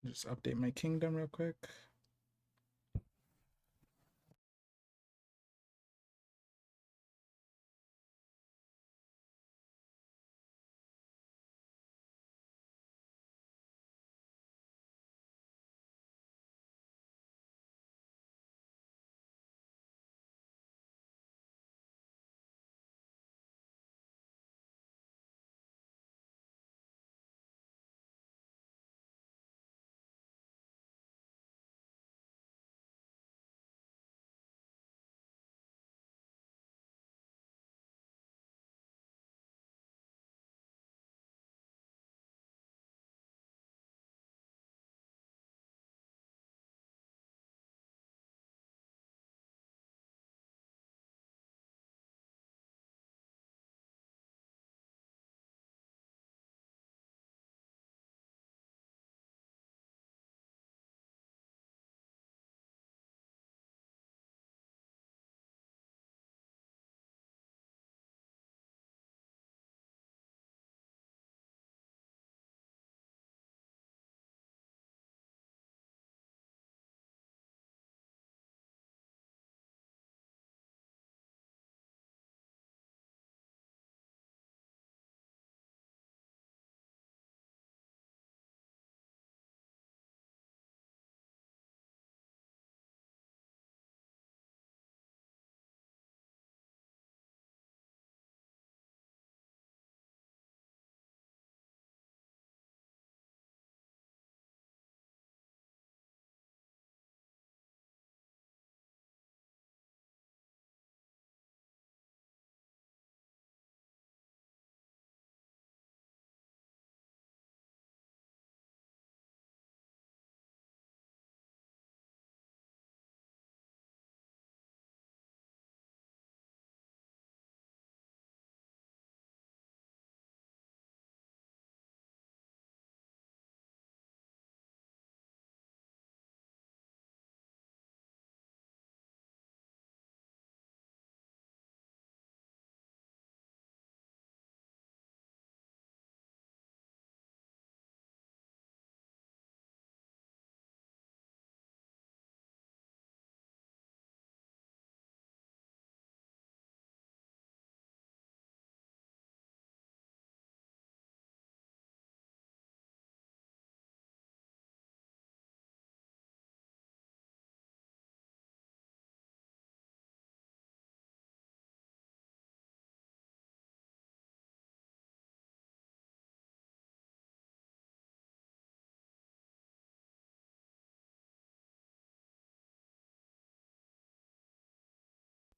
Just update my kingdom real quick.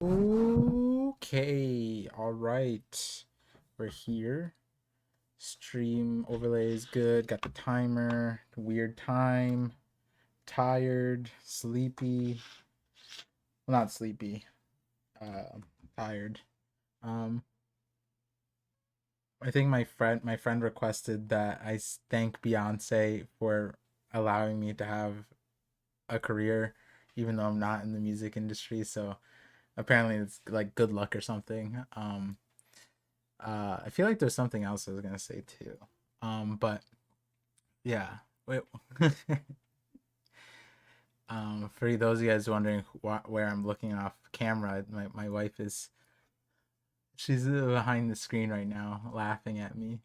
Okay, all right. We're here. Stream overlay is good. Got the timer. Weird time. Tired. Sleepy. Well, not sleepy. Uh, tired. Um, I think my friend requested that I thank Beyonce for allowing me to have a career, even though I'm not in the music industry. So apparently, it's like good luck or something. I feel like there's something else I was gonna say too. But yeah. Wait. For those of you guys wondering where I'm looking off camera, my wife is she's behind the screen right now, laughing at me.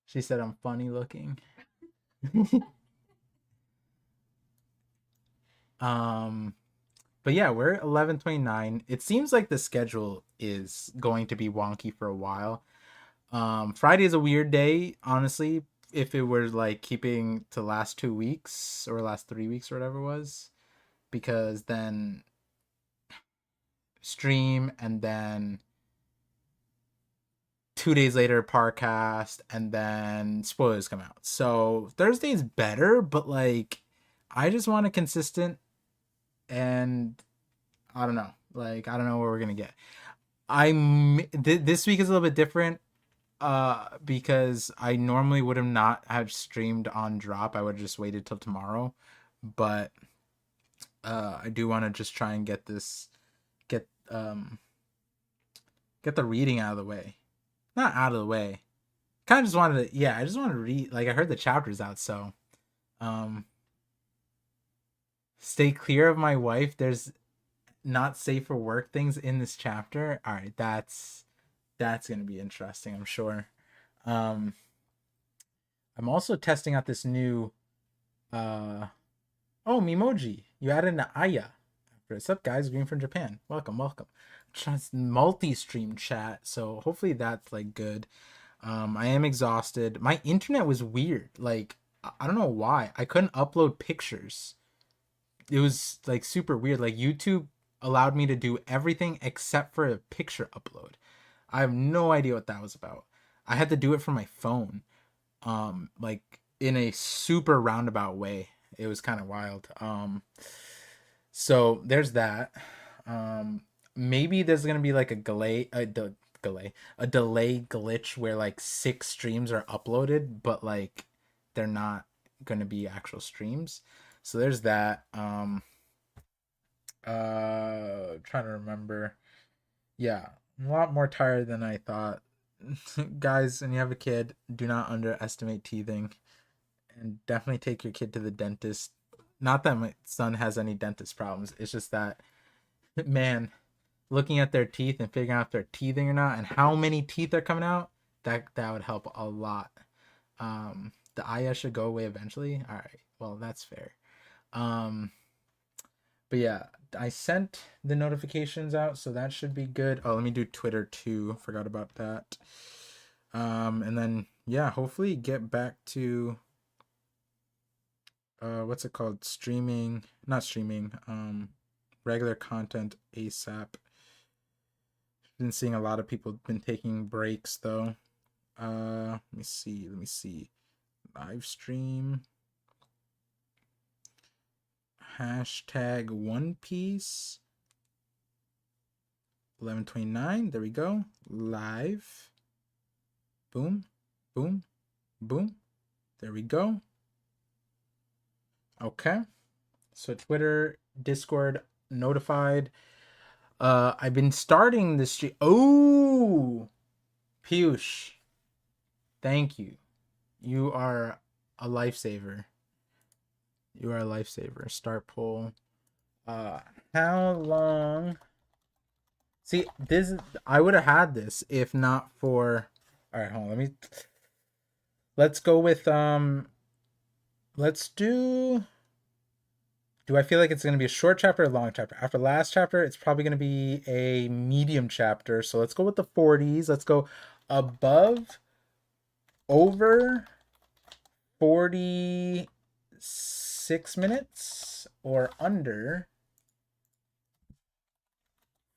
She said I'm funny looking. um, but yeah, we're 11:29. It seems like the schedule is going to be wonky for a while. Friday is a weird day, honestly. If it were like keeping to last 2 weeks or last 3 weeks or whatever it was, because then stream and then 2 days later Parcast and then spoilers come out. So Thursday's better, but like I just want a consistent and I don't know. Like I don't know where we're gonna get. This week is a little bit different because I normally would have not have streamed on drop. I would have just waited till tomorrow. But I do want to just try and get get the reading out of the way. Not out of the way. kind of just wanted to, yeah, I just wanted to read, like, I heard the chapters out, so, um, stay clear of my wife. There's not safe for work things in this chapter. All right, that's gonna be interesting, I'm sure. Um, I'm also testing out this new, uh, oh, Mimoji, you added an Aya. What's up, guys? Green from Japan. Welcome, welcome. Just multi-stream chat, so hopefully that's like good. I am exhausted. My internet was weird. Like, I don't know why. I couldn't upload pictures. It was like super weird. Like, YouTube allowed me to do everything except for a picture upload. I have no idea what that was about. I had to do it from my phone. Like in a super roundabout way. It was kind of wild. So there's that. Maybe there's gonna be like a delay glitch where like 6 streams are uploaded, but like they're not gonna be actual streams. So there's that. Trying to remember. Yeah, I'm a lot more tired than I thought. Guys, when you have a kid, do not underestimate teething, and definitely take your kid to the dentist. Not that my son has any dentist problems. It's just that, man, looking at their teeth and figuring out if they're teething or not and how many teeth are coming out, that would help a lot. The Aya should go away eventually. All right, well, that's fair. But yeah, I sent the notifications out, so that should be good. Oh, let me do Twitter too. Forgot about that. And then yeah, hopefully get back to what's it called? Streaming, not streaming, regular content ASAP. Been seeing a lot of people been taking breaks though. Let me see. Live stream. Hashtag One Piece 1129. There we go. Live. Boom, boom, boom. There we go. Okay. So Twitter, Discord, notified. I've been starting the stream. Oh, Piyush. Thank you. You are a lifesaver. You are a lifesaver. Start poll. How long? See, this I would have had this if not for. All right, hold on. Let's go with Let's do. Do I feel like it's going to be a short chapter or a long chapter? After last chapter, it's probably going to be a medium chapter. So let's go with the 40s. Let's go above, over 46 minutes or under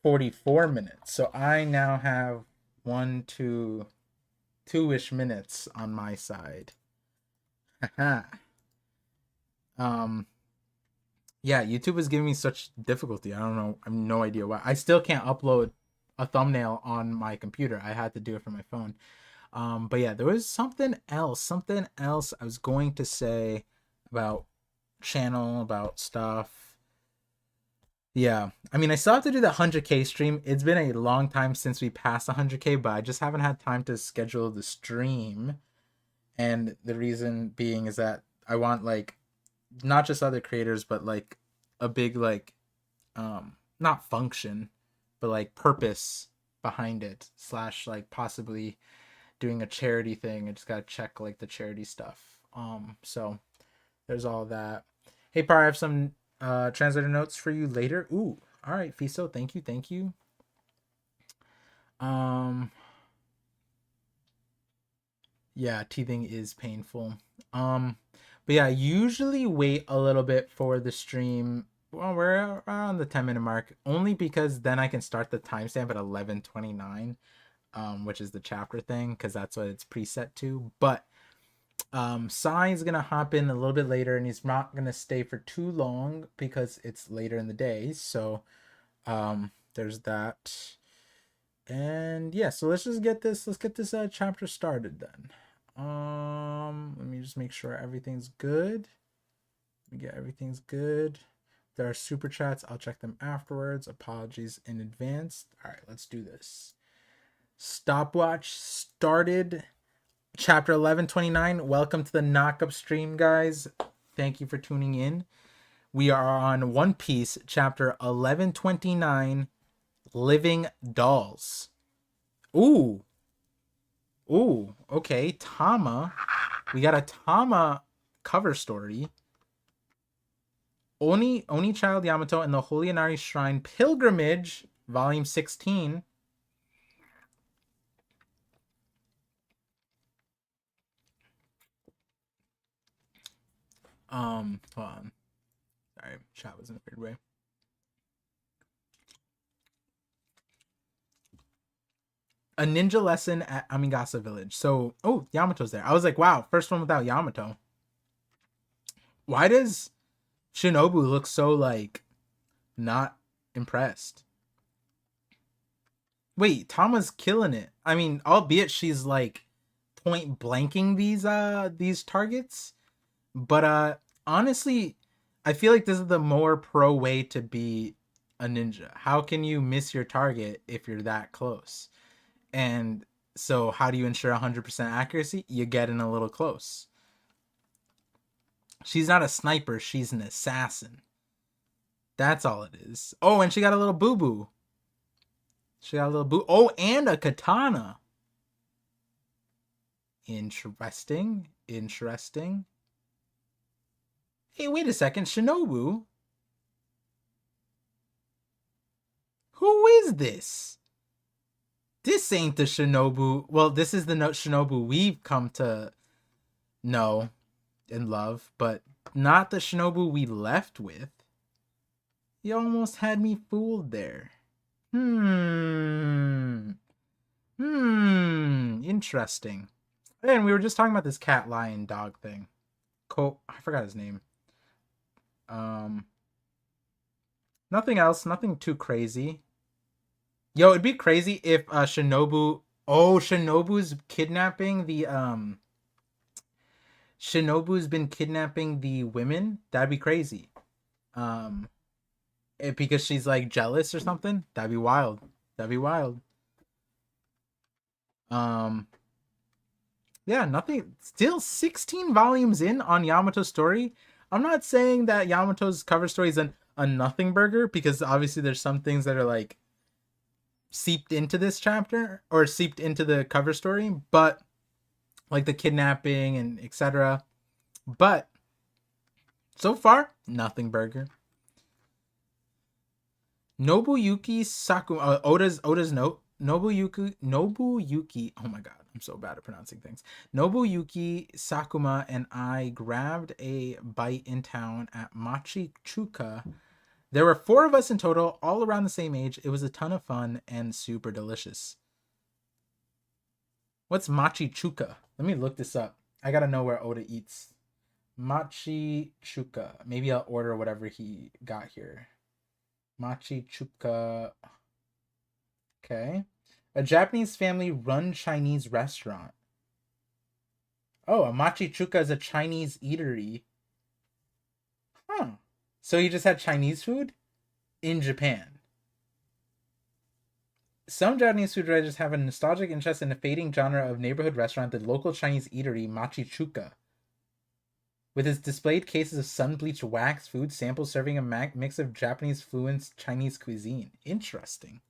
44 minutes. So I now have 2-ish minutes on my side. Yeah, YouTube is giving me such difficulty. I don't know. I have no idea why. I still can't upload a thumbnail on my computer. I had to do it from my phone. But yeah, there was something else I was going to say about channel, about stuff. Yeah, I mean, I still have to do the 100K stream. It's been a long time since we passed 100K, but I just haven't had time to schedule the stream. And the reason being is that I want like not just other creators, but like a big like not function, but like purpose behind it, slash like possibly doing a charity thing. I just gotta check like the charity stuff. So there's all that. Hey Par, I have some translator notes for you later. Ooh, all right, Fiso, thank you. Yeah, teething is painful. But yeah, I usually wait a little bit for the stream. Well, we're around the 10-minute mark, only because then I can start the timestamp at 11:29, which is the chapter thing, because that's what it's preset to. But Sai is gonna hop in a little bit later, and he's not gonna stay for too long because it's later in the day. So there's that. And yeah, so let's get this chapter started then. Let me just make sure everything's good. Everything's good. There are super chats. I'll check them afterwards. Apologies in advance. All right, let's do this. Stopwatch started Chapter 1129. Welcome to the Knockup stream, guys. Thank you for tuning in. We are on One Piece, chapter 1129, Living Dolls. Ooh. Ooh, okay. Tama. We got a Tama cover story. Oni Child Yamato and the Holy Inari Shrine Pilgrimage, Volume 16. Hold on. Sorry, chat was in a weird way. A ninja lesson at Amigasa Village. So, oh, Yamato's there. I was like, wow, first one without Yamato. Why does Shinobu look so, like, not impressed? Wait, Tama's killing it. I mean, albeit she's, like, point blanking these targets. But, honestly, I feel like this is the more pro way to be a ninja. How can you miss your target if you're that close? And so how do you ensure 100% accuracy? You get in a little close. She's not a sniper. She's an assassin. That's all it is. Oh, and she got a little boo-boo. Oh, and a katana. Interesting. Hey, wait a second. Shinobu? Who is this? This ain't the Shinobu. Well, this is the Shinobu we've come to know and love, but not the Shinobu we left with. You almost had me fooled there. Interesting. And we were just talking about this cat, lion, dog thing. I forgot his name. Nothing else. Nothing too crazy. Yo, it'd be crazy if Shinobu. Oh, Shinobu's kidnapping the Shinobu's been kidnapping the women. That'd be crazy. Because she's like jealous or something. That'd be wild. Yeah, nothing. Still 16 volumes in on Yamato's story. I'm not saying that Yamato's cover story is a nothing burger, because obviously there's some things that are like seeped into this chapter or seeped into the cover story, but like the kidnapping and etc. But so far, nothing burger. Nobuyuki Sakuma, Oda's note. Nobuyuki. Oh my god, I'm so bad at pronouncing things. Nobuyuki, Sakuma, and I grabbed a bite in town at Machi Chuka. There were 4 of us in total, all around the same age. It was a ton of fun and super delicious. What's Machi Chuka? Let me look this up. I gotta know where Oda eats. Machi Chuka. Maybe I'll order whatever he got here. Machi Chuka. Okay. A Japanese family run Chinese restaurant. Oh, a Machi Chuka is a Chinese eatery. Huh. So you just had Chinese food in Japan. Some Japanese food writers have a nostalgic interest in the fading genre of neighborhood restaurant, the local Chinese eatery Machi Chuka. With its displayed cases of sun-bleached wax food samples serving a mix of Japanese-fluent Chinese cuisine. Interesting.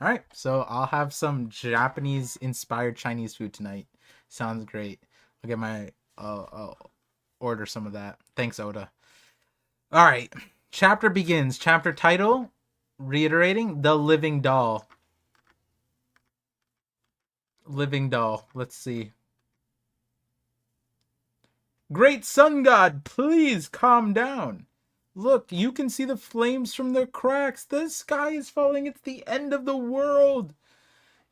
All right, so I'll have some Japanese-inspired Chinese food tonight. Sounds great. I'll get my... I'll order some of that. Thanks, Oda. All right, chapter begins. Chapter title, reiterating, The Living Doll. Living Doll. Let's see. Great sun god, please calm down. Look, you can see the flames from the cracks. The sky is falling. It's the end of the world.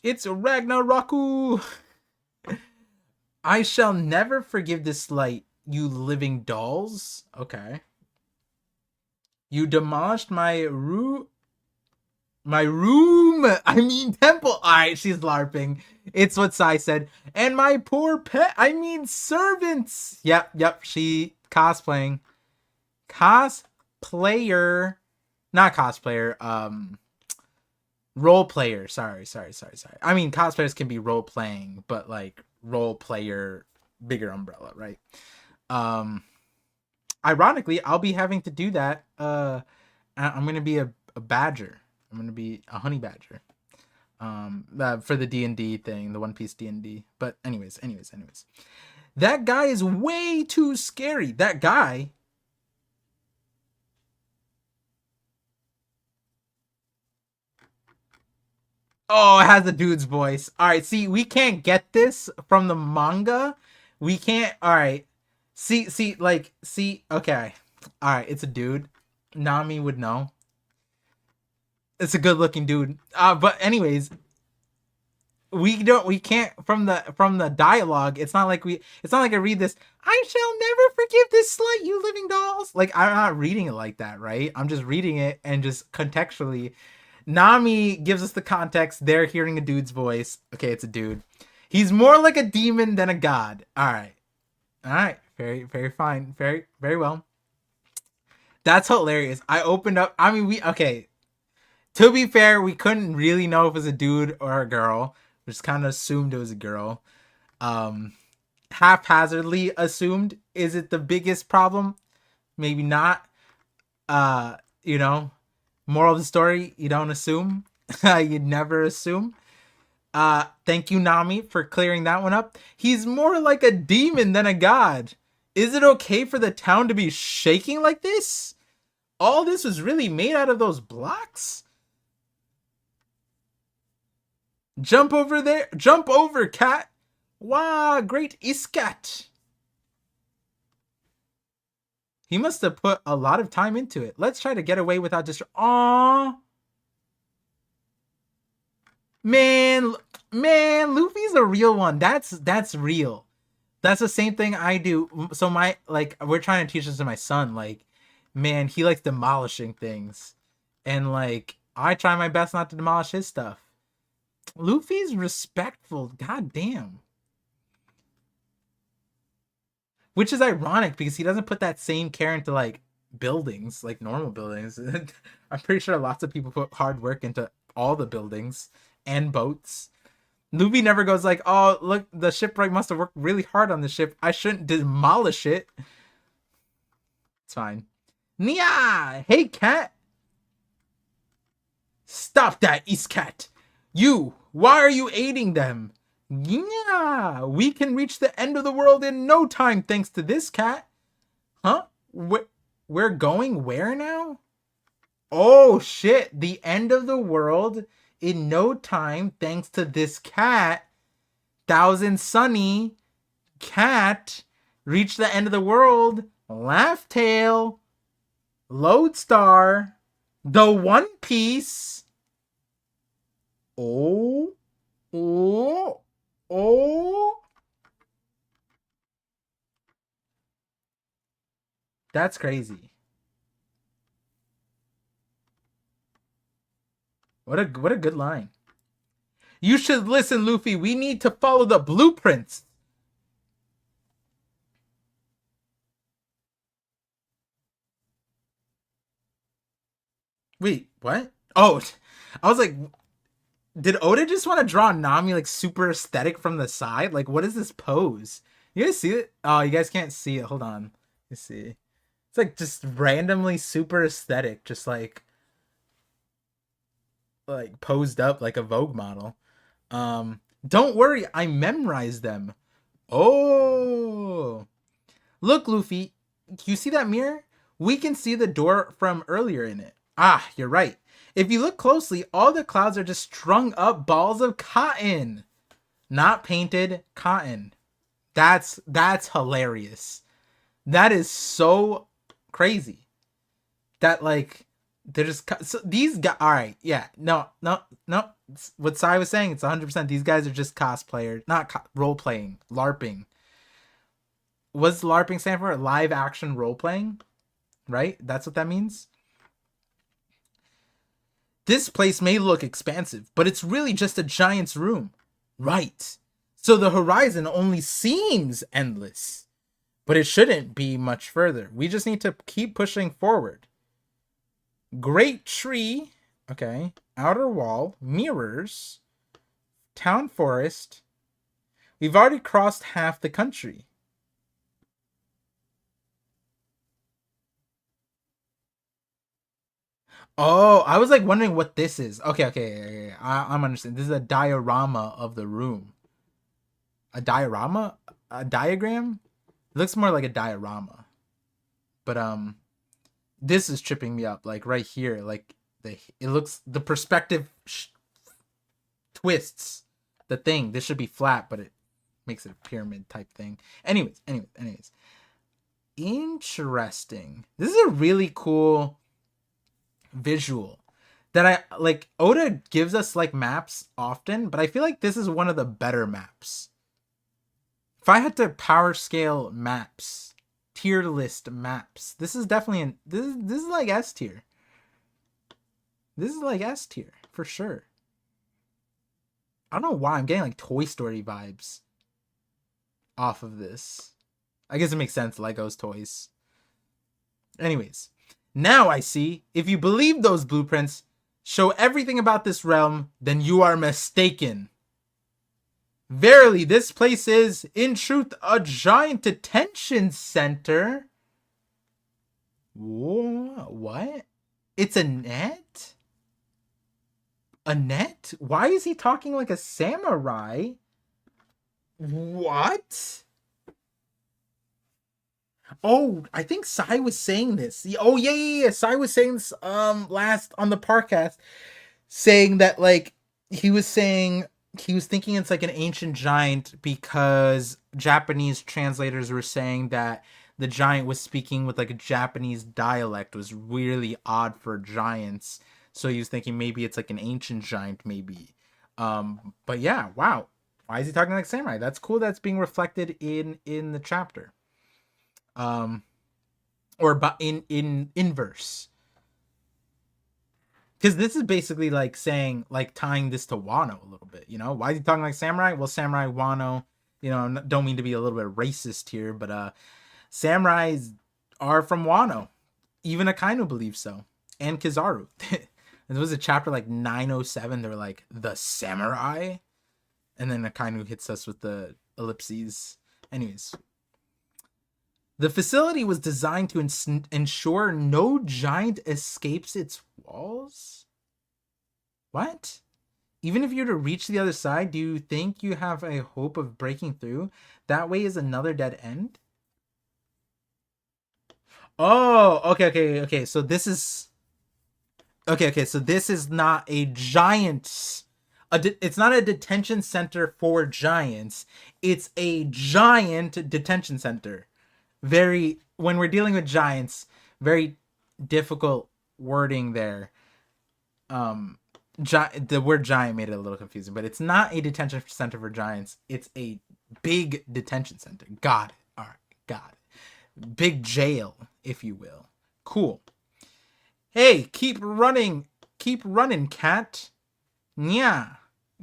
It's Ragnaroku. I shall never forgive this light, you living dolls. Okay. You demolished my room. I mean temple. Alright, she's LARPing. It's what Sai said. And my poor pet. I mean servants. Yep. She cosplaying. Cosplayer. Not cosplayer. Role player. Sorry. I mean, cosplayers can be role playing, but like role player bigger umbrella, right? Um, Ironically, I'll be having to do that. I'm gonna be a badger. I'm gonna be a honey badger. For the D&D thing, the One Piece D&D. But anyways, that guy is way too scary. That guy. Oh, it has a dude's voice. All right, see, we can't get this from the manga. We can't. All right, see. Okay, all right, it's a dude. Nami would know. It's a good-looking dude. But anyways, we can't from the dialogue. It's not like I read this. I shall never forgive this slight, you living dolls. Like, I'm not reading it like that, right? I'm just reading it and just contextually. Nami gives us the context. They're hearing a dude's voice. Okay, it's a dude. He's more like a demon than a god. All right, very fine, very well. That's hilarious. I opened up. I mean, we okay. To be fair, we couldn't really know if it was a dude or a girl. We just kind of assumed it was a girl. Um, Haphazardly assumed. Is it the biggest problem? Maybe not. Uh, you know, moral of the story: you don't assume. You never assume. Thank you, Nami, for clearing that one up. He's more like a demon than a god. Is it okay for the town to be shaking like this? All this was really made out of those blocks? Jump over there. Jump over, cat. Wow, great iskat. He must have put a lot of time into it. Let's try to get away without just. Aww. Man, Luffy's a real one. That's real. That's the same thing I do. So we're trying to teach this to my son. Like, man, he likes demolishing things, and like I try my best not to demolish his stuff. Luffy's respectful. God damn. Which is ironic because he doesn't put that same care into like buildings, like normal buildings. I'm pretty sure lots of people put hard work into all the buildings and boats. Luffy never goes like, "Oh, look, the shipwright must have worked really hard on the ship. I shouldn't demolish it." It's fine. Nia! Hey, cat! Stop that, East Cat! You! Why are you aiding them? Yeah, we can reach the end of the world in no time thanks to this cat. Huh? We're going where now? Oh shit, the end of the world in no time thanks to this cat. Thousand Sunny cat reach the end of the world. Laugh Tail, Lodestar, the One Piece. Oh, oh, oh. That's crazy. What a good line. You should listen, Luffy. We need to follow the blueprints. Wait, what? Oh, I was like, did Oda just want to draw Nami like super aesthetic from the side? Like, what is this pose? You guys see it? Oh, you guys can't see it. Hold on. You see. It's like just randomly super aesthetic, just like posed up like a Vogue model. Don't worry, I memorized them. Oh, look, Luffy, you see that mirror? We can see the door from earlier in it. Ah, you're right. If you look closely, all the clouds are just strung up balls of cotton. Not painted cotton. That's hilarious. That is so crazy. That like they're just so these guys. All right, yeah, no. What Sai was saying, it's 100%. These guys are just cosplayers, not role playing, LARPing. What's LARPing stand for? Live action role playing, right? That's what that means. This place may look expansive, but it's really just a giant's room. Right. So the horizon only seems endless, but it shouldn't be much further. We just need to keep pushing forward. Great tree. Okay. Outer wall. Mirrors. Town forest. We've already crossed half the country. Oh, I was like wondering what this is. Okay. I'm understanding. This is a diorama of the room. A diorama? A diagram? It looks more like a diorama. But this is tripping me up. Like right here, like it looks the perspective twists the thing. This should be flat, but it makes it a pyramid type thing. Anyways. Interesting. This is a really cool visual that I like. Oda gives us like maps often, but I feel like this is one of the better maps. If I had to power scale maps, tier list maps, this is definitely this is like S tier. This is like S tier for sure. I don't know why I'm getting like Toy Story vibes off of this. I guess it makes sense. Lego's toys. Anyways, now I see. If you believe those blueprints show everything about this realm, then you are mistaken. Verily, this place is, in truth, a giant detention center. What? It's a net? A net? Why is he talking like a samurai? What? Oh, I think Sai was saying this. Oh, yeah. Sai was saying this last on the podcast, saying that like he was thinking it's like an ancient giant because Japanese translators were saying that the giant was speaking with like a Japanese dialect, was really odd for giants. So he was thinking maybe it's like an ancient giant, maybe. But yeah, wow. Why is he talking like samurai? That's cool. That's being reflected in the chapter. Or in inverse. Because this is basically like saying, like tying this to Wano a little bit, you know? Why is he talking like samurai? Well, samurai, Wano, you know, don't mean to be a little bit racist here, but samurais are from Wano. Even Akainu believes so. And Kizaru. There was a chapter like 907, they were like, the samurai? And then Akainu hits us with the ellipses. Anyways. The facility was designed to ensure no giant escapes its walls? What? Even if you're to reach the other side, do you think you have a hope of breaking through? That way is another dead end? Oh, okay. So this is... Okay, so this is not a giant... It's not a detention center for giants. It's a giant detention center. When we're dealing with giants, very difficult wording there. The word giant made it a little confusing, but it's not a detention center for giants. It's a big detention center. Got it. All right, got it. Big jail, if you will. Cool. Hey, keep running, cat. Yeah.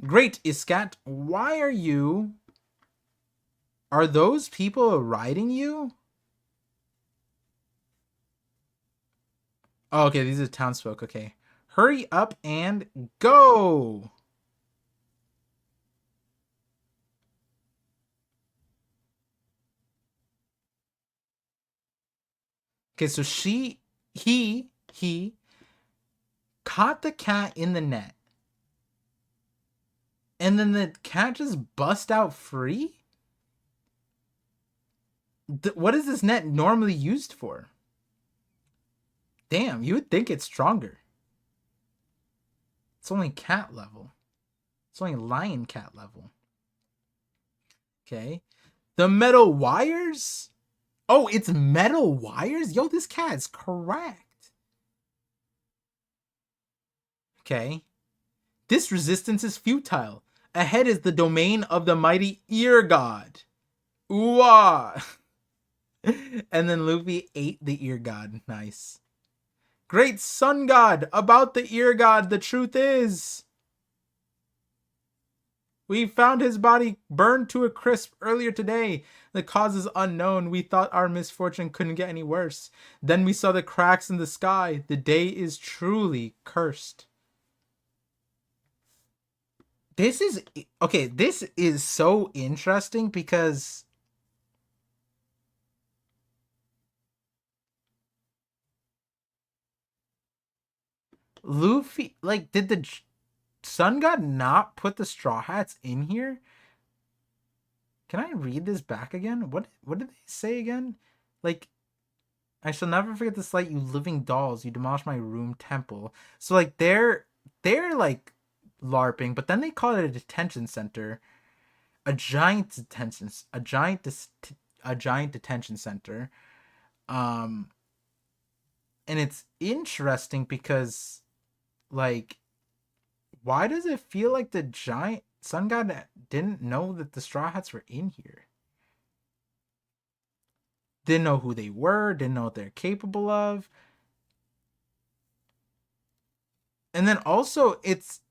Great, Iscat. Why are those people riding you? Oh, okay, these are townsfolk. Okay. Hurry up and go! Okay, so he caught the cat in the net. And then the cat just bust out free? What is this net normally used for? Damn, you would think it's stronger. It's only cat level. It's only lion cat level. Okay. The metal wires? Oh, it's metal wires? Yo, this cat's correct. Okay. This resistance is futile. Ahead is the domain of the mighty ear god. Ooh-ah. And then Luffy ate the ear god. Nice. Great sun god, about the ear god, the truth is, we found his body burned to a crisp earlier today. The cause is unknown. We thought our misfortune couldn't get any worse. Then we saw the cracks in the sky. The day is truly cursed. this is okay. This is so interesting because Luffy, like, did the Sun God not put the Straw Hats in here? Can I read this back again? What did they say again? Like, I shall never forget the sight, you living dolls. You demolished my room temple. So like they're like LARPing, but then they call it a detention center, a giant detention, a giant detention center. Um, and it's interesting because like, why does it feel like the giant Sun God didn't know that the Straw Hats were in here? Didn't know who they were, didn't know what they're capable of. And then also it's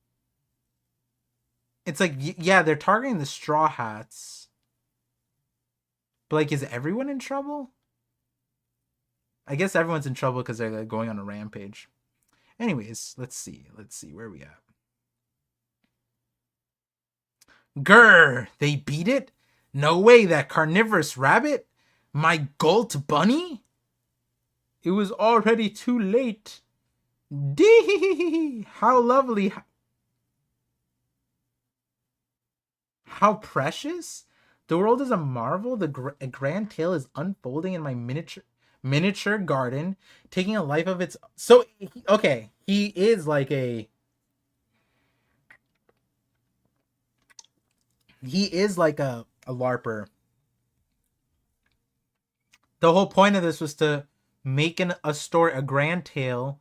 like, yeah, they're targeting the Straw Hats. But like, is everyone in trouble? I guess everyone's in trouble because they're like going on a rampage. Anyways, let's see where we at. Grr, they beat it? No way, that carnivorous rabbit? My Golt bunny? It was already too late. Dee, how lovely. How precious. The world is a marvel. A grand tale is unfolding in my miniature garden, taking a life of its. So okay, he is like a. He is like a LARPer. The whole point of this was to make a story, a grand tale.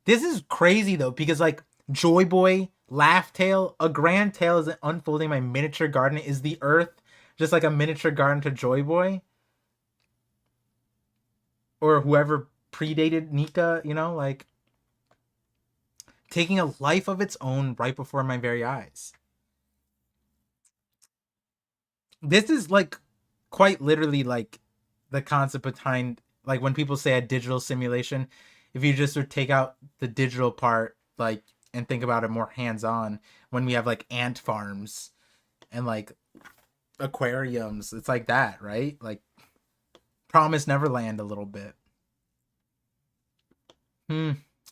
This is crazy though, because like Joy Boy, Laugh Tale, a grand tale is unfolding my miniature garden. Is the earth just like a miniature garden to Joy Boy? Or whoever predated Nika, you know, like taking a life of its own right before my very eyes. This is like quite literally like the concept behind like when people say a digital simulation. If you just sort of take out the digital part, like, and think about it more hands-on, when we have like ant farms and like aquariums, it's like that, right? Like Promise Neverland a little bit.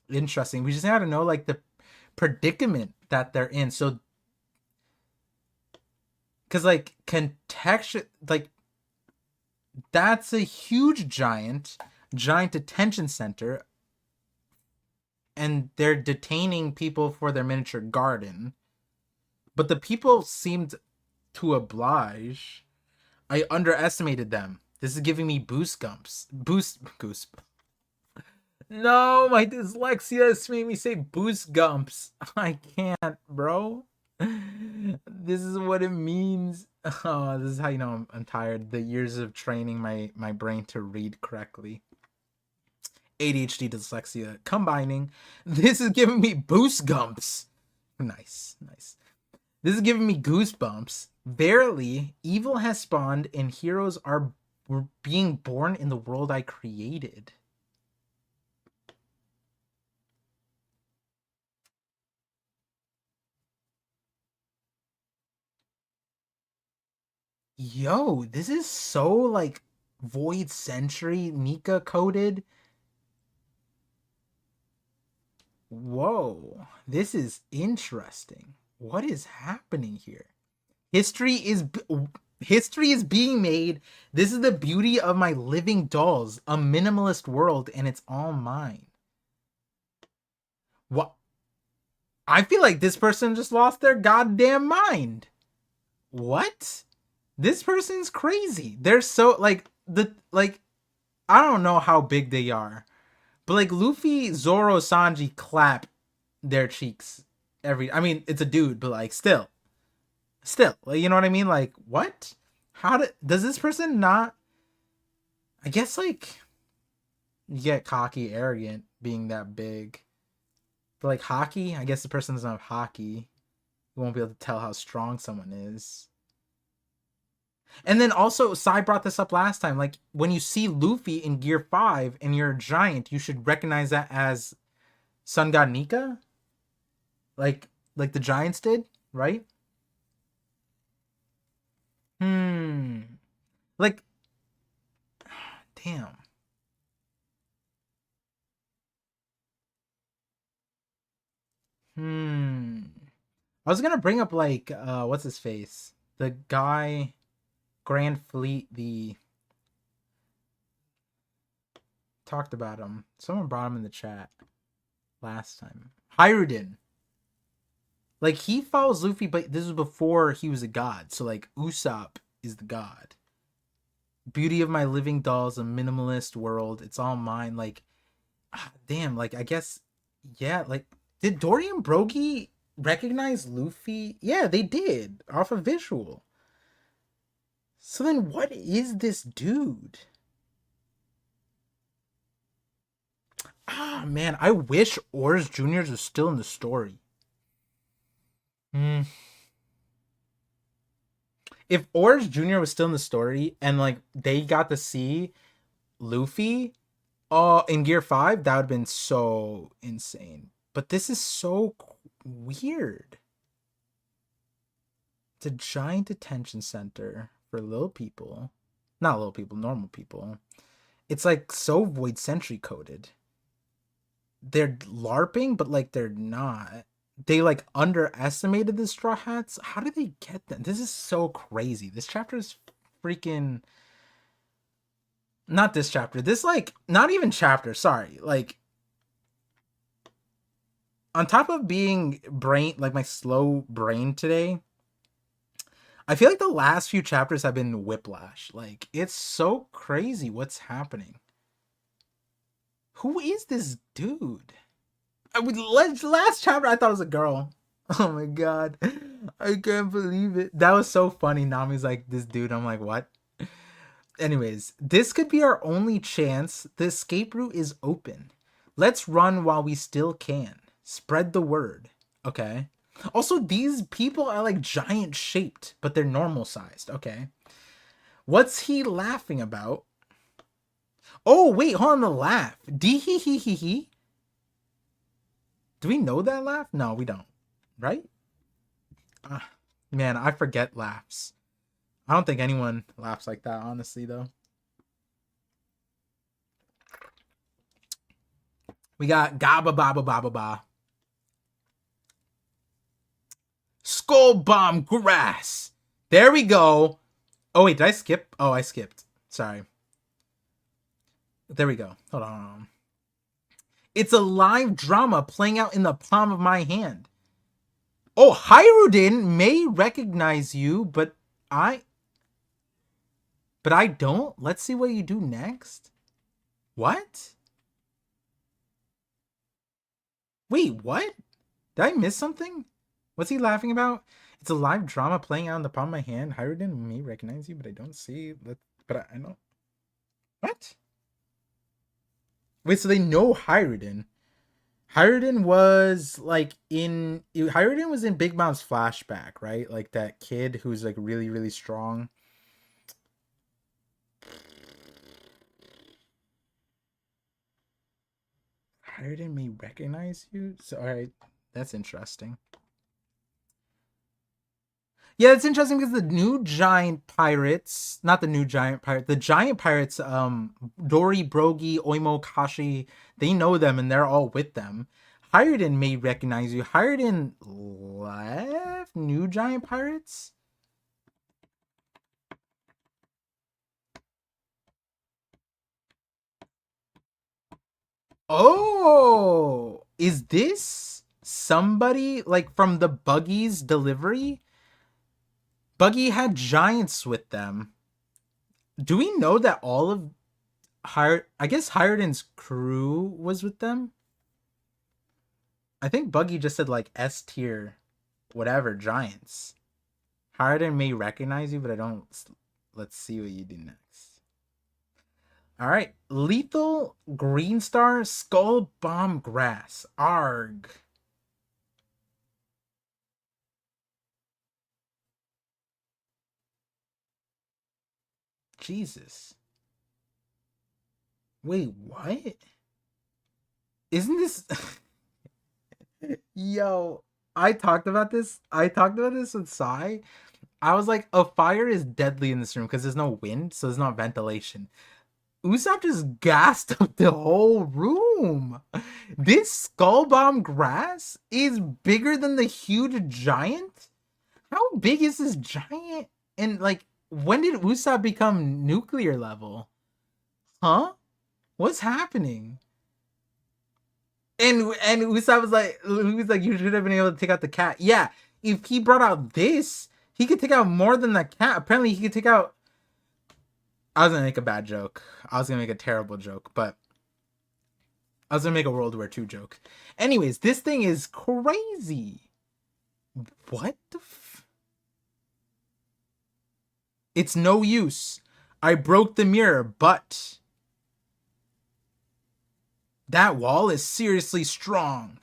Interesting. We just have to know like the predicament that they're in. So because like context, like that's a huge giant detention center, and they're detaining people for their miniature garden, but the people seemed to oblige. I underestimated them. This is giving me goose. No, my dyslexia has made me say boost gumps. I can't, bro. This is what it means. Oh, this is how you know I'm tired. The years of training my brain to read correctly. ADHD, dyslexia combining. This is giving me boost gumps. Nice. This is giving me goosebumps. Verily, evil has spawned and heroes are being born in the world I created. Yo, this is so like Void Century Nika coded. Whoa, this is interesting. What is happening here? History is being made. This is the beauty of my living dolls, a minimalist world, and it's all mine. What? I feel like this person just lost their goddamn mind. What? This person's crazy. They're so like I don't know how big they are, but like Luffy, Zoro, Sanji clap their cheeks I mean, it's a dude, but like still, like, you know what I mean? Like, what? Does this person not? I guess like you get cocky, arrogant being that big, but like hockey, I guess the person doesn't have hockey. You won't be able to tell how strong someone is. And then also, Sai brought this up last time. Like, when you see Luffy in Gear 5 and you're a giant, you should recognize that as Sun God Nika. Like the Giants did. right? Hmm. Like, damn. Hmm. I was gonna bring up like what's his face? The guy Grand Fleet, the talked about him. Someone brought him in the chat last time. Hyrule. Like he follows Luffy, but this was before he was a god. So like Usopp is the god. Beauty of my living dolls, a minimalist world. It's all mine. Like, damn. Like I guess, yeah. Like, did Dorian Broggy recognize Luffy? Yeah, they did off of visual. So then, what is this dude? Ah, man, I wish Oars Juniors was still in the story. Hmm. If Orange Jr. was still in the story and like they got to see Luffy in Gear 5, that would have been so insane. But this is so weird. It's a giant detention center for little people. Not little people, normal people. It's like so Void Sentry coded. They're LARPing, but like they're not. They like underestimated the Straw Hats. How did they get them? This is so crazy. This chapter is freaking not this chapter. This like not even chapter. Sorry. Like on top of being brain like my slow brain today, I feel like the last few chapters have been whiplash. Like it's so crazy what's happening. Who is this dude? Last chapter I thought it was a girl. Oh my god. I can't believe it. That was so funny. Nami's like this dude. I'm like, what? Anyways, this could be our only chance. The escape route is open. Let's run while we still can. Spread the word. Okay. Also, these people are like giant shaped, but they're normal sized. Okay. What's he laughing about? Oh, wait, hold on the laugh. Dee hee hee hee hee. Do we know that laugh? No, we don't. Right? Uh, man, I forget laughs. I don't think anyone laughs like that, honestly, though. We got Gaba Baba Baba Ba. Skull Bomb Grass. There we go. Oh, wait, did I skip? Oh, I skipped. Sorry. There we go. Hold on. It's a live drama playing out in the palm of my hand. Oh, Hyrudin may recognize you, but I don't. Let's see what you do next. What? Wait, what? Did I miss something? What's he laughing about? It's a live drama playing out in the palm of my hand. Hyrudin may recognize you, but I don't see. But I know. What? Wait, so they know Hyrudin. Hyrudin was like Hyrudin was in Big Mom's flashback, right? Like that kid who's like really, really strong. Hyrudin may recognize you. So alright, that's interesting. Yeah, it's interesting because the new giant pirates, not the new giant pirate, the giant pirates, Dory, Brogy, Oimo, Kashi, they know them and they're all with them. Hyrden may recognize you. Hyrden left new giant pirates? Oh, is this somebody like from the Buggy's delivery? Buggy had giants with them. Do we know that all of I guess Hyrden's crew was with them? I think Buggy just said like S tier, whatever, giants. Hyrden may recognize you, but I don't. Let's see what you do next. All right. Lethal Green Star Skull Bomb Grass. Arg. Jesus. Wait, what? Isn't this. Yo. I talked about this. I talked about this with Sai. I was like, a fire is deadly in this room because there's no wind, so there's not ventilation. Usopp just gassed up the whole room. This skull bomb grass is bigger than the huge giant. How big is this giant? And like, when did Usopp become nuclear level? Huh? What's happening? And Usopp was like, you should have been able to take out the cat. Yeah, if he brought out this, he could take out more than the cat. Apparently, he could take out. I was gonna make a bad joke. I was gonna make a terrible joke, but I was gonna make a World War II joke. Anyways, this thing is crazy. What the It's no use. I broke the mirror, but that wall is seriously strong.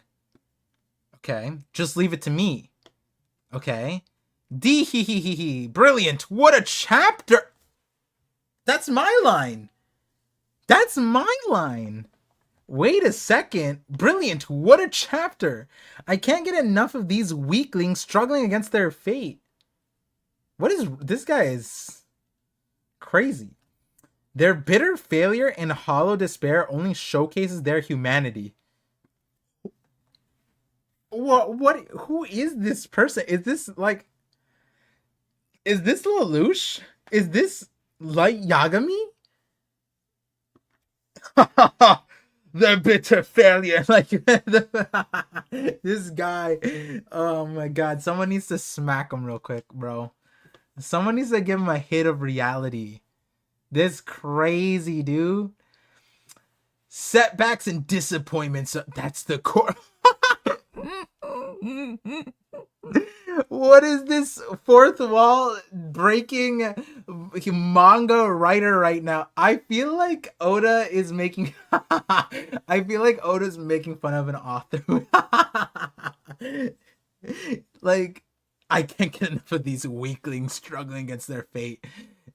Okay, just leave it to me. Okay. Dee-hee-hee-hee-hee. Brilliant. What a chapter. That's my line. That's my line. Wait a second. Brilliant. What a chapter. I can't get enough of these weaklings struggling against their fate. What is... This guy is crazy. Their bitter failure and hollow despair only showcases their humanity. What? Who is this person? Is this like... Is this Lelouch? Is this Light Yagami? The bitter failure. Like, this guy. Oh my god. Someone needs to smack him real quick, bro. Someone needs to give him a hit of reality. This crazy, dude. Setbacks and disappointments. That's the core. What is this fourth wall breaking manga writer right now? I feel like Oda is making... I feel like Oda's making fun of an author. Like, I can't get enough of these weaklings struggling against their fate.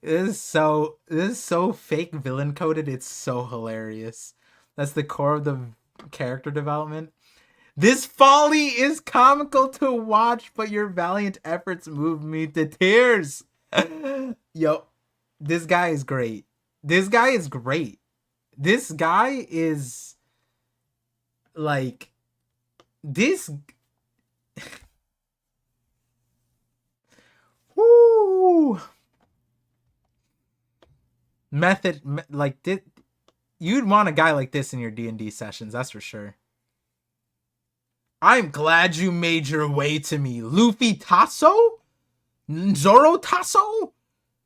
This is so fake villain coded. It's so hilarious. That's the core of the character development. This folly is comical to watch, but your valiant efforts move me to tears. Yo, this guy is great. This guy is great. This guy is like this. Woo! Method like this. You'd want a guy like this in your D&D sessions, that's for sure. I'm glad you made your way to me. Luffy Tasso? Zoro Tasso?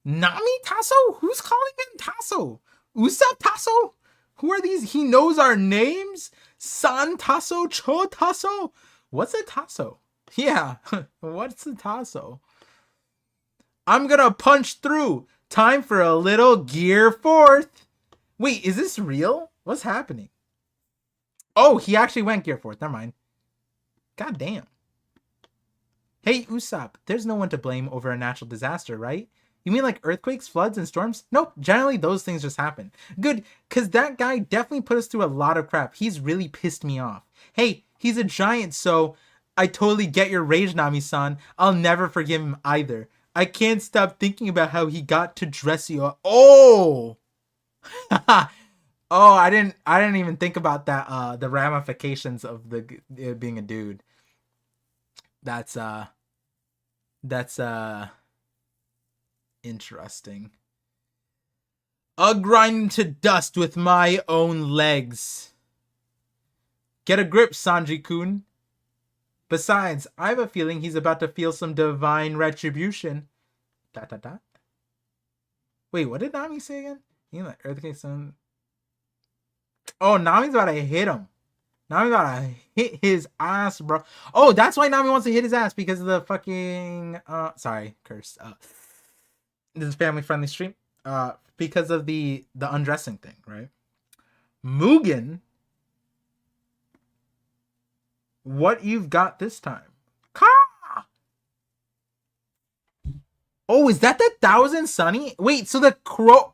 Nami Tasso? Who's calling him Tasso? Usopp Tasso? Who are these? He knows our names? San Tasso? Cho Tasso? What's a Tasso? Yeah, what's a Tasso? I'm gonna punch through. Time for a little gear forth. Wait, is this real? What's happening? Oh, he actually went gear forth. Never mind. God damn. Hey, Usopp, there's no one to blame over a natural disaster, right? You mean like earthquakes, floods, and storms? Nope, generally those things just happen. Good, because that guy definitely put us through a lot of crap. He's really pissed me off. Hey, he's a giant, so I totally get your rage, Nami-san. I'll never forgive him either. I can't stop thinking about how he got to dress you up. Oh! Oh, I didn't even think about that, the ramifications of it being a dude. That's interesting. I'll grind to dust with my own legs. Get a grip, Sanji-kun. Besides, I have a feeling he's about to feel some divine retribution. ... Wait, what did Nami say again? You know, earthquake son. Oh, Nami's about to hit him. Nami's about to hit his ass, bro. Oh, that's why Nami wants to hit his ass, because of the fucking sorry, curse. This is a family friendly stream. Because of the undressing thing, right? Mugen, what you've got this time? Ka! Oh, is that the 1,000 Sunny? Wait, so the crow...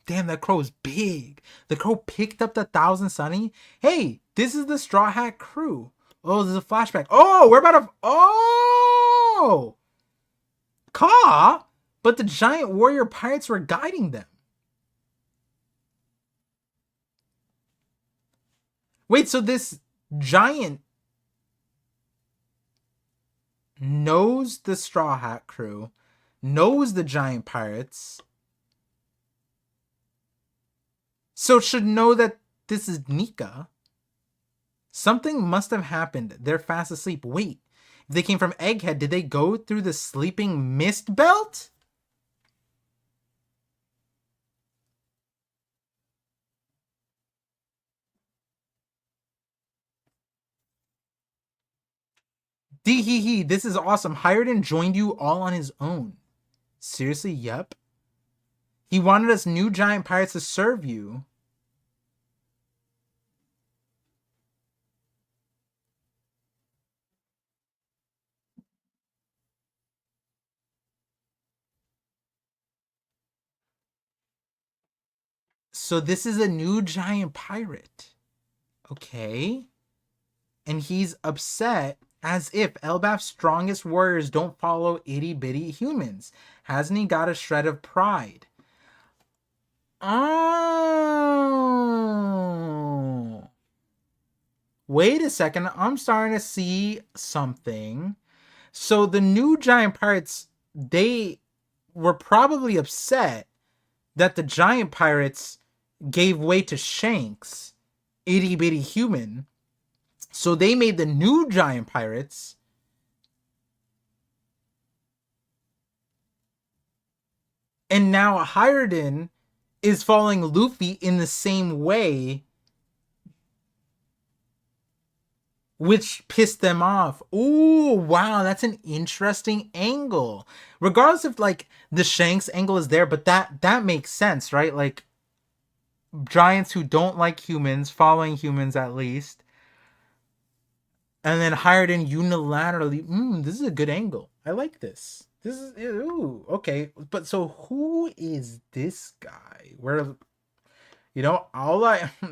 Damn, that crow is big. The crow picked up the 1,000 Sunny. Hey, this is the Straw Hat crew. Oh, this is a flashback. Oh, we're about to... Oh! Caw! But the giant warrior pirates were guiding them. Wait, so this giant knows the Straw Hat crew, knows the giant pirates, so should know that this is Nika. Something must have happened. They're fast asleep. Wait, if they came from Egghead, did they go through the sleeping mist belt? Dee hee hee, this is awesome. Hired joined you all on his own. Seriously, yep. He wanted us new giant pirates to serve you. So this is a new giant pirate. Okay. And he's upset as if Elbaf's strongest warriors don't follow itty-bitty humans. Hasn't he got a shred of pride? Oh. Wait a second. I'm starting to see something. So the new giant pirates, they were probably upset that the giant pirates gave way to Shanks, itty-bitty human. So they made the new giant pirates. And now Hiredin is following Luffy in the same way, which pissed them off. Ooh, wow, that's an interesting angle. Regardless if like the Shanks angle is there, but that makes sense, right? Like giants who don't like humans, following humans at least. And then Hiredin unilaterally, this is a good angle. I like this. This is, ooh, okay. But so who is this guy? Where,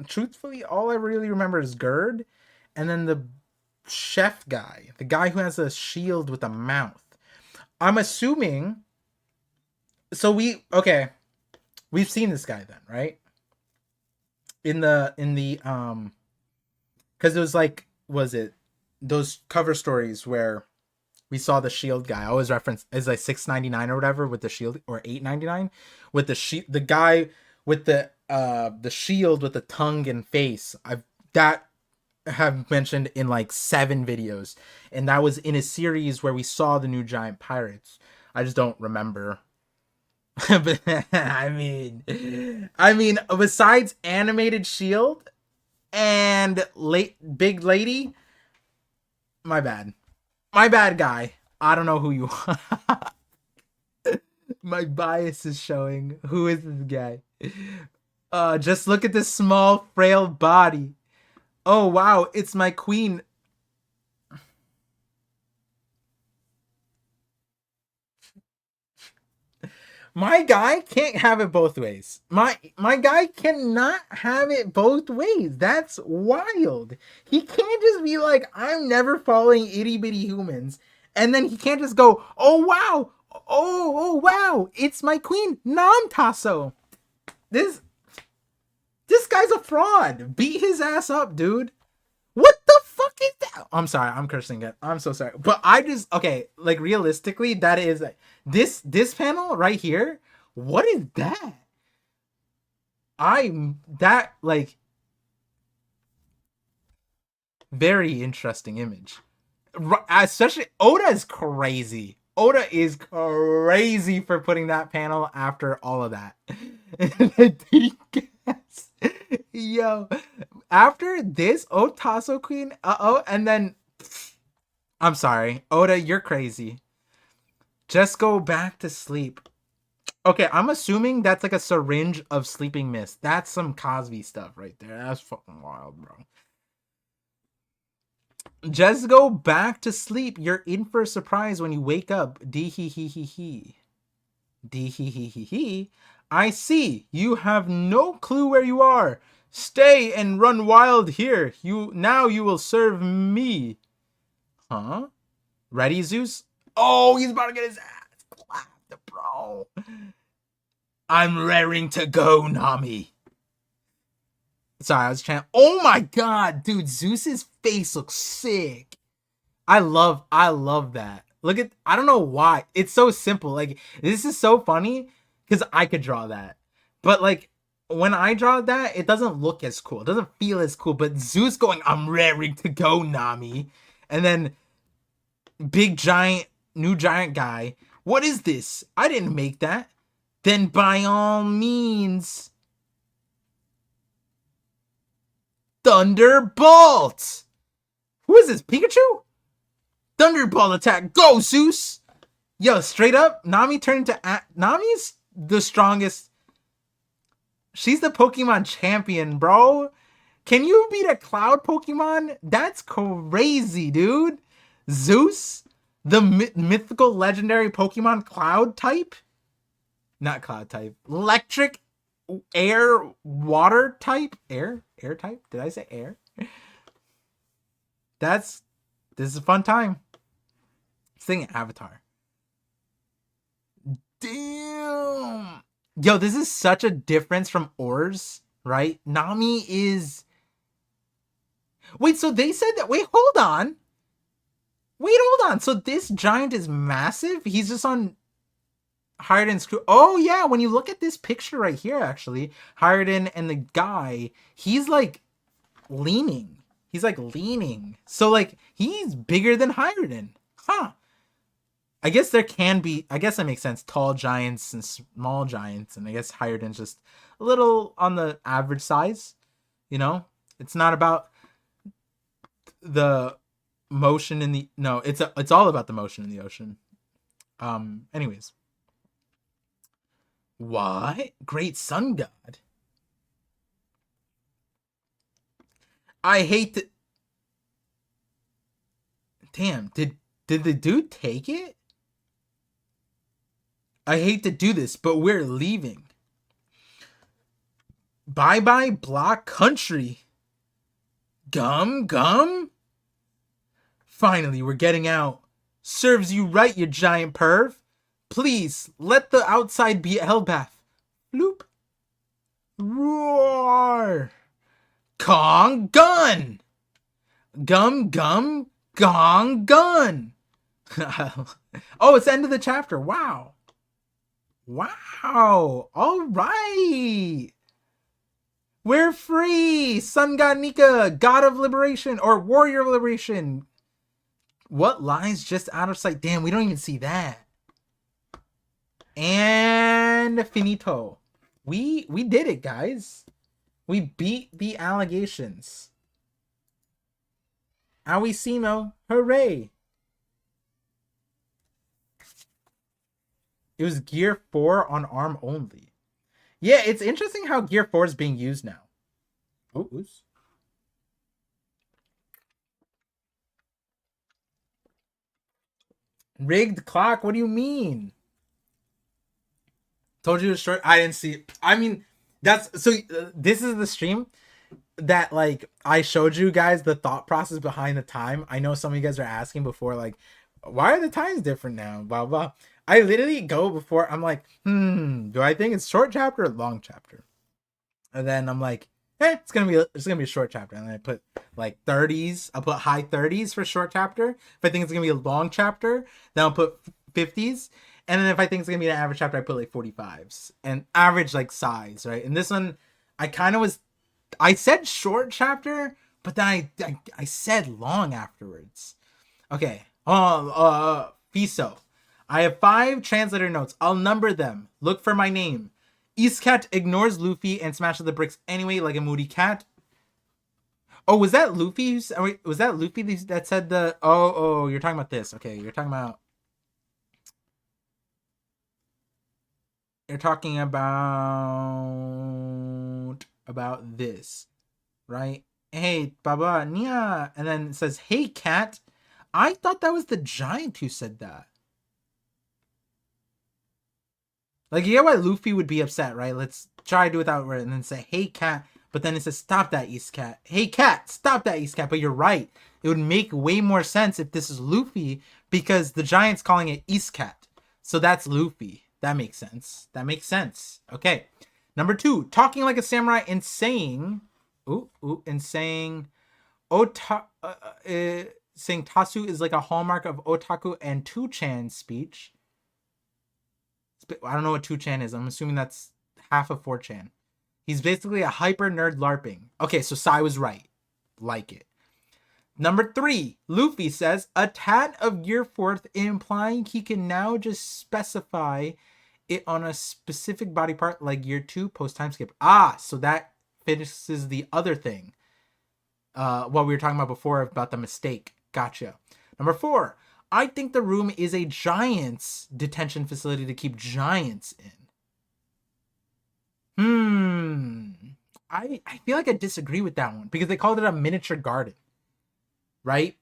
truthfully, all I really remember is Gerd. And then the chef guy. The guy who has a shield with a mouth. I'm assuming, we've seen this guy then, right? Because it was like, was it those cover stories where we saw the shield guy? I always reference as like $6.99 or whatever with the shield, or $8.99 with the guy with the shield with the tongue and face. Have mentioned in like 7 videos, and that was in a series where we saw the new giant pirates. I just don't remember. But I mean, besides animated shield and big lady, my bad guy. I don't know who you are. My bias is showing. Who is this guy? Just look at this small frail body. Oh wow, it's my queen. My guy can't have it both ways. My guy cannot have it both ways. That's wild. He can't just be like, I'm never following itty bitty humans, and then he can't just go, oh wow, oh wow, it's my queen Namtaso. This guy's a fraud. Beat his ass up, dude. What the fuck is that? I'm sorry, I'm cursing it. I'm so sorry. But like realistically, that is like this panel right here. What is that? Very interesting image. Especially Oda is crazy. Oda is crazy for putting that panel after all of that. Yo, after this Otaso Queen, and then I'm sorry, Oda, you're crazy. Just go back to sleep. Okay, I'm assuming that's like a syringe of sleeping mist. That's some Cosby stuff right there. That's fucking wild, bro. Just go back to sleep. You're in for a surprise when you wake up. Dee hee hee hee hee. Dee hee hee hee hee. I see. You have no clue where you are. Stay and run wild here. You will serve me. Huh? Ready, Zeus? Oh, he's about to get his ass clapped, bro. I'm raring to go, Nami. Sorry, I was trying. Oh my god, dude, Zeus's face looks sick. I love that. Look at, I don't know why. It's so simple. Like, this is so funny because I could draw that. But like, when I draw that, it doesn't look as cool. It doesn't feel as cool. But Zeus going, I'm raring to go, Nami. And then big giant, new giant guy. What is this? I didn't make that. Then by all means, Thunderbolt! Who is this, Pikachu? Thunderbolt attack, go Zeus! Yo, straight up, Nami turned into Nami's the strongest. She's the Pokemon champion, bro. Can you beat a Cloud Pokemon? That's crazy, dude. Zeus, the mythical legendary Pokemon Cloud type? Not Cloud type. Electric, air, water type? Air type? Did I say air? This is a fun time. Sing Avatar. Damn. Yo, this is such a difference from Ors, right? Nami is... Wait, so they said that... Wait, hold on. So this giant is massive? He's just on Hiruden's crew. Oh, yeah, when you look at this picture right here, actually, Hiruden and the guy, he's, like, leaning. So, like, he's bigger than Hiruden. Huh. I guess there can be, I guess that makes sense, tall giants and small giants, and I guess Hiruden's just a little on the average size, you know? It's not about the motion in the, no, it's all about the motion in the ocean. Anyways. What? Great sun god? I hate to... Damn, did the dude take it? I hate to do this, but we're leaving. Bye-bye Block Country. Gum? Finally, we're getting out. Serves you right, you giant perv. Please, let the outside be a hellbath. Bloop. Roar. Kong gun. Gum, gong gun. Oh, it's the end of the chapter. Wow. All right. We're free. Sun God Nika, God of Liberation, or Warrior of Liberation. What lies just out of sight? Damn, we don't even see that. And finito. We did it, guys. We beat the allegations. Awisimo, hooray. It was Gear 4 on ARM only. Yeah, it's interesting how Gear 4 is being used now. Oh, oops. Rigged clock? What do you mean? Told you it was short. I didn't see it. I mean, that's... So, this is the stream that, like, I showed you guys the thought process behind the time. I know some of you guys are asking before, like, why are the times different now? Blah, blah. I literally go before, I'm like, do I think it's short chapter or long chapter? And then I'm like, it's gonna be a short chapter. And then I put like 30s. I'll put high 30s for short chapter. If I think it's gonna be a long chapter, then I'll put 50s. And then if I think it's gonna be an average chapter, I put like 45s. And average like size, right? And this one, I said short chapter, but then I said long afterwards. Okay. Fiso. I have 5 translator notes. I'll number them. Look for my name. East Cat ignores Luffy and smashes the bricks anyway like a moody cat. Oh, was that Luffy? Was that Luffy that said the... Oh, you're talking about this. Okay, you're talking about... You're talking about this, right? Hey, Baba, Nia. And then it says, hey, cat. I thought that was the giant who said that. Like, you get why Luffy would be upset, right? Let's try to do it without word and then say, hey, cat. But then it says, stop that, East Cat. Hey, cat, stop that, East Cat. But you're right. It would make way more sense if this is Luffy because the giant's calling it East Cat. So that's Luffy. That makes sense. That makes sense. Okay. Number 2, talking like a samurai and saying, Ota, saying Tasu is like a hallmark of otaku and 2chan speech. I don't know what 2chan is. I'm assuming that's half of 4chan. He's basically a hyper nerd LARPing. Okay, so Sai was right. Like it. Number 3, Luffy says a tad of year 4th, implying he can now just specify it on a specific body part like year 2 post time skip. So that finishes the other thing. What we were talking about before about the mistake. Gotcha. Number 4, I think the room is a giant's detention facility to keep giants in. I feel like I disagree with that one because they called it a miniature garden, right?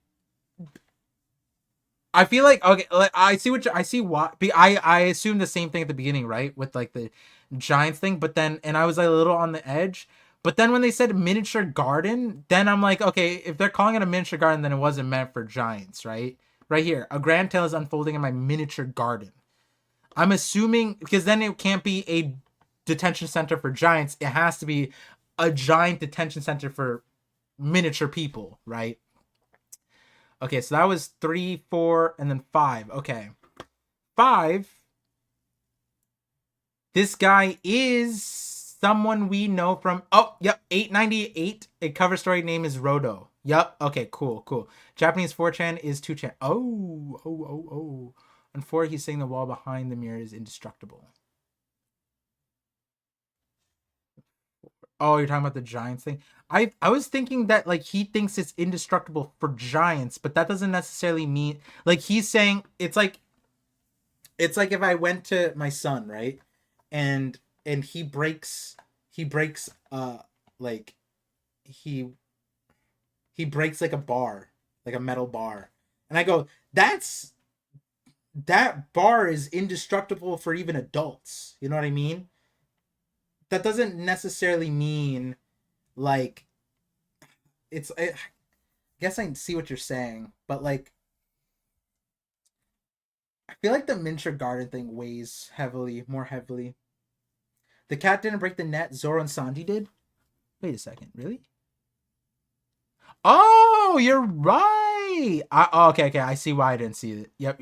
I feel like, okay, like, I see what I assumed the same thing at the beginning, right, with like the giants thing, but then and I was like a little on the edge, but then when they said miniature garden, then I'm like, okay, if they're calling it a miniature garden, then it wasn't meant for giants, right? Right here, a grand tale is unfolding in my miniature garden. I'm assuming because then it can't be a detention center for giants. It has to be a giant detention center for miniature people, right? Okay, so that was 3, 4, and then 5. Okay. 5. This guy is someone we know from... Oh, yep, 898. A cover story name is Rodo. Yep, okay, cool. Japanese 4chan is 2chan. Oh. On 4, he's saying the wall behind the mirror is indestructible. Oh, you're talking about the giants thing? I was thinking that like he thinks it's indestructible for giants, but that doesn't necessarily mean like he's saying it's like if I went to my son, right? And he breaks like he breaks like a bar, like a metal bar. And I go, that bar is indestructible for even adults. You know what I mean? That doesn't necessarily mean like I guess I see what you're saying, but like I feel like the miniature garden thing weighs more heavily. The cat didn't break the net. Zoro and Sanji did. Wait a second, really? Oh, you're right. Okay. I see why I didn't see it. Yep.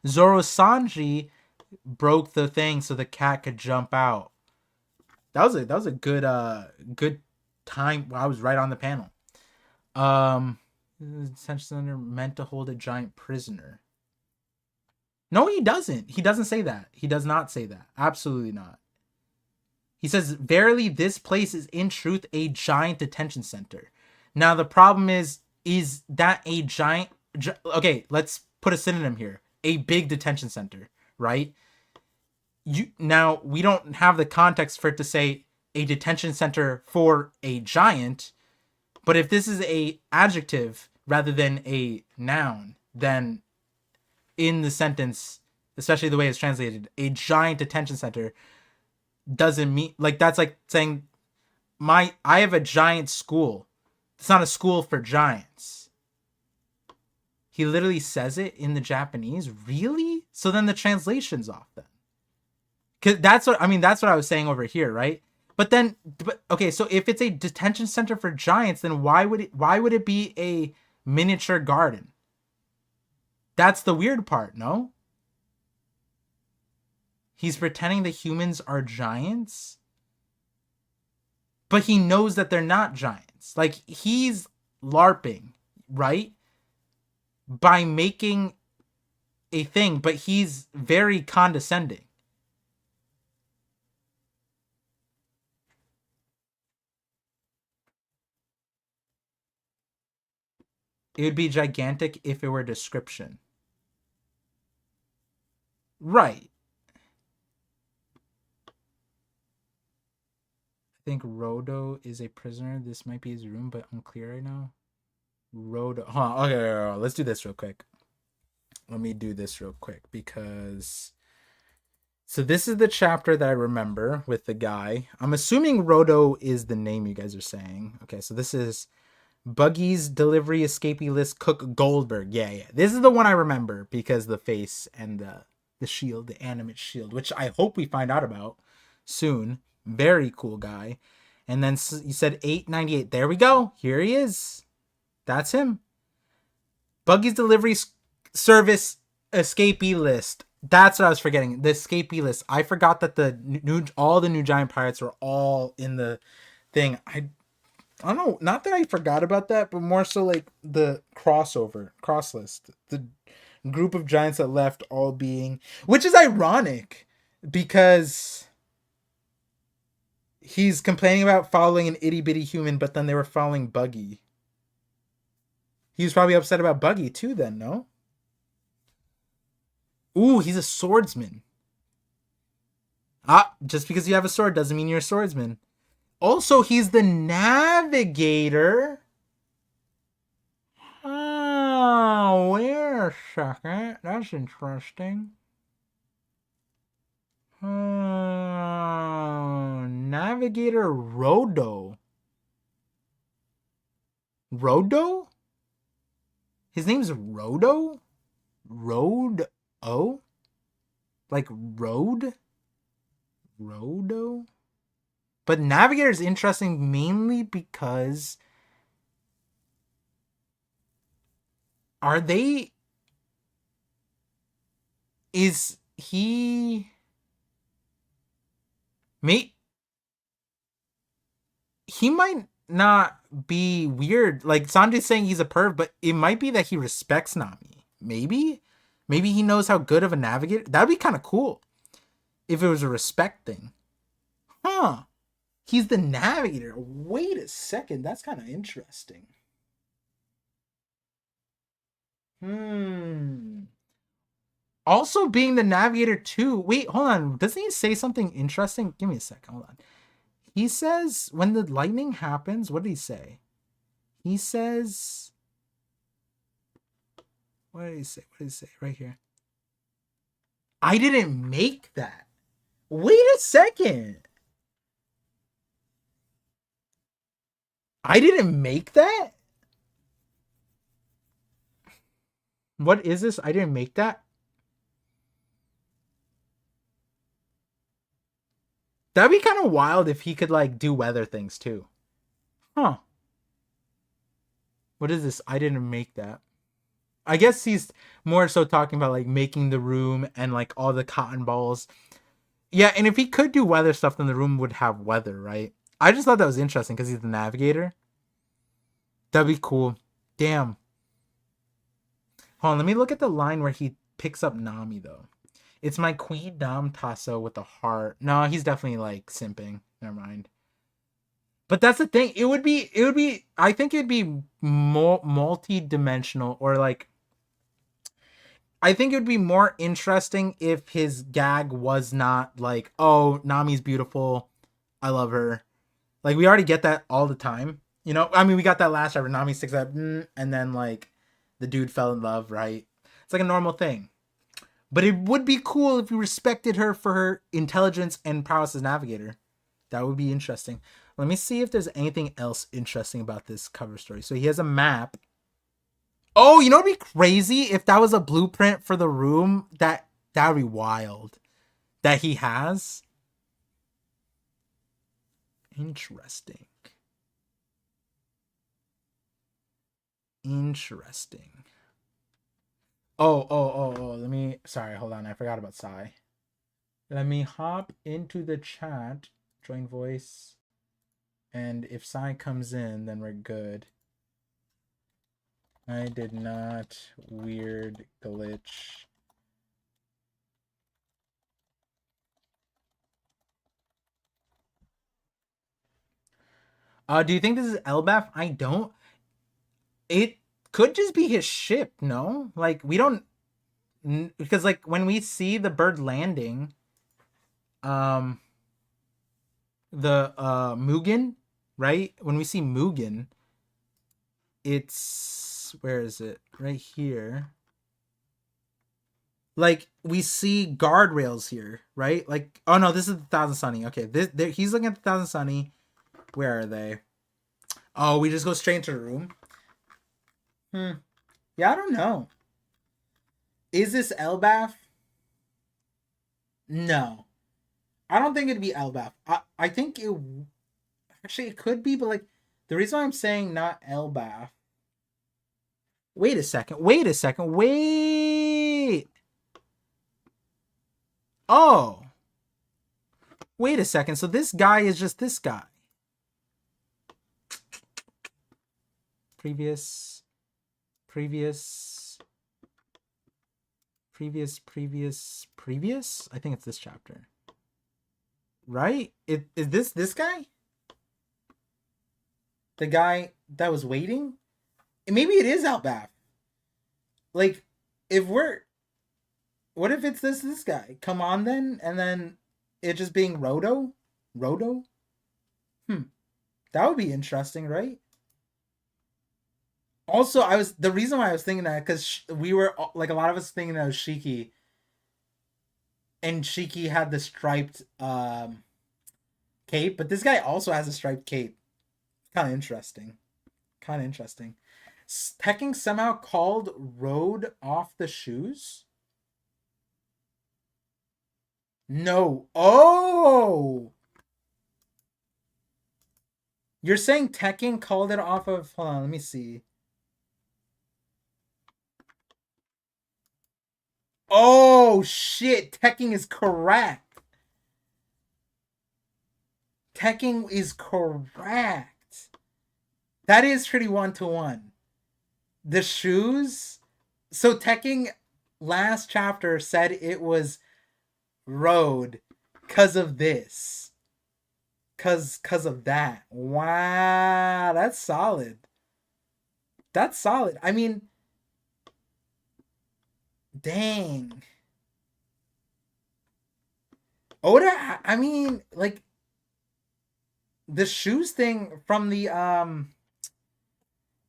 Zoro Sanji broke the thing so the cat could jump out. That was a good time. I was right on the panel. Detention center meant to hold a giant prisoner. No, he doesn't. He doesn't say that. He does not say that. Absolutely not. He says, verily, this place is in truth a giant detention center. Now, the problem is that a giant... Okay, let's put a synonym here. A big detention center, right? Now, we don't have the context for it to say a detention center for a giant, but if this is a adjective rather than a noun, then in the sentence, especially the way it's translated, a giant detention center doesn't mean like that's like saying I have a giant school. It's not a school for giants. He literally says it in the Japanese. Really? So then the translation's off then. Cause that's what I was saying over here, right? But okay, so if it's a detention center for giants, then why would it be a miniature garden? That's the weird part, no? He's pretending that humans are giants, but he knows that they're not giants. Like, he's LARPing, right? By making a thing, but he's very condescending. It would be gigantic if it were a description. Right. I think Rodo is a prisoner. This might be his room, but unclear right now. Rodo. Huh, okay, let's do this real quick. Let me do this real quick because So this is the chapter that I remember with the guy. I'm assuming Roto is the name you guys are saying. Okay, so this is Buggy's delivery escapee list cook Goldberg. Yeah, yeah. This is the one I remember because the face and the shield, the animate shield, which I hope we find out about soon. Very cool guy. And then you said 898. There we go. Here he is. That's him. Buggy's delivery service escapee list. That's what I was forgetting. The escapee list. I forgot that all the new giant pirates were all in the thing. I don't know, not that I forgot about that, but more so like the cross list. The group of giants that left all being, which is ironic because he's complaining about following an itty bitty human, but then they were following Buggy. He was probably upset about Buggy too, then, no? Ooh, he's a swordsman. Ah, just because you have a sword doesn't mean you're a swordsman. Also, he's the navigator. Oh, wait a second. That's interesting. Navigator Rodo. Rodo? His name's Rodo? Road O? Like road? Rodo? But Navigator is interesting mainly because are they... Is he... He might not be weird. Like Sanjay's saying he's a perv, but it might be that he respects Nami. Maybe he knows how good of a navigator. That'd be kind of cool if it was a respect thing. Huh? He's the navigator. Wait a second. That's kind of interesting. Also being the navigator too. Wait, hold on. Doesn't he say something interesting? Give me a second. Hold on. He says when the lightning happens, what did he say? He says, what did he say? What did he say? Right here. I didn't make that. Wait a second. I didn't make that? What is this? I didn't make that? That'd be kind of wild if he could like do weather things too. Huh. What is this? I didn't make that. I guess he's more so talking about like making the room and like all the cotton balls. Yeah, and if he could do weather stuff, then the room would have weather, right? I just thought that was interesting because he's the navigator. That'd be cool. Damn. Hold on, let me look at the line where he picks up Nami though. It's my queen Nam Tasso with a heart. No, he's definitely like simping. Never mind. But that's the thing. It would be. I think it'd be more multi-dimensional, or like. I think it would be more interesting if his gag was not like, "Oh, Nami's beautiful, I love her." Like we already get that all the time. You know, I mean, we got that last ever. Nami sticks up, and then like, the dude fell in love, right? It's like a normal thing. But it would be cool if you respected her for her intelligence and prowess as navigator. That would be interesting. Let me see if there's anything else interesting about this cover story. So he has a map. Oh, you know what'd be crazy? If that was a blueprint for the room, that would be wild. That he has. Interesting. Interesting. Oh. Let me. Sorry, hold on. I forgot about Sai. Let me hop into the chat. Join voice. And if Sai comes in, then we're good. I did not weird glitch. Do you think this is Elbaf? I don't. It could just be his ship, no? Like, we don't... Because, like, when we see the bird landing, the Mugen, right? When we see Mugen, it's... Where is it? Right here. like we see guardrails here, right? Like, oh no, this is the Thousand Sunny. Okay, he's looking at the Thousand Sunny. Where are they? Oh, we just go straight into the room. Yeah, I don't know. Is this Elbaf? No, I don't think it'd be Elbaf. I think it actually it could be, but like the reason why I'm saying not Elbaf. Wait a second. Wait a second. Wait. Oh. Wait a second. So this guy is just this guy. Previous. I think it's this chapter. Right? Is this guy? The guy that was waiting? Maybe it is Outbath. Like, if we're... What if it's this guy? Come on then, and then it just being Roto? Roto? That would be interesting, right? Also, the reason why I was thinking that because we were like a lot of us thinking that was Shiki, and Shiki had the striped cape, but this guy also has a striped cape. Kind of interesting. Tekking somehow called Road off the shoes. No. Oh. You're saying Tekking called it off of... Hold on, let me see. Oh, shit. Tekking is correct. Tekking is correct. That is pretty 1-to-1. The shoes... So Tekking last chapter said it was Road because of this. Cause of that. Wow, that's solid. I mean, dang. Oda, I mean, like the shoes thing from the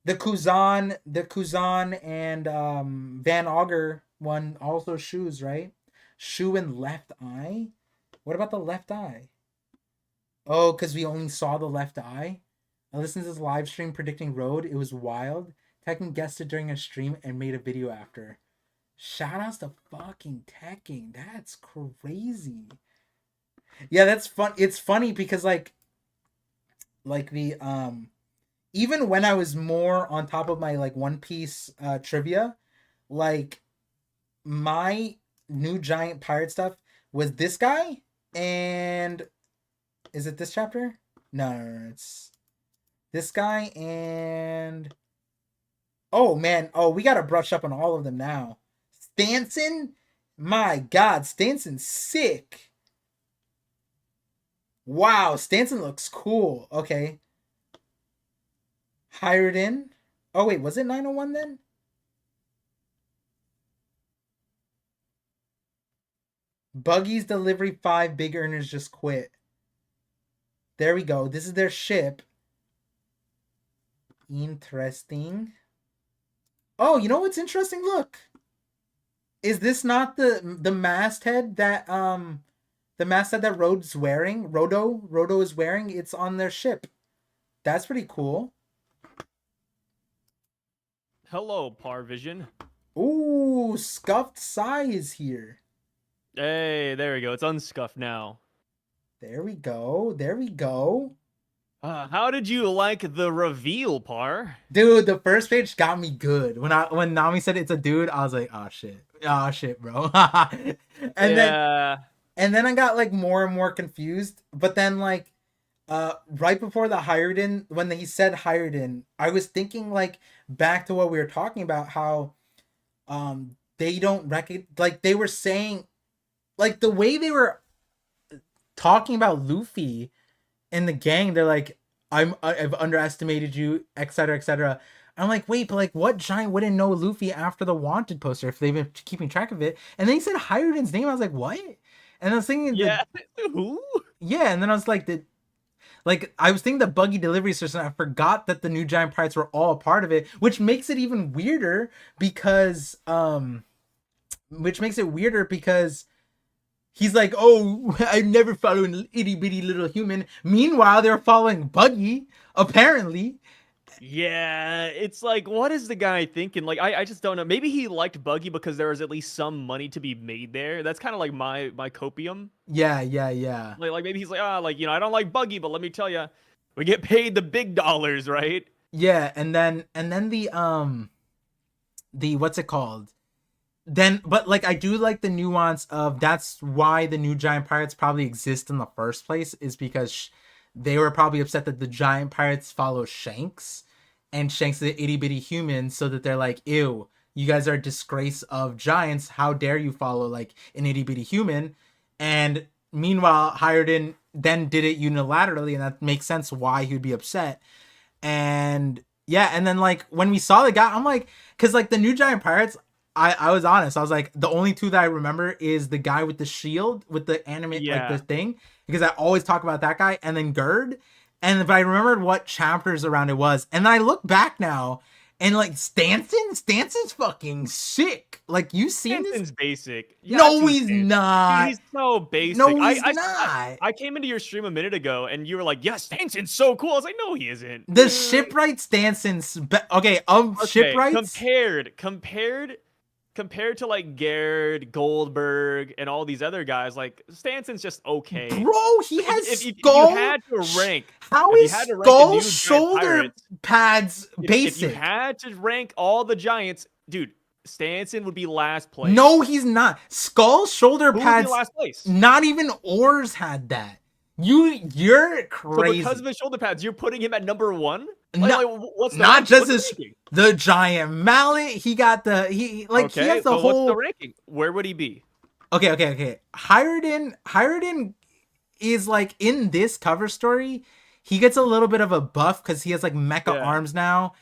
Kuzan and Van Auger one, also shoes, right? Shoe and left eye. What about the left eye? Oh, because we only saw the left eye? I listened to this live stream predicting Road. It was wild. Tekken guessed it during a stream and made a video after. Shoutouts to fucking Tekken. That's crazy. Yeah, that's fun. It's funny because like the even when I was more on top of my like One Piece trivia, like my new giant pirate stuff was this guy and is it this chapter? No, it's this guy and oh man, we gotta brush up on all of them now. Stanson, my God, Stanson's sick. Wow, Stanson looks cool. Okay, hired in. Oh wait, was it 901 then? Buggy's Delivery 5 big earners just quit. There we go. This is their ship. Interesting. Oh, you know what's interesting? Look. Is this not the masthead that Rodo's wearing? Rodo is wearing? It's on their ship. That's pretty cool. Hello, ParVision. Ooh, Scuffed Sai is here. Hey, there we go. It's unscuffed now. There we go. How did you like the reveal, Par? Dude, the first page got me good. When Nami said it's a dude, I was like, oh shit, bro. and then I got like more and more confused. But then like right before the hired in, when he said hired in, I was thinking like back to what we were talking about, how they don't recognize, like they were saying, like the way they were talking about Luffy and the gang, they're like, I've underestimated you, etc., etc. I'm like, wait, but like, what giant wouldn't know Luffy after the Wanted poster if they've been keeping track of it? And then he said Hiruden's name. I was like, what? And I was thinking, yeah, who? Yeah, and then I was like, I was thinking the Buggy Delivery System. I forgot that the New Giant Pirates were all a part of it, which makes it even weirder because which makes it weirder because he's like, oh, I never follow an itty bitty little human. Meanwhile, they're following Buggy, apparently. Yeah, it's like, what is the guy thinking? Like, I just don't know. Maybe he liked Buggy because there was at least some money to be made there. That's kind of like my copium. Yeah, yeah, yeah. Like maybe he's like, like, I don't like Buggy, but let me tell you, we get paid the big dollars, right? Yeah, and then the what's it called? Then but like I do like the nuance of that's why the new giant pirates probably exist in the first place is because they were probably upset that the giant pirates follow Shanks and Shanks is the itty bitty human, so that they're like, ew, you guys are a disgrace of giants, how dare you follow like an itty bitty human. And meanwhile Hiredin then did it unilaterally, and that makes sense why he would be upset. And yeah, and then like when we saw the guy, I'm like, because like the new giant pirates, I was honest, I was like, the only two that I remember is the guy with the shield with the animate like the Yeah. thing, because I always talk about that guy, and then Gerd. And but I remembered what chapters around it was, and then I look back now and like Stanson's fucking sick. Like, you seen this? Stanson's basic. No, Yahtzee's he's Stanson. not. Dude, he's so basic. No, he's not. I came into your stream a minute ago and you were like, yeah, Stanson's so cool. I was like, no, he isn't. The shipwright Stanson's okay. Okay, Shipwrights compared to like Garrett, Goldberg, and all these other guys, like Stanson's just okay. Bro, he has If you skull. had to rank, How if you is had to rank the skull new Giant shoulder Pirates, pads if you basic? had to rank all the giants, dude, Stanson would be last place. No, he's not. Skull shoulder Who would pads. be last place? Not even Oars had that. You're So crazy. because of his shoulder pads, you're putting him at number one? No, What's the not ranking? just What's his the ranking? the giant mallet. He got the he like Okay, he has the but whole. what's the ranking? Where would he be? Okay. Hiredin is like in this cover story. He gets a little bit of a buff because he has like mecha arms now.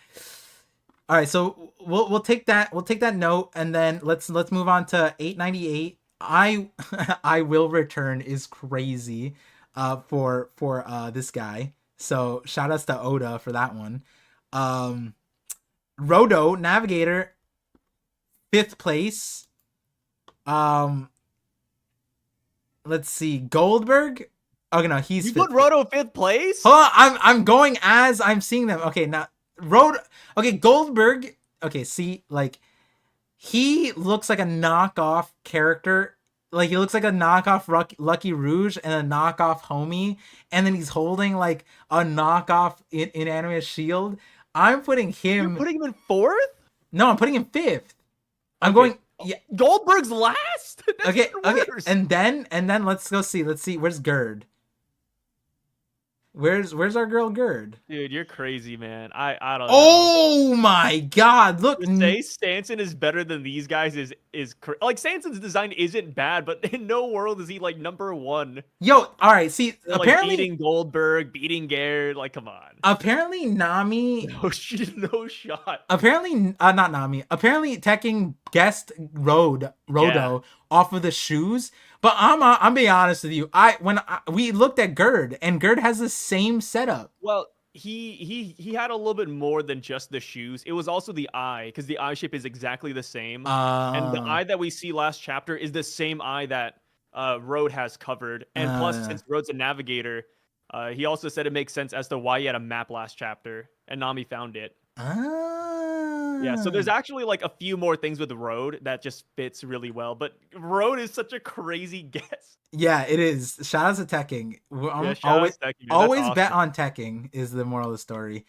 All right, so we'll take that note, and then let's move on to 898. I will return is crazy, for this guy. So shout outs to Oda for that one. Rodo Navigator, 5th place. Let's see, Goldberg. Okay, no, he's You 5th. put Roto 5th place? Hold on, I'm going as I'm seeing them. Okay, now Okay, Goldberg. Okay, see, like he looks like a knockoff character. Like he looks like a knockoff Lucky Rouge and a knockoff Homie, and then he's holding like a knockoff inanimate shield. I'm putting him. You're putting him in 4th? No, I'm putting him 5th. I'm Okay. going. Yeah. Goldberg's last? That's Okay. Okay. worse. And then let's go see. Let's see. Where's Gerd? Where's our girl Gerd? Dude, you're crazy, man. I don't know. Oh my God! Look, To say Stanson is better than these guys is like Stanson's design isn't bad, but in no world is he like number 1. yo. All right. See, Like apparently beating Goldberg, beating Garrett, like come on. Apparently Nami. No shot. Apparently, not Nami. Apparently, Tekken guessed Rodo off of the shoes. But I'm being honest with you. We looked at Gerd, and Gerd has the same setup. Well, he had a little bit more than just the shoes. It was also the eye, because the eye shape is exactly the same. And the eye that we see last chapter is the same eye that Road has covered. And plus, since Road's a navigator, he also said it makes sense as to why he had a map last chapter, and Nami found it. Yeah, so there's actually like a few more things with Road that just fits really well, but Road is such a crazy guess. Yeah, it is. Shout out to Tekken. Tekken, Always awesome. bet on Tekken is the moral of the story.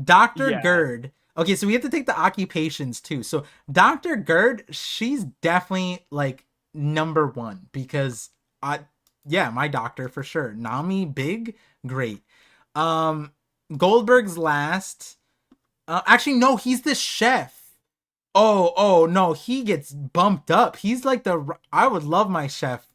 Dr. Gerd. Okay, so we have to take the occupations too. So Dr. Gerd, she's definitely like number 1 because my doctor for sure. Nami, big, great. Goldberg's last. Actually, no, he's the chef. Oh, no, he gets bumped up. He's like I would love my chef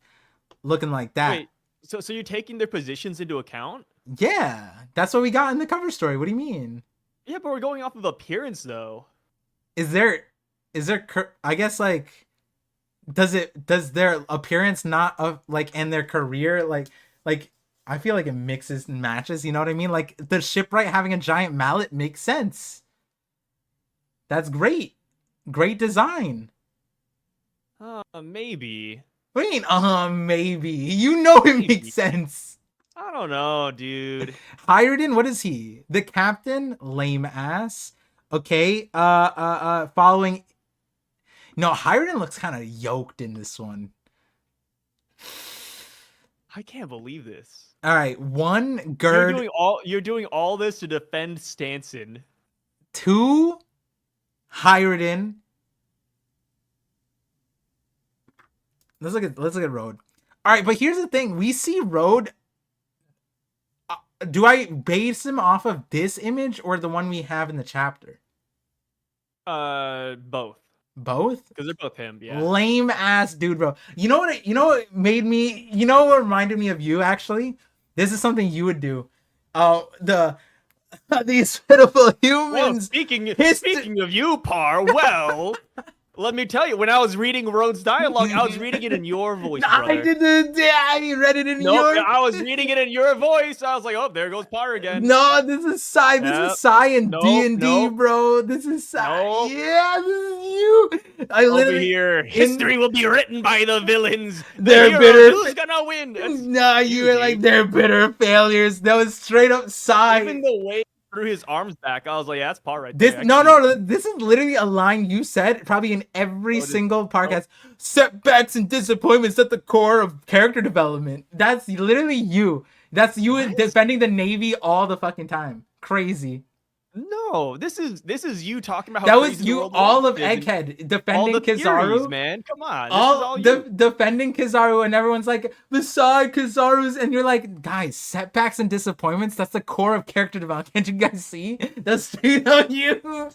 looking like that. Wait, so you're taking their positions into account? Yeah, that's what we got in the cover story. What do you mean? Yeah, but we're going off of appearance, though. Is there, I guess, like, does their appearance not like, and their career, like, I feel like it mixes and matches, you know what I mean? Like, the shipwright having a giant mallet makes sense. That's great. Great design. Maybe. What do you mean, maybe? You know it Maybe. makes sense. I don't know, dude. Hiredin, what is he? The captain? Lame ass. Okay. Following. No, Hiredin looks kind of yoked in this one. I can't believe this. All right, 1 Gerd. You're doing all this to defend Stanson. 2 Hiredin. Let's look at Road. All right, but here's the thing: we see Road. Do I base him off of this image or the one we have in the chapter? Both. Both? Because they're both him. Yeah. Lame ass dude, bro. You know what? You know what made me? You know what reminded me of you? Actually, this is something you would do. These pitiful humans. Well, speaking of you, Par. Well. Let me tell you, when I was reading Rhodes' dialogue, I was reading it in your voice, brother. I didn't. I read it in your. I was reading it in your voice. I was like, oh, there goes Par again. No, this is Psy. This is Psy and D&D, bro. This is Psy. Yeah, this is you. I literally over here. History will be written by the villains. They're bitter. Who's gonna win? No, you were like they're bitter failures. That was straight up Psy. Even the way threw his arms back, I was like, yeah, that's Par right there. This no, this is literally a line you said probably in every single podcast. Setbacks and disappointments at the core of character development. That's literally you. That's you defending the Navy all the fucking time. Crazy. No, this is you talking about how that was you all of Egghead defending Kizaru, theories, man. Come on, defending Kizaru, and everyone's like, beside Kizaru's, and you're like, guys, setbacks and disappointments. That's the core of character development. Can't you guys see? That's straight on you.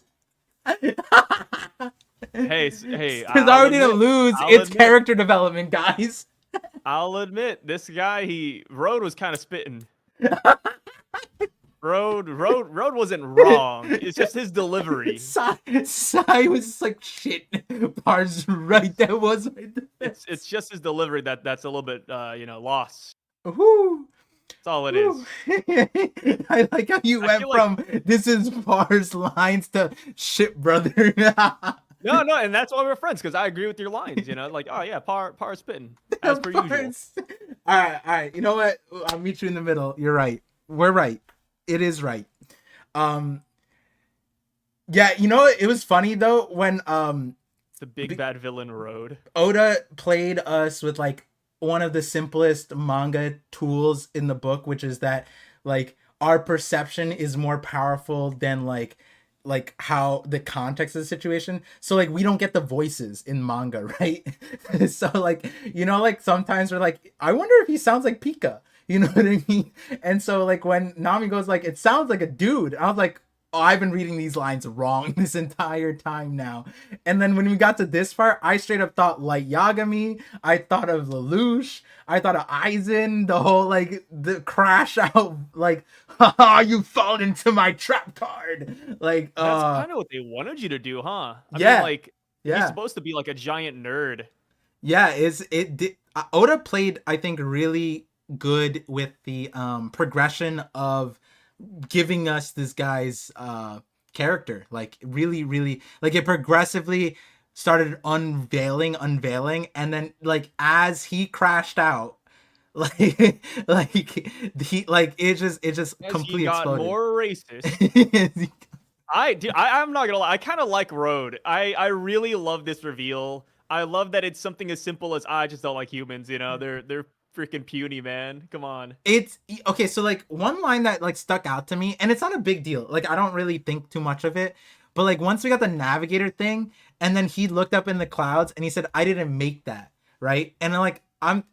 hey, Kizaru didn't lose. It's character development, guys. I'll admit, this guy, Road was kind of spitting. Road wasn't wrong. It's just his delivery. Sai was just like, shit. Par's right. That was right. It's just his delivery that's a little bit lost. Woo. That's all it is. I like how you went from this is Par's lines to shit, brother. No, and that's why we're friends, because I agree with your lines. Like, oh yeah, Par's spitting as per usual. All right. You know what? I'll meet you in the middle. You're right. We're right. It is right. Yeah, you know what? It was funny though when the big bad villain Road. Oda played us with like one of the simplest manga tools in the book, which is that like our perception is more powerful than like how the context of the situation. So like we don't get the voices in manga, right? So like, like sometimes we're like, I wonder if he sounds like Pika. You know what I mean? And so like when Nami goes like, it sounds like a dude, I was like, oh, I've been reading these lines wrong this entire time now. And then when we got to this part, I straight up thought Light Yagami, I thought of Lelouch, I thought of Aizen, the whole like the crash out, like, haha, you fall into my trap card. Like that's kind of what they wanted you to do, huh? I mean, he's supposed to be like a giant nerd. Yeah, Oda played, I think, really good with the progression of giving us this guy's character. Like really like it progressively started unveiling, and then like as he crashed out, like he like it just completely exploded. More racist. I'm not gonna lie, I kind of like Road. I really love this reveal. I love that it's something as simple as I just don't like humans, they're freaking puny, man. Come on. It's okay. So like one line that like stuck out to me, and it's not a big deal. Like I don't really think too much of it, but like once we got the navigator thing, and then he looked up in the clouds and he said, "I didn't make that," right? And I'm like,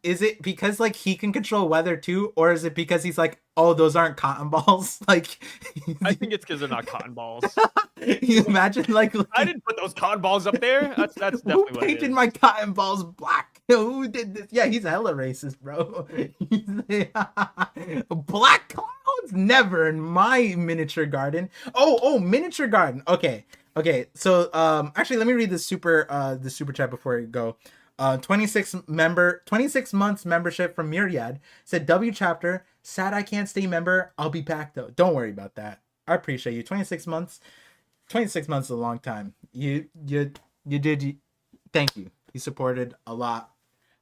is it because like he can control weather too, or is it because he's like, oh, those aren't cotton balls? Like, I think it's because they're not cotton balls. You imagine like I didn't put those cotton balls up there. That's definitely who painted my cotton balls black? Who did this? Yeah, he's hella racist, bro. Black clouds? Never in my miniature garden. Oh, miniature garden. Okay. So actually, let me read the super chat before we go. 26 months membership from Myriad said, W chapter, sad I can't stay member. I'll be back though. Don't worry about that. I appreciate you. 26 months is a long time. You did. Thank you. You supported a lot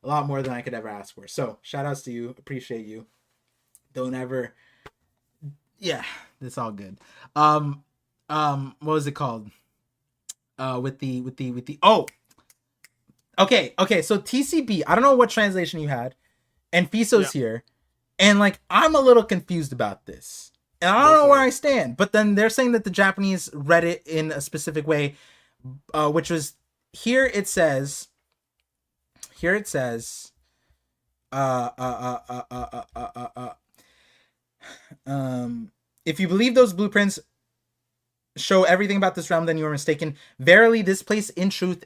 more than I could ever ask for. So shout outs to you. Appreciate you. Don't ever. Yeah, it's all good. What was it called? With the oh, okay. So TCB. I don't know what translation you had, and Yeah, Fiso's here, and like I'm a little confused about this, and I don't go know for where it. I stand. But then they're saying that the Japanese read it in a specific way, which was here. It says. Here it says. Uh. Uh. Uh. Uh. Uh. Uh. uh, uh if you believe those blueprints show everything about this realm, then you are mistaken. Verily, this place, in truth,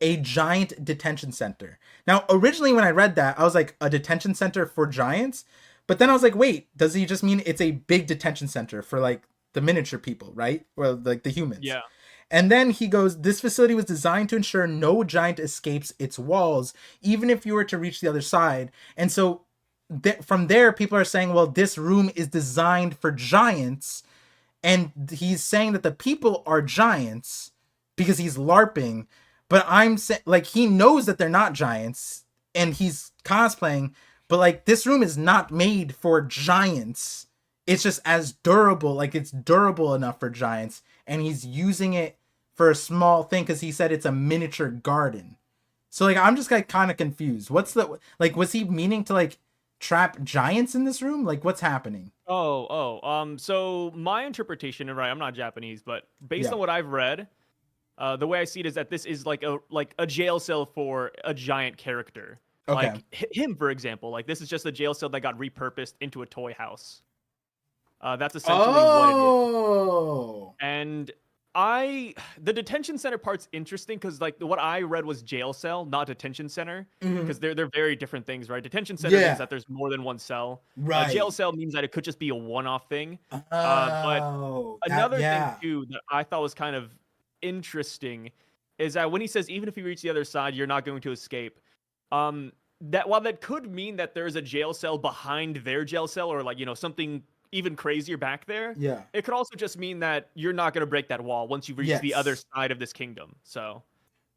a giant detention center. Now, originally when I read that, I was like, a detention center for giants? But then I was like, wait, does he just mean it's a big detention center for like the miniature people, right? Or like the humans? Yeah. And then he goes, this facility was designed to ensure no giant escapes its walls, even if you were to reach the other side. And so from there, people are saying, well, this room is designed for giants, and he's saying that the people are giants because he's larping, but I'm saying like he knows that they're not giants and he's cosplaying, but like this room is not made for giants. It's just as durable, like it's durable enough for giants, and he's using it for a small thing because he said it's a miniature garden. So like I'm just like kind of confused. What's the like, was he meaning to like trap giants in this room? Like what's happening? So my interpretation, and right, I'm not Japanese, but based Yeah. on what I've read, the way I see it is that this is like a jail cell for a giant character, Okay. like him, for example. Like this is just a jail cell that got repurposed into a toy house. That's essentially what it is. Oh. And the detention center part's interesting because like what I read was jail cell, not detention center, Mhm. because they're very different things, right? Detention center means Yeah. that there's more than one cell. Jail Right. cell means that it could just be a one-off thing. But Oh. That another thing yeah. too that I thought was kind of interesting is that when he says even if you reach the other side, you're not going to escape. That while that could mean that there's a jail cell behind their jail cell, or like something even crazier back there, Yeah. it could also just mean that you're not going to break that wall once you reach the other Yes. side of this kingdom. So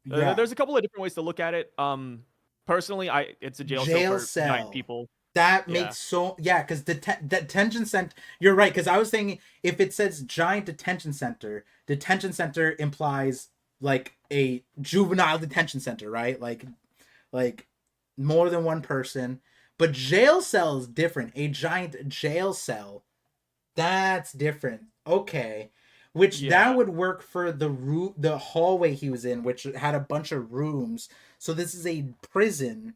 Yeah. there's a couple of different ways to look at it. Personally, it's a jail cell Jail for giant cell. people. That Yeah, makes so yeah, because detention center. You're right, because I was thinking if it says giant detention center implies like a juvenile detention center, right? Like more than one person. But jail cell is different. A giant jail cell, that's different. Okay. Which yeah. that would work for the hallway he was in, which had a bunch of rooms. So this is a prison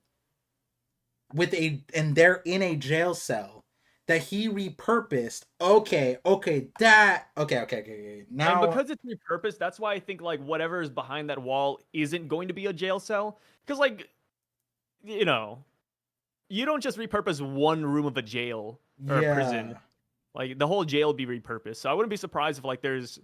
and they're in a jail cell that he repurposed. Okay. And Now, because it's repurposed, that's why I think like whatever is behind that wall isn't going to be a jail cell. Because like you know, you don't just repurpose one room of a jail or a prison. yeah. Like the whole jail would be repurposed. So I wouldn't be surprised if like there's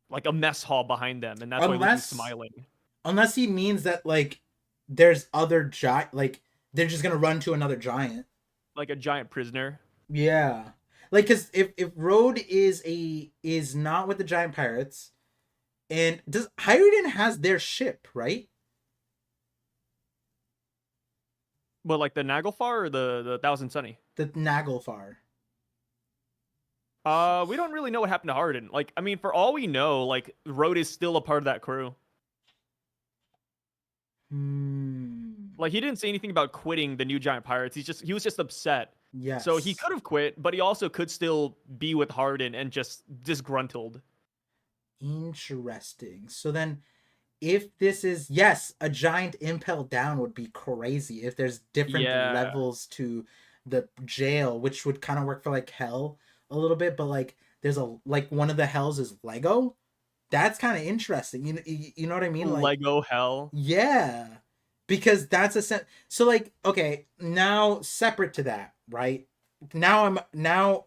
like a mess hall behind them, and that's why Luffy's Unless smiling. unless he means that like there's other giant, like they're just gonna run to another giant. Like a giant prisoner. Yeah. Like, cause if Road is not with the giant pirates, and does Hyruden has their ship, right? But like the Naglfar or the Thousand Sunny? The Naglfar. We don't really know what happened to Harden. Like, I mean, for all we know, like Road is still a part of that crew. Hmm. Like he didn't say anything about quitting the new giant pirates. He was just upset. So he Yes. could have quit, but he also could still be with Harden and just disgruntled. Interesting. So then, if this is yes, a giant impel down would be crazy. If there's different Yeah. levels to the jail, which would kind of work for like hell a little bit, but like there's a like one of the hells is Lego. That's kind of interesting. You know what I mean? Like Lego hell. yeah, because that's so like okay, now separate to that, right? Now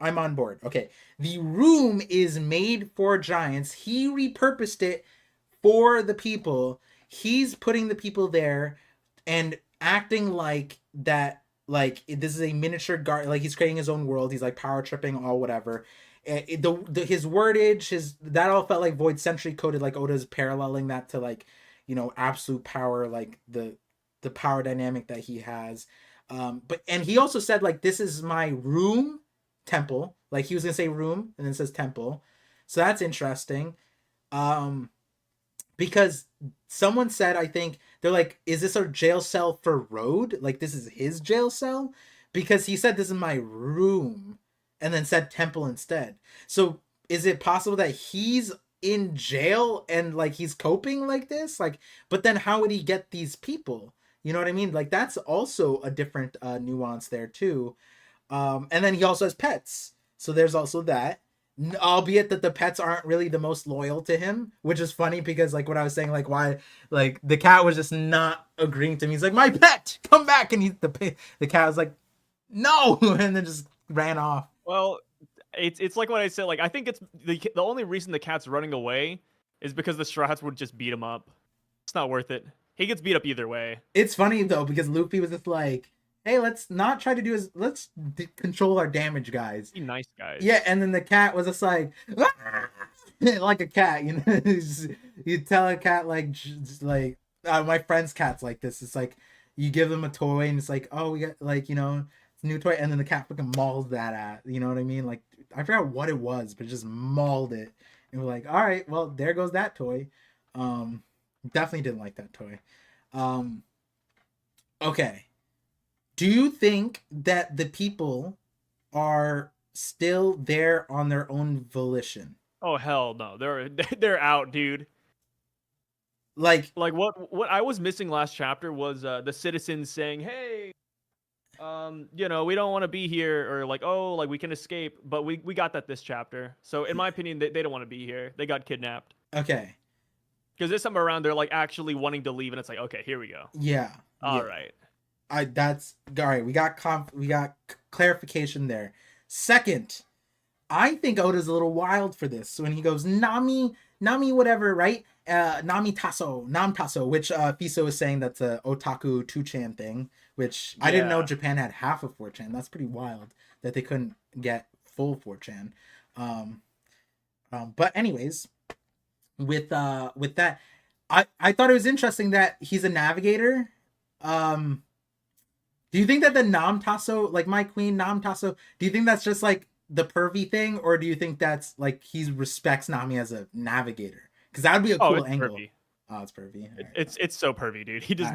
I'm on board. Okay. The room is made for giants. He repurposed it for the people. He's putting the people there and acting like that like this is a miniature guard, like he's creating his own world. He's like power tripping all whatever. His wordage, his that all felt like Void Century coded, like Oda's paralleling that to like absolute power, like the the power dynamic that he has. But and he also said like this is my room temple. Like he was gonna say room and then says temple. So that's interesting. Um because someone said, I think they're like, is this a jail cell for Road? Like this is his jail cell? Because he said this is my room and then said temple instead. So is it possible that he's in jail and like he's coping like this? Like, but then how would he get these people? You know what I mean? Like that's also a different nuance there too. And then he also has pets. So there's also that. Albeit that the pets aren't really the most loyal to him, which is funny because like what I was saying, like why like the cat was just not agreeing to me. He's like, my pet, come back, and the cat was like, no, and then just ran off. Well, it's like what I said. Like I think it's the only reason the cat's running away is because the Strats would just beat him up. It's not worth it. He gets beat up either way. It's funny though because Luffy was just like, hey, let's not try to do as let's control our damage, guys. Be nice, guys. Yeah, and then the cat was just like, like a cat, you know. You tell a cat like, just like my friend's cat's like this. It's like you give them a toy and it's like, oh, we got like it's a new toy, and then the cat fucking mauls that at. You know what I mean? Like I forgot what it was, but it just mauled it. And we're like, all right, well there goes that toy. Definitely didn't like that toy. Okay. Do you think that the people are still there on their own volition? Oh hell no, they're out, dude. Like what I was missing last chapter was the citizens saying, hey, we don't want to be here, or like, oh, like we can escape, but we got that this chapter. So in my opinion, they don't want to be here. They got kidnapped. Okay. Because there's some around there like actually wanting to leave, and it's like, okay, here we go. Yeah. All right. That's all right. We got clarification there. Second, I think Oda's a little wild for this. So when he goes Nami whatever, right? Nami Tasso, Nam Tasso, which Fiso is saying that's a otaku 2chan thing, which I didn't know Japan had half of 4chan. That's pretty wild that they couldn't get full 4chan. But anyways, with that, I thought it was interesting that he's a navigator. Do you think that the Nam Tasso, like my queen Nam Tasso, do you think that's just like the pervy thing, or do you think that's like he respects Nami as a navigator? Because that would be a cool angle. Pervy. Oh, it's pervy. It's so pervy, dude. He does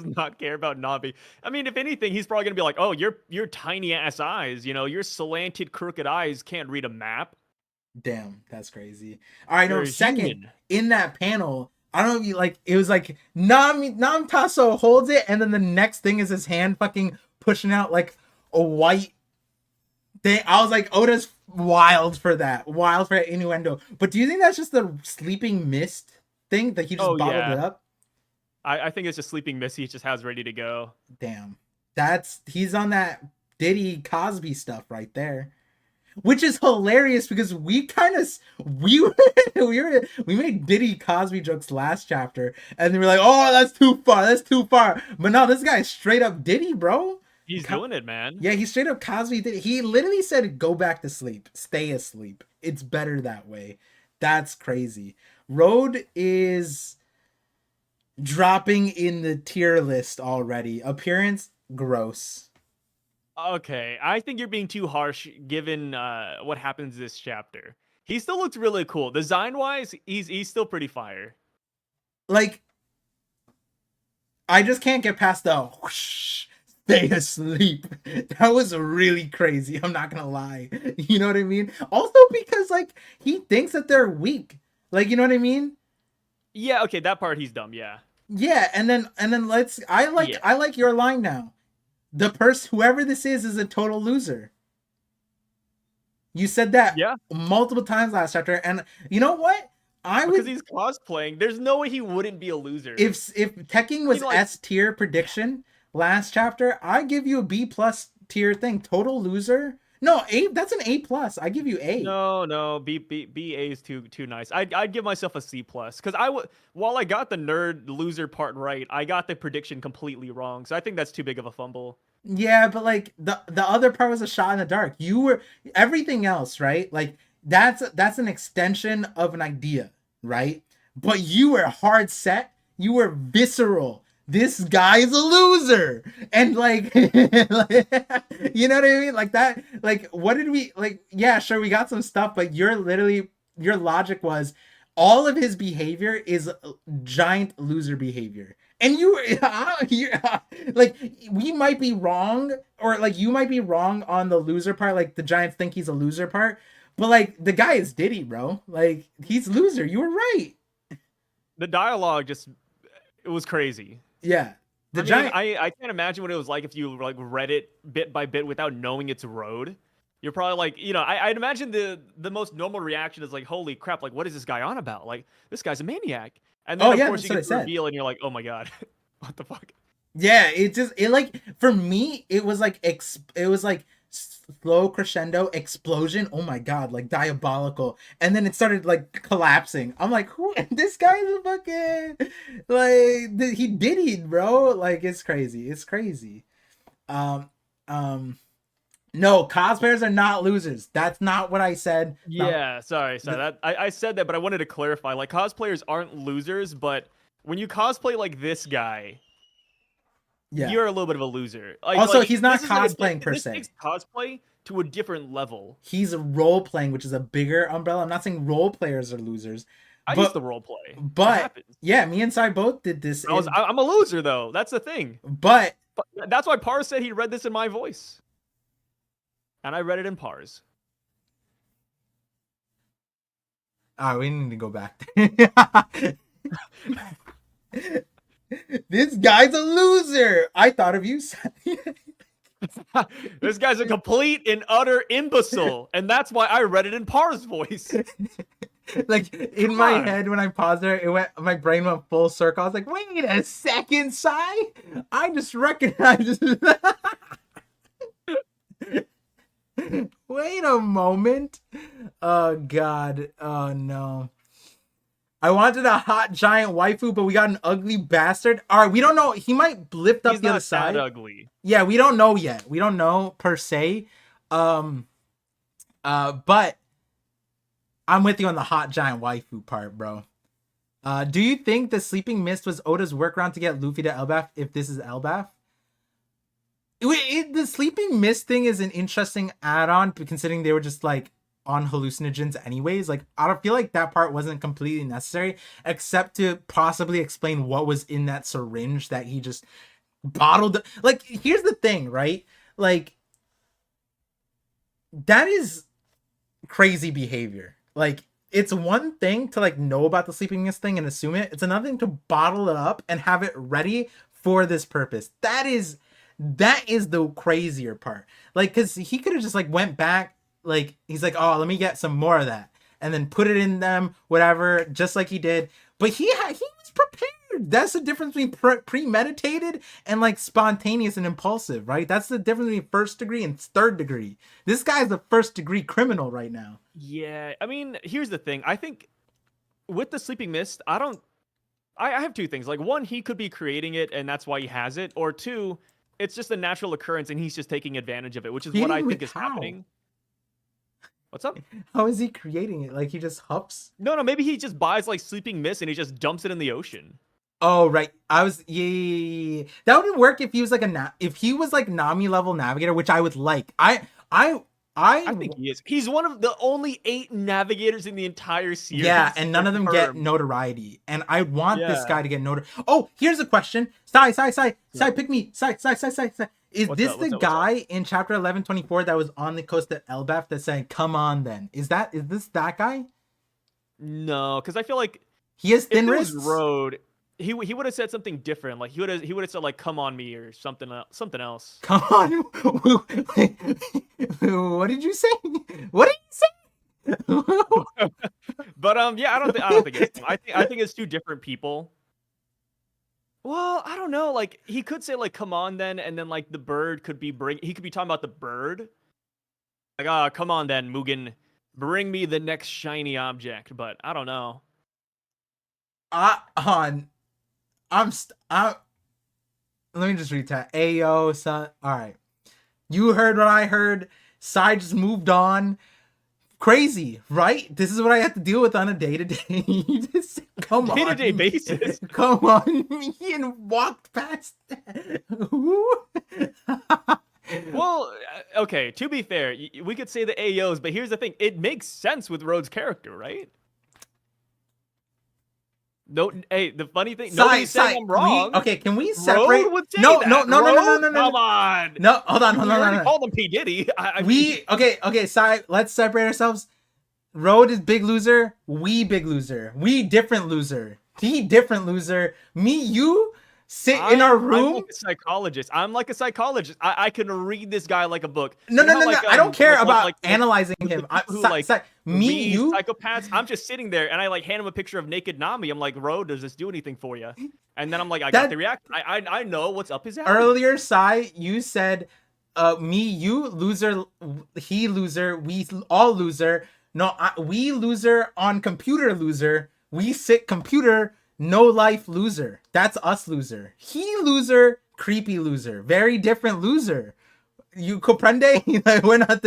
not care about Nami. I mean, if anything, he's probably gonna be like, oh, your tiny ass eyes, your slanted, crooked eyes can't read a map. Damn, that's crazy. All right, no. Second, in that panel, I don't know if you like. It was like Nam Tasso holds it, and then the next thing is his hand fucking pushing out like a white thing. I was like, Oda's wild for that innuendo. But do you think that's just the sleeping mist thing that he just bottled it up? I think it's just sleeping mist. He just has ready to go. Damn, he's on that Diddy Cosby stuff right there. Which is hilarious because we made Diddy Cosby jokes last chapter, and they were like, "Oh, that's too far." But no, this guy's straight up Diddy, bro. He's doing it, man. Yeah, he's straight up Cosby Diddy. He literally said, "Go back to sleep, stay asleep. It's better that way." That's crazy. Road is dropping in the tier list already. Appearance, gross. Okay, I think you're being too harsh given what happens this chapter. He still looks really cool. Design-wise, he's still pretty fire. Like, I just can't get past the whoosh, stay asleep. That was really crazy. I'm not gonna lie. You know what I mean? Also because like he thinks that they're weak. Like, you know what I mean? Yeah, okay, that part he's dumb, yeah. Yeah, and then I like your line now. The whoever this is a total loser. You said that multiple times last chapter, and you know what? Because he's cosplaying. There's no way he wouldn't be a loser. If Tekking was S tier prediction last chapter, I give you a B+ tier thing. Total loser. No, A. That's an A+. I give you A. No. B A is too nice. I'd give myself a C+. Because while I got the nerd loser part right, I got the prediction completely wrong. So I think that's too big of a fumble. Yeah, but like the other part was a shot in the dark. You were everything else, right? Like that's an extension of an idea, right? But you were hard set. You were visceral. this guy's a loser. And like, you know what I mean? Like that, like, what did we, like, yeah, sure, we got some stuff, but your logic was all of his behavior is giant loser behavior. And you like, we might be wrong, or like you might be wrong on the loser part, like the Giants think he's a loser part, but like the guy is Diddy, bro. Like he's loser. You were right. The dialogue just, it was crazy. Yeah. I can't imagine what it was like if you like read it bit by bit without knowing it's Road. You're probably like, I'd imagine the most normal reaction is like, holy crap, like what is this guy on about? Like this guy's a maniac. And then of course you get the reveal and you're like, oh my god, what the fuck? Yeah, it like, for me, it was like slow crescendo explosion. Oh my god, like diabolical. And then it started like collapsing. I'm like, who? This guy's a fucking, like, he did it, bro. Like it's crazy. It's crazy. Um, um, no, cosplayers are not losers. That's not what I said. Yeah, sorry. That I said that, but I wanted to clarify. Like cosplayers aren't losers, but when you cosplay like this guy, you're a little bit of a loser. Also, he's not cosplaying per se. This takes cosplay to a different level. He's role playing, which is a bigger umbrella. I'm not saying role players are losers. I used to role play. But yeah, me and Sai both did this. I'm a loser though. That's the thing. But that's why Pars said he read this in my voice. And I read it in Pars. We need to go back. This guy's a loser. I thought of you. This guy's a complete and utter imbecile. And that's why I read it in Pars' voice. Like in my head when I paused there, my brain went full circle. I was like, wait a second, Sai. I just recognized. Wait a moment. Oh god. Oh no. I wanted a hot giant waifu, but we got an ugly bastard. All right, we don't know. He might lift up the other side. He's not that ugly. Yeah, we don't know yet. We don't know per se. But I'm with you on the hot giant waifu part, bro. Do you think the sleeping mist was Oda's workaround to get Luffy to Elbaf if this is Elbaf? The sleeping mist thing is an interesting add-on, considering they were just like on hallucinogens anyways. Like I don't feel like that part wasn't completely necessary, except to possibly explain what was in that syringe that he just bottled. Like here's the thing, right? Like that is crazy behavior. Like it's one thing to like know about the sleeping mist thing and assume it. It's another thing to bottle it up and have it ready for this purpose. That is the crazier part. Like, because he could have just like went back, like he's like, oh, let me get some more of that, and then put it in them, whatever, just like he did. But he was prepared. That's the difference between premeditated and like spontaneous and impulsive, right? That's the difference between first degree and third degree. This guy's a first degree criminal right now. Yeah, I mean, here's the thing. I think with the sleeping mist, I have two things. Like one, he could be creating it and that's why he has it, or two, it's just a natural occurrence and he's just taking advantage of it, which is what I think is happening. What's up? How is he creating it? Like he just hups? No, maybe he just buys like sleeping mist and he just dumps it in the ocean. Oh right, yeah. That wouldn't work if he was like if he was like Nami level navigator, which I would like. I think he is. He's one of the only 8 navigators in the entire series. Yeah, and none of them get notoriety. And I want this guy to get notoriety. Oh, here's a question. Sai, pick me. Sai. Is this the guy in chapter 1124 that was on the coast of Elbaf that said, "Come on, then"? Is this that guy? No, because I feel like he has thin wrists. Road. He would have said something different. Like he would have said like "come on me" or something else. Come on. What did you say? What did you say? But yeah, I don't think it's him. I think it's two different people. Well, I don't know. Like he could say like "come on then," and then like the bird could be he could be talking about the bird. Like come on then, Mugen, bring me the next shiny object. But I don't know. Let me just read that. Ayo, son. All right. You heard what I heard. Sai just moved on. Crazy, right? This is what I have to deal with on a day-to-day. Just come on. Day-to-day basis. Come on me and walked past that. Well, okay, to be fair, we could say the AOs, but here's the thing. It makes sense with Rhodes' character, right? No, hey, the funny thing, nobody's saying I'm wrong. Okay, can we separate? Rhodes would say No, that. no, no, no, no, no, no, no. Come on. No, hold on, hold on, hold on. Called him P Diddy. Okay, Sai, let's separate ourselves. Road is big loser. We big loser. We different loser. He different loser. Me, you sit in our room. I'm like a psychologist. I can read this guy like a book. No. I don't care about analyzing him. Me, you psychopaths. I'm just sitting there and I like hand him a picture of naked Nami. I'm like, Ro, does this do anything for you? And then I'm like, I got the react. I know what's up his alley. Earlier, Sai, you said, me, you loser, he loser, we all loser. No, we loser on computer loser. We sit computer. No life loser. That's us loser. He loser, creepy loser. Very different loser. You comprende? We're not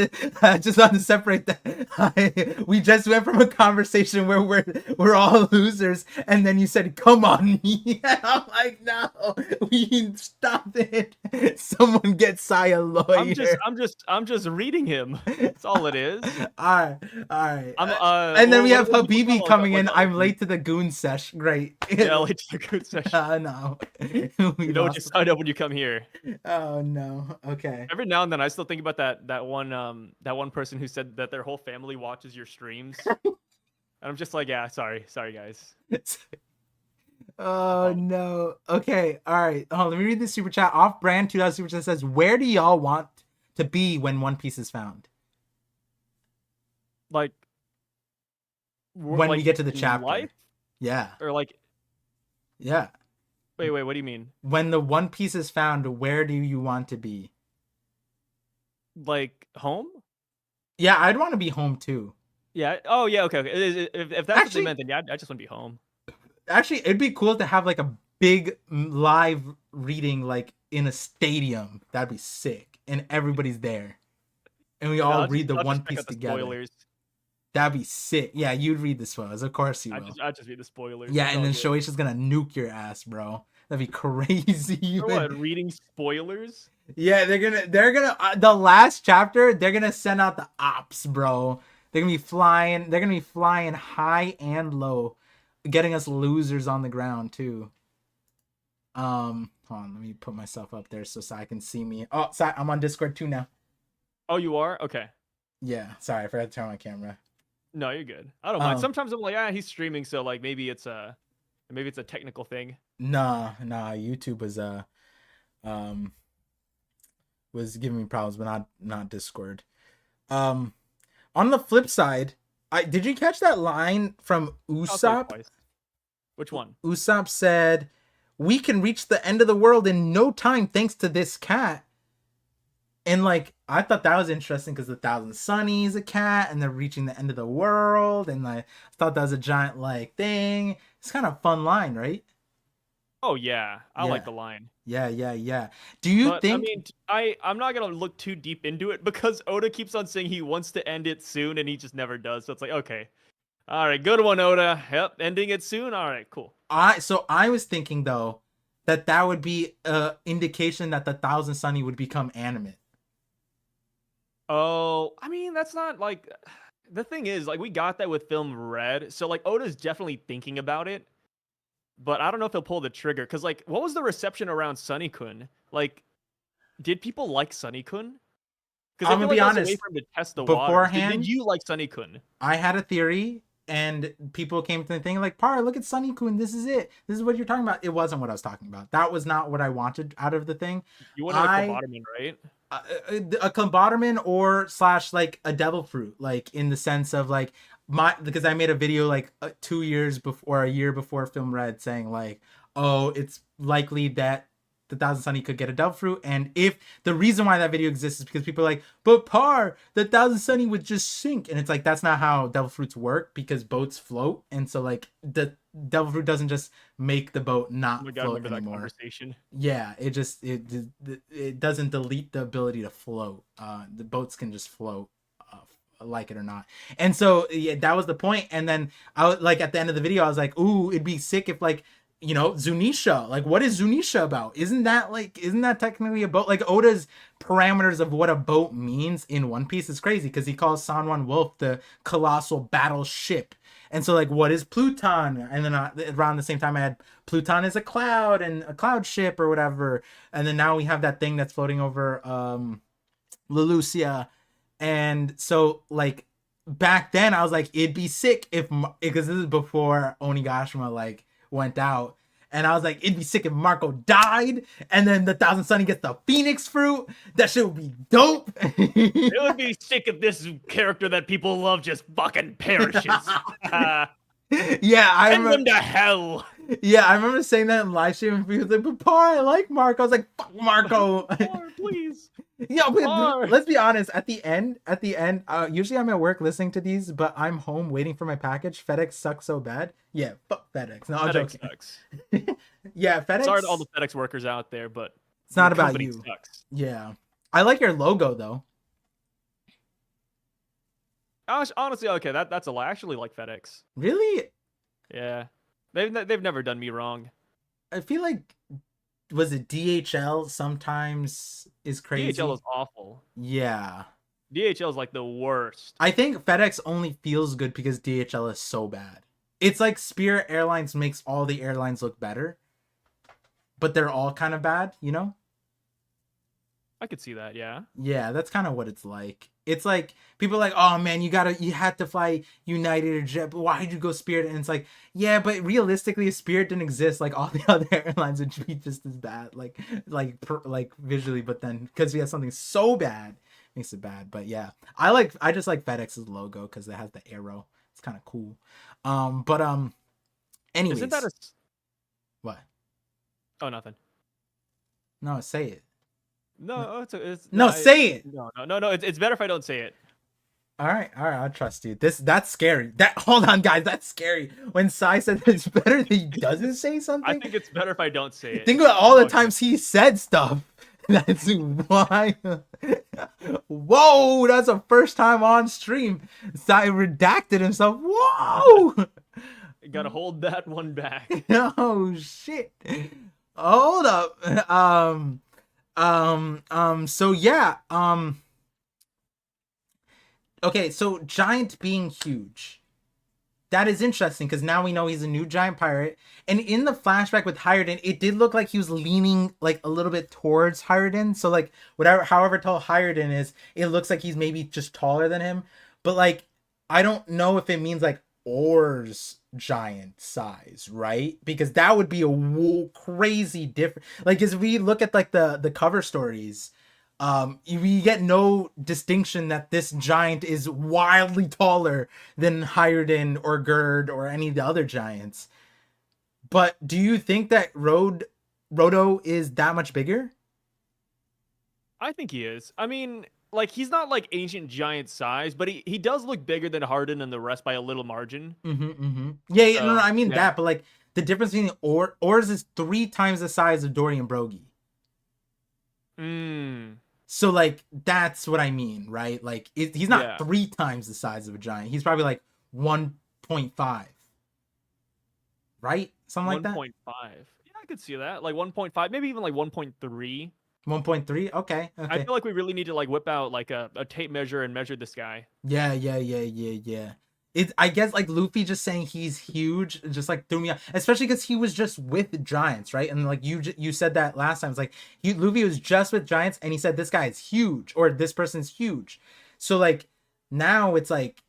just on to separate that. We just went from a conversation where we're all losers, and then you said, "Come on me." I'm like, no, we stop it. Someone get Sai a lawyer. I'm just reading him. That's all it is. all right. And then we have Habibi coming in. I'm late to the goon sesh. Great. Yeah, late to the goon sesh. No. You know what you signed up when you come here. Oh no. Okay. Every now and then I still think about that one person who said that their whole family watches your streams. And I'm just like, yeah, sorry guys. Oh no. Okay, all right. Oh, let me read this super chat. Off brand 2000 super chat says, where do y'all want to be when One Piece is found? Like when we get to the chapter. Life? Yeah. Or like yeah. Wait, what do you mean? When the One Piece is found, where do you want to be? Like home? Yeah, I'd want to be home too. Yeah. Oh yeah. Okay. If that's what they meant, then yeah, I just want to be home. Actually, it'd be cool to have like a big live reading, like in a stadium. That'd be sick, and everybody's there, and we all read the One Piece together. Spoilers. That'd be sick. Yeah, you'd read the spoilers. Of course you will. I just read the spoilers. Yeah, and then Shueisha's gonna nuke your ass, bro. That'd be crazy. For what, reading spoilers? Yeah, they're gonna the last chapter, they're gonna send out the ops, bro. They're gonna be flying high and low, getting us losers on the ground too. Hold on, let me put myself up there so Sai can see me. Oh, Sai, I'm on Discord too now. Oh, you are? Okay. Yeah, sorry, I forgot to turn on my camera. No, you're good. I don't mind. Sometimes I'm like, he's streaming, so like maybe it's a technical thing. Nah, YouTube was giving me problems, but not Discord. On the flip side, did you catch that line from Usopp? Which one? Usopp said, "We can reach the end of the world in no time thanks to this cat." And like, I thought that was interesting because the Thousand Sunny is a cat, and they're reaching the end of the world, and I thought that was a giant like thing. It's kind of a fun line, right? Oh yeah, I like the line. Yeah. Do you think? I mean, I'm not gonna look too deep into it because Oda keeps on saying he wants to end it soon, and he just never does. So it's like, okay, all right, good one, Oda. Yep, ending it soon. All right, cool. So I was thinking though that would be an indication that the Thousand Sunny would become animate. Oh, I mean, that's not like the thing is like we got that with Film Red, so like Oda's definitely thinking about it. But I don't know if he'll pull the trigger. Because, like, what was the reception around Sunny-kun? Like, did people like Sunny-kun? Because I'm going to be honest. Way for him to test the beforehand, did you like Sunny-kun? I had a theory, and people came to the thing like, Par, look at Sunny-kun. This is it. This is what you're talking about. It wasn't what I was talking about. That was not what I wanted out of the thing. You wanted a Clobotoman, right? A Clobotoman or / like a devil fruit. Like, in the sense of, like, because I made a video like 2 years before, a year before Film Red, saying like, oh, it's likely that the Thousand Sunny could get a devil fruit, and if the reason why that video exists is because people are like, but Par, the Thousand Sunny would just sink, and it's like that's not how devil fruits work because boats float, and so like the devil fruit doesn't just make the boat not float anymore. That conversation. Yeah, it doesn't delete the ability to float. The boats can just float like it or not. And so yeah, that was the point. And then I was like, at the end of the video, I was like, ooh, it'd be sick if like, you know, Zunisha, like what is Zunisha about? Isn't that technically a boat? Like Oda's parameters of what a boat means in One Piece is crazy, because he calls Sanwan Wolf the colossal battleship. And so like, what is Pluton? And then around the same time I had Pluton is a cloud and a cloud ship or whatever. And then now we have that thing that's floating over Lelucia. And so like back then I was like, it'd be sick if, because this is before Onigashima like went out, and I was like, it'd be sick if Marco died and then the Thousand Sunny gets the Phoenix fruit. That shit would be dope. It would be sick if this character that people love just fucking perishes. Yeah, I send them to hell. Yeah, I remember saying that in live stream, and people was like, but Par, I like Marco. I was like, fuck Marco. Par, please. Yeah, but let's be honest. At the end, usually I'm at work listening to these, but I'm home waiting for my package. FedEx sucks so bad. Yeah, fuck FedEx. No, I'm joking. Sucks. Yeah, FedEx. Sorry to all the FedEx workers out there, but it's not about you. Sucks. Yeah, I like your logo though. Honestly, okay, that's a lie. I actually like FedEx. Really? Yeah, they've never done me wrong. I feel like, was it DHL sometimes is crazy? DHL is awful. Yeah. DHL is like the worst. I think FedEx only feels good because DHL is so bad. It's like Spirit Airlines makes all the airlines look better, but they're all kind of bad, you know? I could see that, yeah. Yeah, that's kind of what it's like. It's like people are like, oh man, you had to fly United or Jet, but why did you go Spirit? And it's like, yeah, but realistically, if Spirit didn't exist, like all the other airlines would be just as bad, like visually. But then because we have something so bad, makes it bad. But yeah, I just like FedEx's logo because it has the arrow. It's kind of cool. Anyways, isn't that a what? Oh, nothing. No, say it. No, say it. No. It's better if I don't say it. All right, I'll trust you. That's scary. Hold on, guys, that's scary. When Sai said it's better that he doesn't say something. I think it's better if I don't say it. Think about all the times he said stuff. That's why. Whoa, that's the first time on stream Sai redacted himself. Whoa. You gotta hold that one back. Oh shit. Hold up. So yeah, okay, so Giant being huge, that is interesting because now we know he's a new giant pirate, and in the flashback with Hiruden, it did look like he was leaning like a little bit towards Hiruden, so like however tall Hiruden is, it looks like he's maybe just taller than him, but like I don't know if it means like Oar's giant size, right? Because that would be a crazy different, like as we look at like the cover stories, we get no distinction that this giant is wildly taller than Hiruden or Gerd or any of the other giants. But do you think that Rodo is that much bigger? I think he is. I mean, like, he's not like ancient giant size, but he does look bigger than Harden and the rest by a little margin. Yeah, so, no, I mean that, but like the difference between Oars is 3 times the size of Dory and Brogy. So like that's what I mean, right? Like he's not 3 times the size of a giant. He's probably like 1.5, right? Something like that. 1.5. Yeah, I could see that. Like 1.5, maybe even like 1.3. 1.3. Okay. I feel like we really need to like whip out like a tape measure and measure this guy. Yeah. I guess like Luffy just saying he's huge just like threw me off, especially because he was just with giants, right? And like you said that last time. It's like Luffy was just with giants and he said this guy is huge or this person's huge. So like now it's like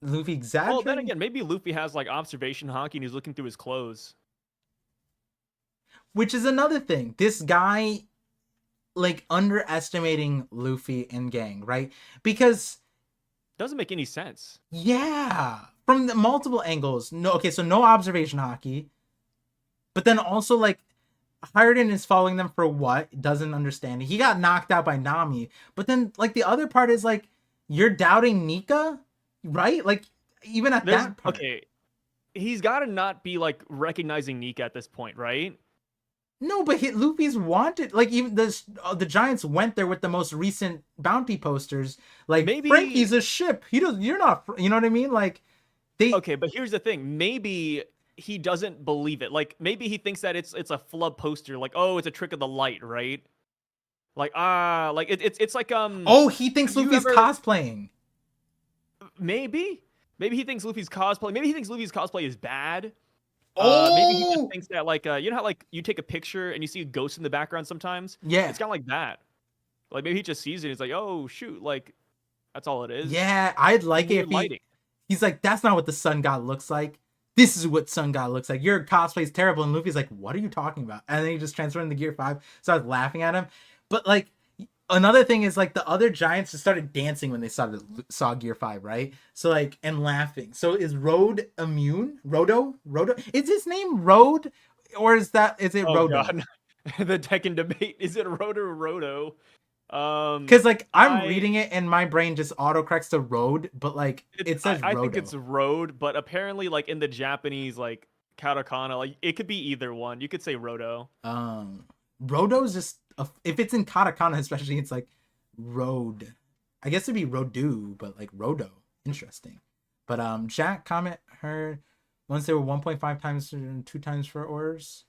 Luffy exaggerating. Well, then again, maybe Luffy has like observation haki and he's looking through his clothes. Which is another thing. This guy like underestimating Luffy and gang, right? Because doesn't make any sense. Yeah, from the multiple angles. No, okay, so no observation haki, but then also like Hiruden is following them for what? Doesn't understand. He got knocked out by Nami, but then like the other part is like you're doubting Nika, right? Like even at that part. Okay, he's got to not be like recognizing Nika at this point, right? No, but Luffy's wanted. Like even the Giants went there with the most recent bounty posters. Like Maybe Frankie's a ship. He does. You're not. You know what I mean? Like they. okay, but here's the thing. Maybe he doesn't believe it. Like maybe he thinks that it's a flub poster. Like oh, it's a trick of the light, right? Like like it's like Oh, he thinks have you Luffy's ever cosplaying. maybe he thinks Luffy's cosplay. Maybe he thinks Luffy's cosplay is bad. Maybe he just Oh, thinks that like you know how like you take a picture and you see a ghost in the background sometimes. yeah, It's kind of like that. Like maybe he just sees it. And he's like, oh shoot, like that's all it is. yeah. I'd like it Weird if lighting. he's like, that's not what the sun god looks like. This is what sun god looks like. Your cosplay is terrible. And Luffy's like, what are you talking about? And then he just transferred into Gear 5. So I was laughing at him. But like another thing is like the other giants just started dancing when they saw Gear 5, right? So like and laughing. So is Road immune? Rodo? Is his name Road? Or is it Oh Rodo? god. The Tekken debate. Is it Roto or Roto? Because like I'm reading it and my brain just autocorrects to Road, but like it says I Rodo. think it's Road, but apparently like in the Japanese like katakana, like it could be either one. You could say Roto. Rodo's just if it's in katakana especially, it's like road. I guess it'd be Rodu, but like Rodo. Interesting. But Jack comment heard once they were 1.5 times or 2 times for Ors.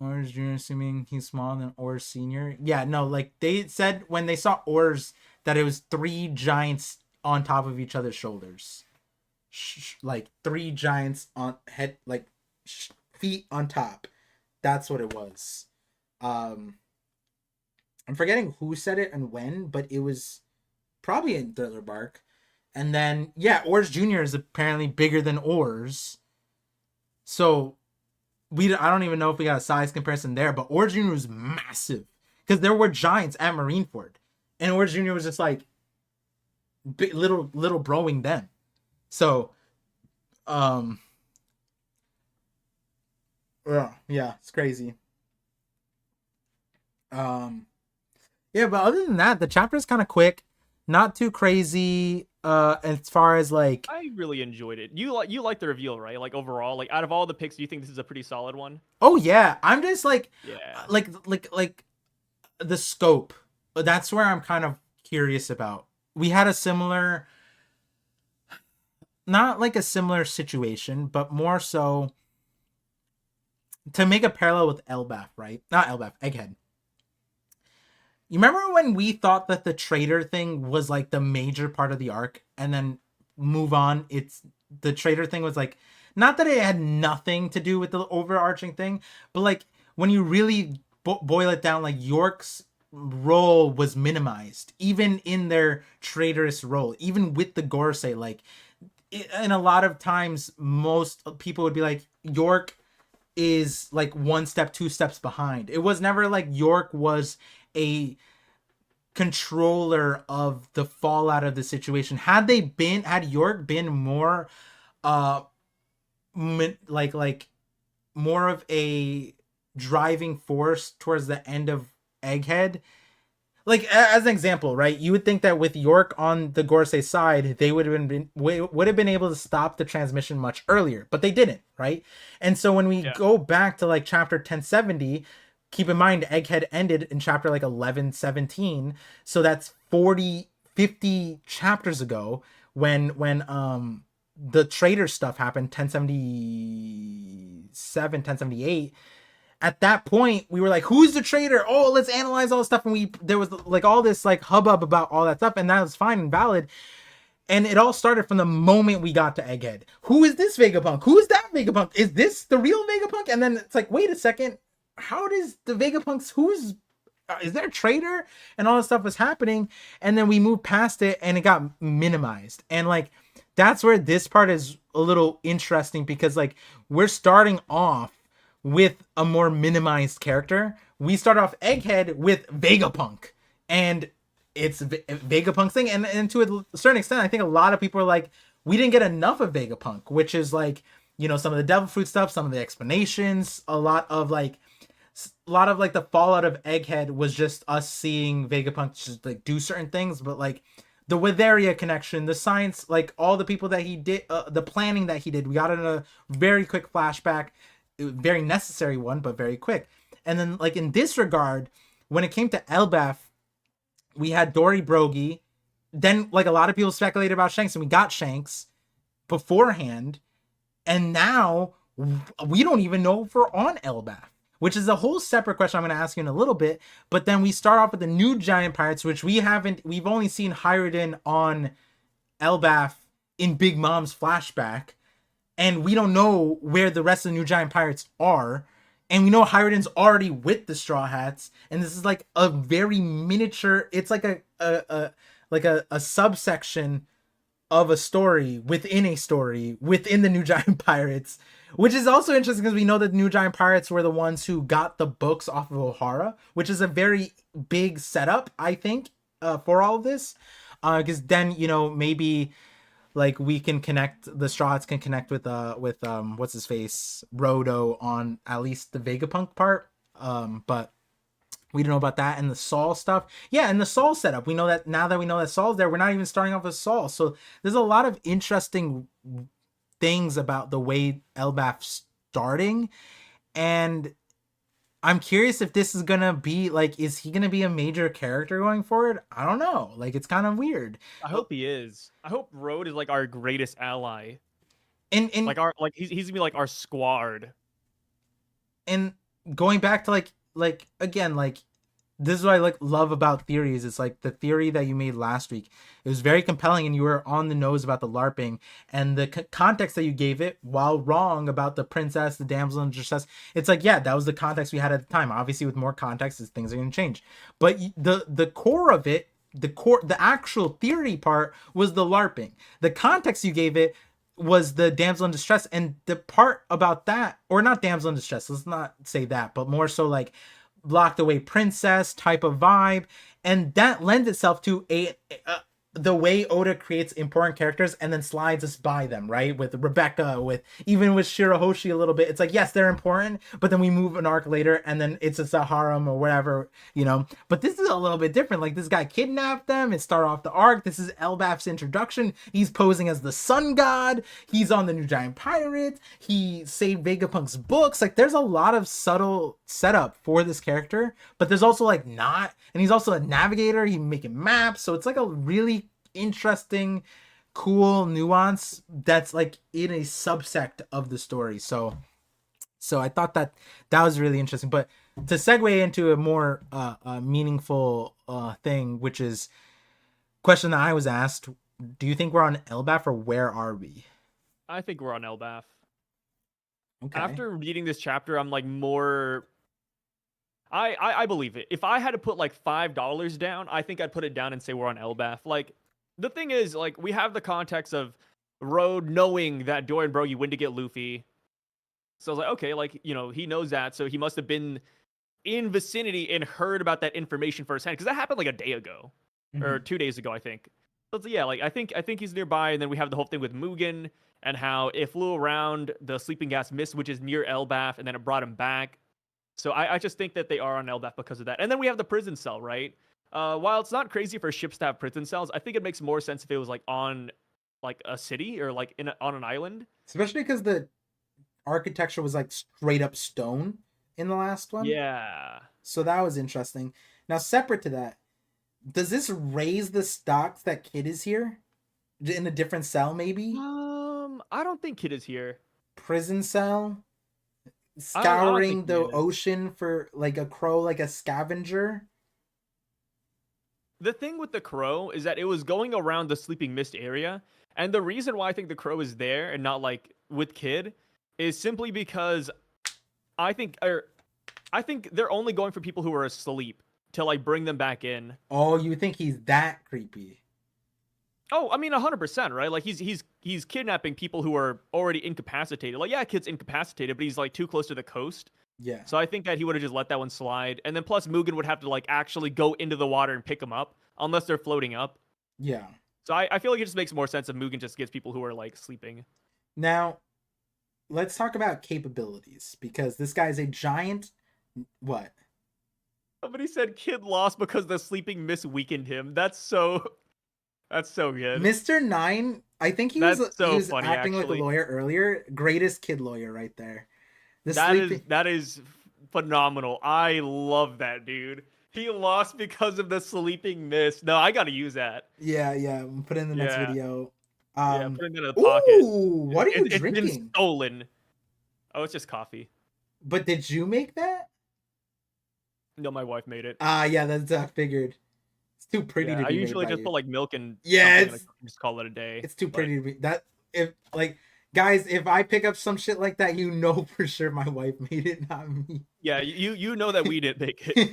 Ors Junior, assuming he's smaller than Ors Senior. Yeah, no, like they said when they saw Ors that it was 3 giants on top of each other's shoulders. Like 3 giants on head, like feet on top. That's what it was. I'm forgetting who said it and when, but it was probably in Thriller Bark. And then yeah, Ors Junior is apparently bigger than Ors. So I don't even know if we got a size comparison there, but Ors Junior was massive because there were giants at Marineford, and Ors Junior was just like little broing them. So, yeah, it's crazy. Yeah, but other than that, the chapter is kind of quick, not too crazy. As far as like, I really enjoyed it. You like the reveal, right? Like overall, like out of all the picks, do you think this is a pretty solid one? oh yeah, I'm just like, Yeah. like the scope. That's where I'm kind of curious about. We had a similar, not like a similar situation, but more so to make a parallel with Elbaf, right? Not Elbaf, Egghead. You remember when we thought that the trader thing was like the major part of the arc, and then move on? It's the trader thing was like, not that it had nothing to do with the overarching thing, but like when you really boil it down, like York's role was minimized, even in their traitorous role, even with the Gorosei. Like, and a lot of times, most people would be like, York is like 1 step, 2 steps behind. It was never like York was a controller of the fallout of the situation. Had York been more like more of a driving force towards the end of Egghead, like as an example, right? You would think that with York on the Gorosei side, they would have been able to stop the transmission much earlier, but they didn't, right? And so when we go back to like chapter 1070, keep in mind Egghead ended in chapter like 1117, so that's 50 chapters ago when the trader stuff happened, 1077, 1078. At that point, we were like, who's the traitor? Oh, let's analyze all this stuff. And there was like all this like hubbub about all that stuff, and that was fine and valid. And it all started from the moment we got to Egghead. Who is this Vegapunk? Who is that Vegapunk? Is this the real Vegapunk? And then it's like, wait a second, how does the Vegapunks, is there a traitor? And all this stuff was happening. And then we moved past it and it got minimized. And like, that's where this part is a little interesting, because like we're starting off with a more minimized character. We start off Egghead with Vegapunk, and it's Vegapunk's thing. And to a certain extent, I think a lot of people are like, we didn't get enough of Vegapunk, which is like, you know, some of the Devil Fruit stuff, some of the explanations, a lot of like the fallout of Egghead was just us seeing Vegapunk just like do certain things, but like the Witheria connection, the science, like all the people that he did, the planning that he did, we got in a very quick flashback, very necessary one, but very quick. And then like in this regard, when it came to Elbaf, we had Dory Brogy. Then like a lot of people speculated about Shanks, and we got Shanks beforehand. And now we don't even know if we're on Elbaf, which is a whole separate question I'm going to ask you in a little bit. But then we start off with the new giant pirates, which we've only seen Hyruden on Elbaf in Big Mom's flashback. And we don't know where the rest of the new giant pirates are. And we know Hyruden's already with the Straw Hats. And this is like a very miniature, it's like a subsection of a story within the New Giant Pirates, which is also interesting because we know that the New Giant Pirates were the ones who got the books off of O'Hara, which is a very big setup, I think, for all of this. Because then, you know, maybe like we can connect, the Straw Hats can connect with what's his face, Rodo, on at least the Vegapunk part. But we don't know about that. And the Saul stuff. Yeah, and the Saul setup. We know that now that we know that Saul's there, we're not even starting off with Saul. So there's a lot of interesting things about the way Elbaf's starting. And I'm curious if this is going to be, like, is he going to be a major character going forward? I don't know. Like, it's kind of weird. I hope he is. I hope Road is, like, our greatest ally. And he's going to be, like, our squad. And going back to, like again, like this is what I like love about theories. It's like the theory that you made last week. It was very compelling, and you were on the nose about the LARPing and the context that you gave it. While wrong about the princess, the damsel in distress, it's like, yeah, that was the context we had at the time. Obviously, with more context, things are going to change. But the core of it, the actual theory part was the LARPing. The context you gave it was the damsel in distress, and the part about that, or not damsel in distress, let's not say that, but more so like locked away princess type of vibe. And that lends itself to the way Oda creates important characters and then slides us by them, right? With Rebecca, even with Shirahoshi a little bit. It's like, yes, they're important, but then we move an arc later and then it's a harem or whatever, you know. But this is a little bit different. Like, this guy kidnapped them and start off the arc. This is Elbaf's introduction. He's posing as the sun god. He's on the New Giant Pirates. He saved Vegapunk's books. Like, there's a lot of subtle setup for this character, but there's also like not. And he's also a navigator. He's making maps. So it's like a really interesting, cool nuance that's like in a subsect of the story. So I thought that was really interesting. But to segue into a more meaningful thing, which is question that I was asked: do you think we're on Elbaf, or where are we? I think we're on Elbaf. Okay. After reading this chapter, I'm like more. I believe it. If I had to put like $5 down, I think I'd put it down and say we're on Elbaf. Like, the thing is, like, we have the context of Road knowing that Dory and Brogy went to get Luffy. So I was like, okay, like, you know, he knows that, so he must have been in vicinity and heard about that information firsthand, because that happened like a day ago, or 2 days ago, I think. So it's, yeah, like I think he's nearby, and then we have the whole thing with Mugen and how it flew around the sleeping gas mist, which is near Elbaf, and then it brought him back. So I just think that they are on Elbaf because of that. And then we have the prison cell, right? While it's not crazy for ships to have prison cells, I think it makes more sense if it was like on like a city or like on an island. Especially because the architecture was like straight up stone in the last one. Yeah. So that was interesting. Now, separate to that, does this raise the stocks that Kid is here? In a different cell, maybe? I don't think Kid is here. Prison cell? Scouring the ocean for like a crow, like a scavenger? The thing with the crow is that it was going around the sleeping mist area, and the reason why I think the crow is there and not like with Kid is simply because I think they're only going for people who are asleep to like bring them back in. Oh, you think he's that creepy? Oh, I mean 100%, right? Like he's kidnapping people who are already incapacitated. Like, yeah, Kid's incapacitated, but he's like too close to the coast. Yeah. So I think that he would have just let that one slide. And then plus Mugen would have to like actually go into the water and pick them up unless they're floating up. Yeah. So I feel like it just makes more sense if Mugen just gets people who are like sleeping. Now, let's talk about capabilities, because this guy's a giant. What? Somebody said Kid lost because the sleeping mist weakened him. That's so good. Mr. Nine, I think he was funny, acting actually. like a lawyer earlier. Greatest Kid lawyer right there. That is phenomenal. I love that dude. He lost because of the sleeping mist. No, I gotta use that. Yeah, yeah. We'll put it in the next Yeah, video. yeah. Put it in the pocket. Ooh, what are you It's been drinking? stolen. Oh, it's just coffee. But did you make that? No, my wife made it. Yeah, that's figured. It's too pretty Yeah, to I be made usually by just you. put like milk and Yeah, something and just call it a day. it's too But pretty to be that. If like guys, if I pick up some shit like that, you know for sure my wife made it, not me. yeah, you know that we didn't make it.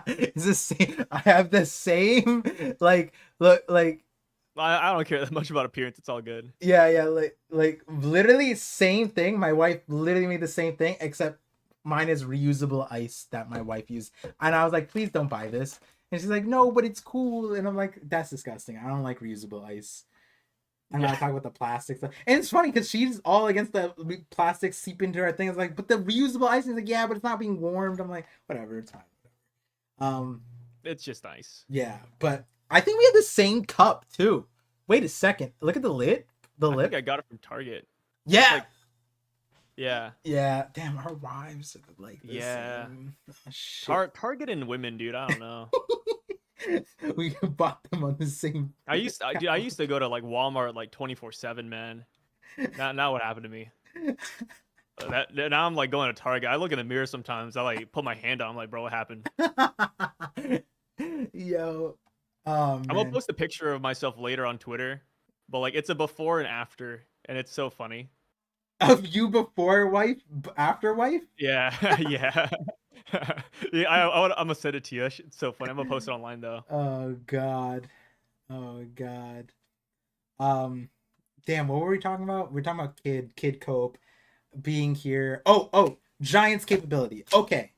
It's the same. I have the same. Like look, like I don't care that much about appearance. It's all good. yeah, like literally same thing. My wife literally made the same thing, except mine is reusable ice that my wife used, and I was like, please don't buy this. And she's like, no, but it's cool. And I'm like, that's disgusting. I don't like reusable ice. I'm not talking about the plastic stuff. And it's funny because she's all against the plastic seep into her thing. It's like, but the reusable ice is like, yeah, but it's not being warmed. I'm like, whatever, it's fine. It's just nice. Yeah, but I think we have the same cup too. Wait a second. Look at the lid. The lip. I think I got it from Target. Yeah. Like, yeah. Yeah. Damn, our wives are like the Yeah. same. Oh, shit. Target and women, dude. I don't know. We bought them on the same. I used to go to like Walmart like 24/7, man. Now what happened to me? Now I'm like going to Target. I look in the mirror sometimes. I like put my hand on. I'm like, bro, what happened? Yo. Oh, man. I'm gonna post a picture of myself later on Twitter, but like it's a before and after, and it's so funny. Of you before wife, after wife? Yeah, yeah. Yeah, I'm gonna send it to you. It's so funny. I'm gonna post it online though. Oh god. Oh god. Damn, what were we talking about? We're talking about Kid Cope being here. Oh, Giant's capability. Okay.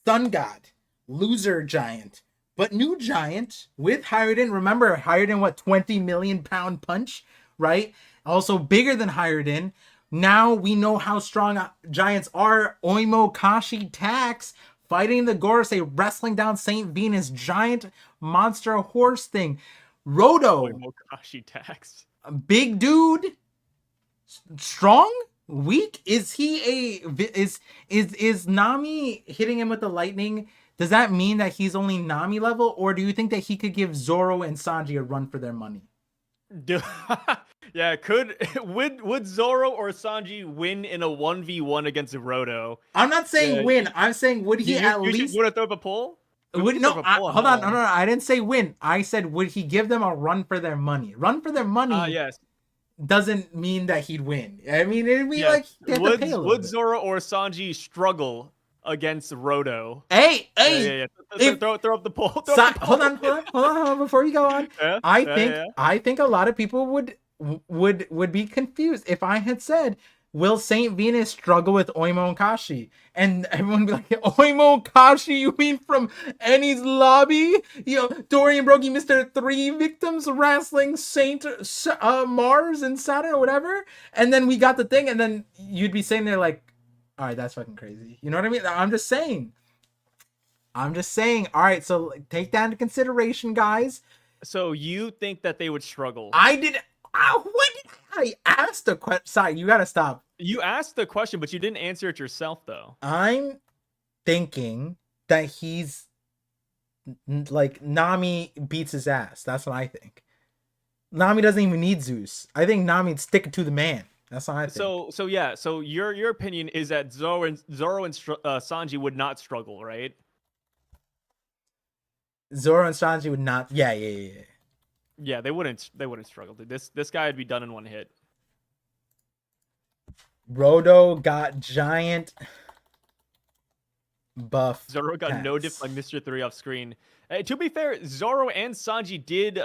Sun God, loser Giant, but new Giant with Hyruden. Remember Hyruden, what, 20 million pound punch, right? Also bigger than Hyruden. Now we know how strong Giants are. Oimo Kashi Tax fighting the Gorosei, wrestling down Saint Venus, giant monster horse thing. Roto, Oimo Kashi Tax. big dude, strong, weak. Is he is Nami hitting him with the lightning? Does that mean that he's only Nami level, or do you think that he could give Zoro and Sanji a run for their money? Yeah, would Zoro or Sanji win in a 1v1 against Roto? I'm not saying win. I'm saying would he at least? You want to throw up a poll? Hold on, no, I didn't say win. I said would he give them a run for their money? Run for their money. Yes. Doesn't mean that he'd win. I mean, it'd be like would Zoro or Sanji struggle against Roto? Hey. Throw up the poll. Hold on. Before you go on, I think a lot of people would be confused if I had said, will Saint Venus struggle with Oimo and Kashi? And everyone would be like, Oimo and Kashi, you mean from Annie's lobby? You know, Dorian Broggie, Mr. 3 victims wrestling Saint Mars and Saturn or whatever. And then we got the thing, and then you'd be sitting there like, all right, that's fucking crazy. You know what I mean? I'm just saying. All right, so take that into consideration, guys. So you think that they would struggle? I did. What did I asked the question? Sorry, you gotta stop. You asked the question, but you didn't answer it yourself, though. I'm thinking that he's like Nami beats his ass. That's what I think. Nami doesn't even need Zeus. I think Nami'd stick it to the man. That's what I think. So your opinion is that Zoro and Sanji would not struggle, right? Zoro and Sanji would not. Yeah. Yeah, they wouldn't struggle. This guy would be done in one hit. Roto got giant buff. Zoro got no diff like Mr. 3 off screen. To be fair, Zoro and Sanji did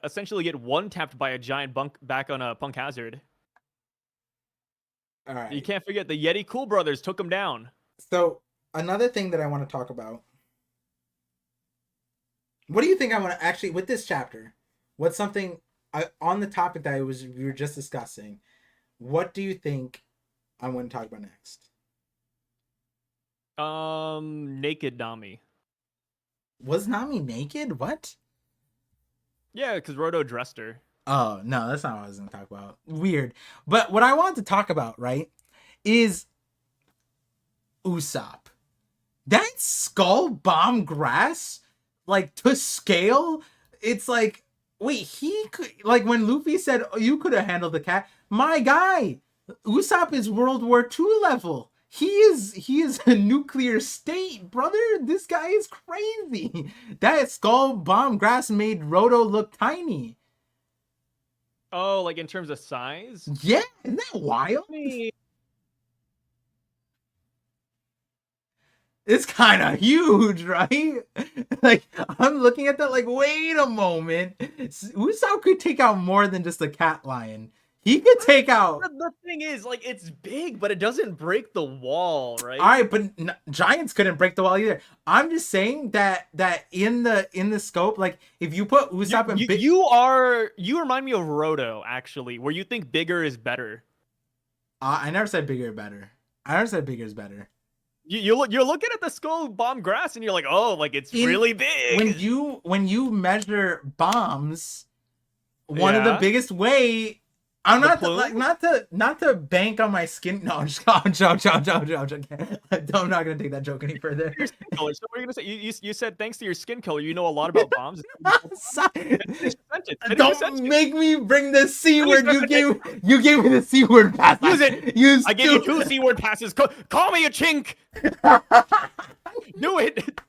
essentially get one-tapped by a giant back on Punk Hazard. All right. You can't forget the Yeti Cool Brothers took him down. So another thing that I want to talk about. What do you think I want to actually with this chapter? What's something on the topic that we were just discussing? What do you think I want to talk about next? Naked Nami. Was Nami naked? What? Yeah, because Roto dressed her. Oh, no, that's not what I was going to talk about. Weird. But what I wanted to talk about, right, is Usopp. That skull bomb grass, like to scale, it's like, wait, he could, like when Luffy said, oh, you could have handled the cat. My guy, Usopp is World War II level. He is a nuclear state, brother. This guy is crazy. That skull bomb grass made Roto look tiny. Oh, like in terms of size? Yeah, isn't that wild? It's kind of huge, right? Like, I'm looking at that like, wait a moment. Usopp could take out more than just a cat lion. He could take out. The thing is, like, it's big, but it doesn't break the wall, right? All right, but giants couldn't break the wall either. I'm just saying that in the scope, like if you put Usopp and you remind me of Roto, actually, where you think bigger is better. I never said bigger is better. I never said bigger is better. You're looking at the skull bomb grass and you're like, oh, like it's really big. When you measure bombs, one of the biggest way. I'm not to bank on my skin. No, I'm joking. I'm not gonna take that joke any further. Your skin color. So what are you gonna say? You said thanks to your skin color, you know a lot about bombs. Don't make me bring the C word. You gave me the C word pass. Use it. I gave you 2 C word passes. Call me a chink. Do it.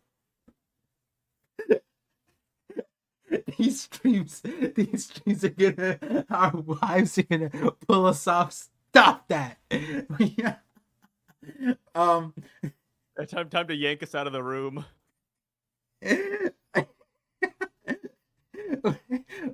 These streams are gonna, our wives are gonna pull us off. Stop that. Yeah. Time to yank us out of the room.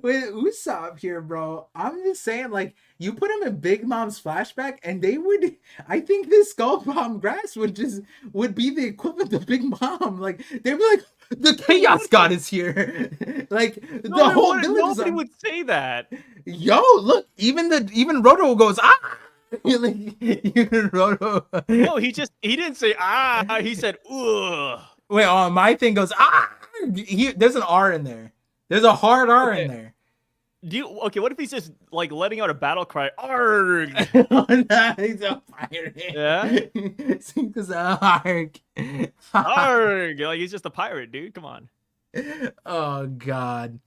With Usopp here, bro, I'm just saying, like, you put him in Big Mom's flashback, and they would. I think this skull bomb grass would be the equivalent of Big Mom. Like, they'd be like, the Chaos God is here. Like the whole village. Nobody would say that. Yo, look, even Roto goes even Roto. No, he didn't say he said ugh. Wait, my thing goes there's an R in there. There's a hard R in there. What if he's just like letting out a battle cry? Arg! Oh, no, he's a pirate. Yeah? He's arg. Arg! Like he's just a pirate, dude. Come on. Oh god.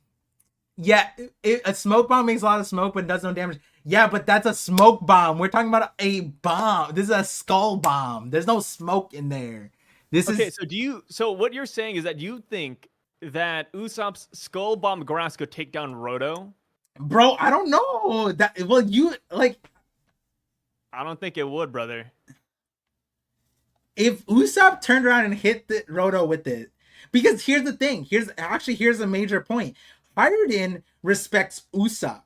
Yeah, a smoke bomb makes a lot of smoke but does no damage. Yeah, but that's a smoke bomb. We're talking about a bomb. This is a skull bomb. There's no smoke in there. So what you're saying is that you think that Usopp's skull bomb grass could take down Roto? Bro, I don't know. I don't think it would, brother. If Usopp turned around and hit the Roto with it, because here's the thing. Here's a major point. Hiruden respects Usopp.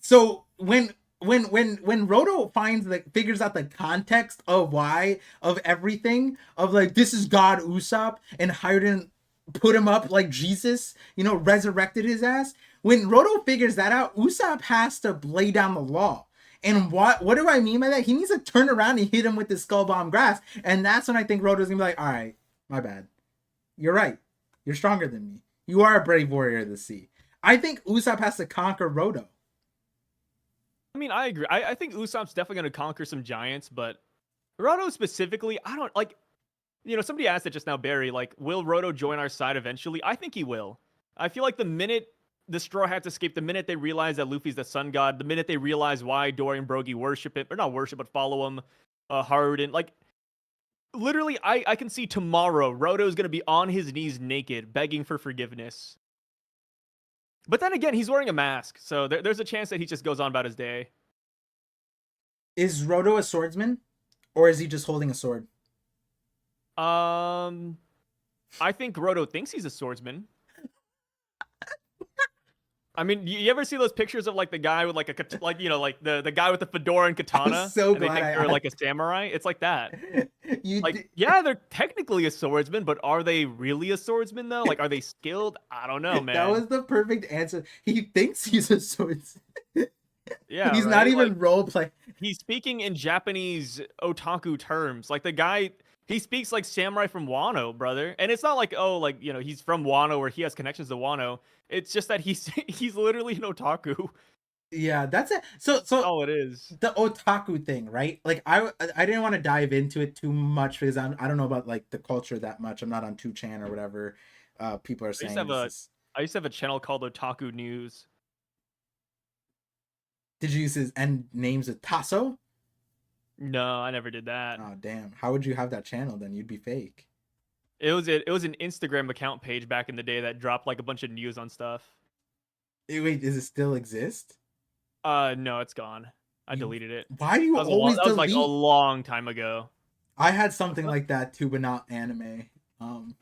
So when Roto figures out the context of why of everything, of like, this is God Usopp, and Hiruden put him up like Jesus, resurrected his ass. When Roto figures that out, Usopp has to lay down the law. And what do I mean by that? He needs to turn around and hit him with the skull bomb grass. And that's when I think Roto's gonna be like, all right, my bad. You're right. You're stronger than me. You are a brave warrior of the sea. I think Usopp has to conquer Roto. I mean, I agree. I think Usopp's definitely going to conquer some giants, but Roto specifically, I don't like. Somebody asked it just now, Barry. Like, will Roto join our side eventually? I think he will. I feel like the minute the Straw Hats escape, the minute they realize that Luffy's the sun god, the minute they realize why Dory and Brogy worship him, or not worship, but follow him, Haruden, like, literally, I can see tomorrow Roto's going to be on his knees naked, begging for forgiveness. But then again, he's wearing a mask, so there's a chance that he just goes on about his day. Is Roto a swordsman, or is he just holding a sword? I think Roto thinks he's a swordsman. I mean, you ever see those pictures of like the guy with like the guy with the fedora and katana? So and they think they're like a samurai. It's like that. Yeah, they're technically a swordsman, but are they really a swordsman though? Like, are they skilled? I don't know, man. That was the perfect answer. He thinks he's a swordsman. Yeah, he's not even role play. He's speaking in Japanese otaku terms. Like the guy, he speaks like samurai from Wano, brother. And it's not like, he's from Wano or he has connections to Wano. It's just that he's literally an otaku. Yeah, that's it. So That's so all it is. the otaku thing, right? Like I didn't want to dive into it too much because I don't know about like the culture that much. I'm not on 2chan or whatever. People are I used to saying have this a is. I used to have a channel called Otaku News. Did you use his end names with Tasso? No, I never did that. Oh damn! How would you have that channel then? You'd be fake. It was an Instagram account page back in the day that dropped like a bunch of news on stuff. Wait, does it still exist? No, it's gone. I You, deleted it. why do you always That was like a delete? long time ago. I had something like that too, but not anime. Um,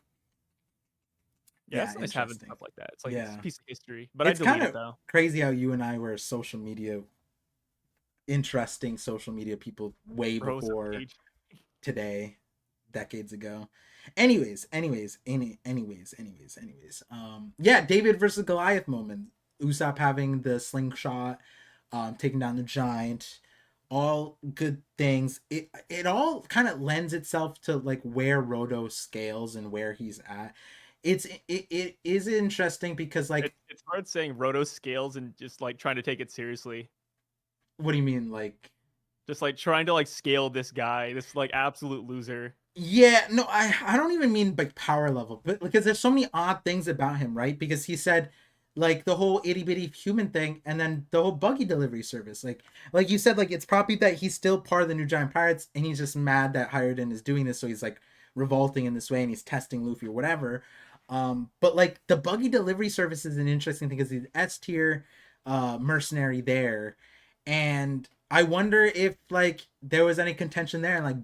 Yeah, yeah, it's nice having interesting. stuff like that. It's like it's a Yeah, piece of history. But I it's kind deleted of though. crazy how you and I were social media, interesting social media people way Rose of before Page. today, decades ago. Anyways. Yeah, David versus Goliath moment. Usopp having the slingshot, taking down the giant, all good things. It all kind of lends itself to like where Roto scales and where he's at. It is interesting because like, It's hard saying Roto scales and just like trying to take it seriously. what do you mean like? Just like trying to like scale this guy, this like absolute loser. Yeah, no, I don't even mean like power level, but because there's so many odd things about him, right? Because he said like the whole itty bitty human thing, and then the whole buggy delivery service. Like you said, like it's probably that he's still part of the New Giant Pirates, and he's just mad that Hiredin is doing this, so he's like revolting in this way, and he's testing Luffy or whatever. But like the buggy delivery service is an interesting thing because he's S tier mercenary there, and I wonder if like there was any contention there, and like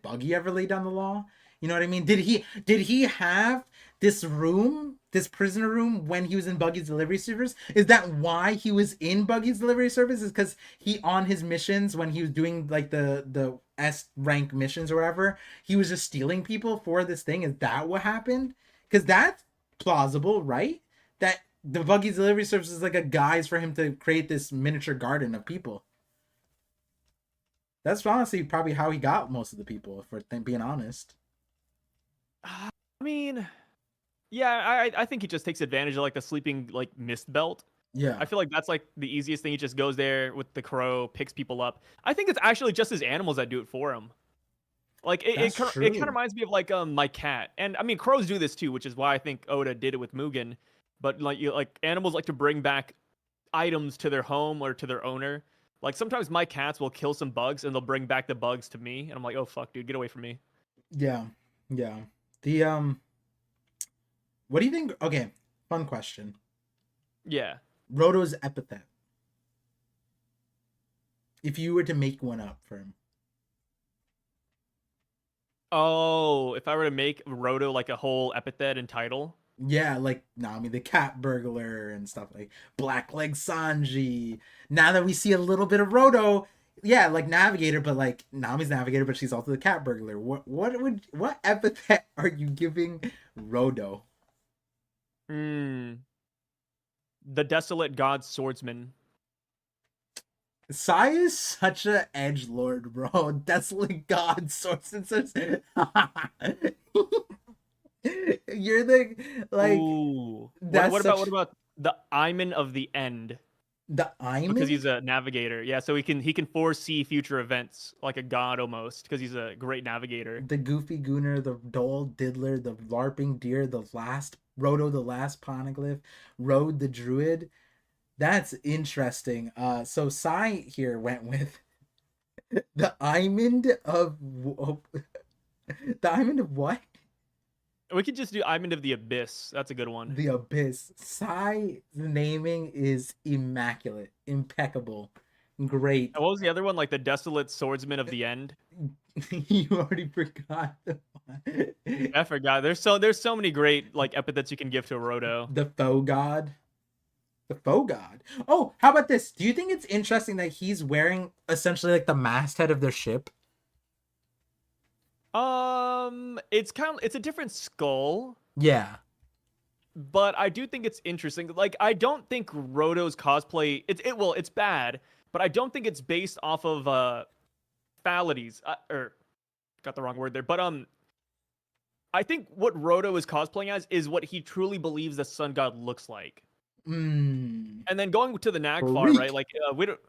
Buggy ever lay down the law? You know what I mean? Did he have this room, this prisoner room, when he was in Buggy's delivery service? Is that why he was in Buggy's delivery service? Is because he on his missions when he was doing like the S rank missions or whatever, he was just stealing people for this thing? Is that what happened? Because that's plausible, right? That the Buggy's delivery service is like a guise for him to create this miniature garden of people. That's honestly probably how he got most of the people, if we're being honest. I mean, yeah, I think he just takes advantage of like the sleeping like mist belt. Yeah, I feel like that's like the easiest thing. He just goes there with the crow, picks people up. I think it's actually just his animals that do it for him. Like that's it kind of true. reminds me of like my cat, and I mean crows do this too, which is why I think Oda did it with Mugen. But like animals like to bring back items to their home or to their owner. Like sometimes my cats will kill some bugs and they'll bring back the bugs to me, and I'm like, oh fuck, dude, get away from me. Yeah, yeah. The what do you think? Okay, fun question. Yeah. Roto's epithet. If you were to make one up for him, Oh, if I were to make Roto like a whole epithet and title. yeah, like Nami the cat burglar and stuff like Blackleg Sanji. Now that we see a little bit of Roto, yeah, like Navigator, but like Nami's Navigator, but she's also the cat burglar. What epithet are you giving Roto? Hmm. The Desolate God Swordsman. Sai is such a edge lord, bro. Desolate God source and source. You're the like Ooh. that's What such about the Iman of the End? the Because Iman, he's a navigator. Yeah, so he can foresee future events like a god almost because he's a great navigator. the Goofy Gooner, the Dole Diddler, the LARPing Deer, the last Roto, the last Poneglyph, Road the Druid. That's interesting. So Sai here went with the Imond of the Imond of what? We could just do Iman of the Abyss. That's a good one. The Abyss. Psy naming is immaculate, impeccable, great. And what was the other one? Like the Desolate Swordsman of the End. You already forgot the one. I forgot. There's so many great like epithets you can give to Roto. The faux god. The faux god. Oh, how about this? Do you think it's interesting that he's wearing essentially like the masthead of their ship? It's a different skull, Yeah. but I do think it's interesting. Like I don't think Roto's cosplay it's bad, but I don't think it's based off of phallades or got the wrong word there. But I think what Roto is cosplaying as is what he truly believes the sun god looks like. Mm. And then going to the Naglfar, right? Freak. Like we don't.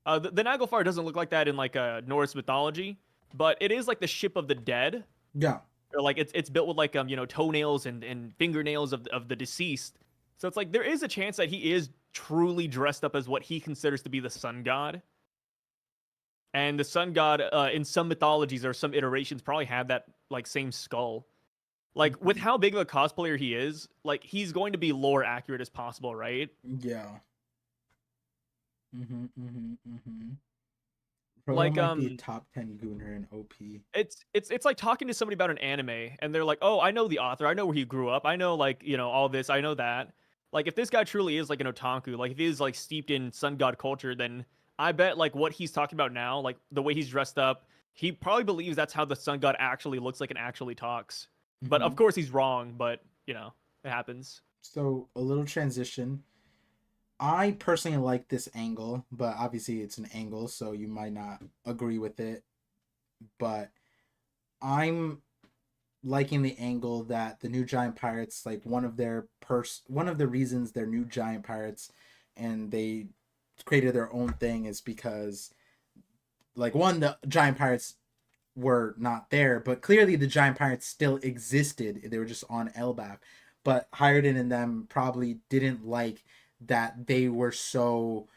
The Naglfar doesn't look like that in like Norse mythology, but it is like the ship of the dead. Yeah. Or like it's built with like toenails and fingernails of the deceased. So it's like there is a chance that he is truly dressed up as what he considers to be the sun god. And the sun god in some mythologies or some iterations probably had that like same skull. Like with Mhm. how big of a cosplayer he is, like he's going to be lore accurate as possible, right? Yeah. Mm-hmm. Frodo Like might be a top 10 gooner in OP. it's like talking to somebody about an anime and they're like, "Oh, I know the author. I know where he grew up. I know like, all this. I know that." Like if this guy truly is like an otaku, like if he's like steeped in sun god culture, then I bet like what he's talking about now, like the way he's dressed up, he probably believes that's how the sun god actually looks like and actually talks. But Mm-hmm. of course he's wrong, but, it happens. So a little transition. I personally like this angle, but obviously it's an angle, so you might not agree with it. But I'm liking the angle that the new giant pirates, like one of the reasons they're new giant pirates and they created their own thing is because like one, the giant pirates were not there, but clearly the giant pirates still existed. They were just on Elbaf. But Hiredin and them probably didn't like that they were so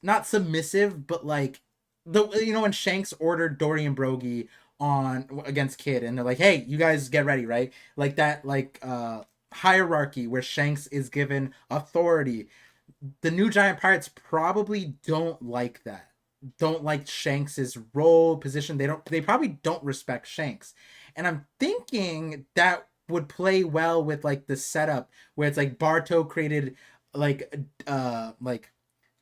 not submissive, but like when Shanks ordered Dory and Brogy on against Kid and they're like, "Hey, you guys get ready," right? Like that hierarchy where Shanks is given authority. The new giant pirates probably don't like that, don't like Shanks's role position. They probably don't respect Shanks, and I'm thinking that would play well with like the setup where it's like Barto created like like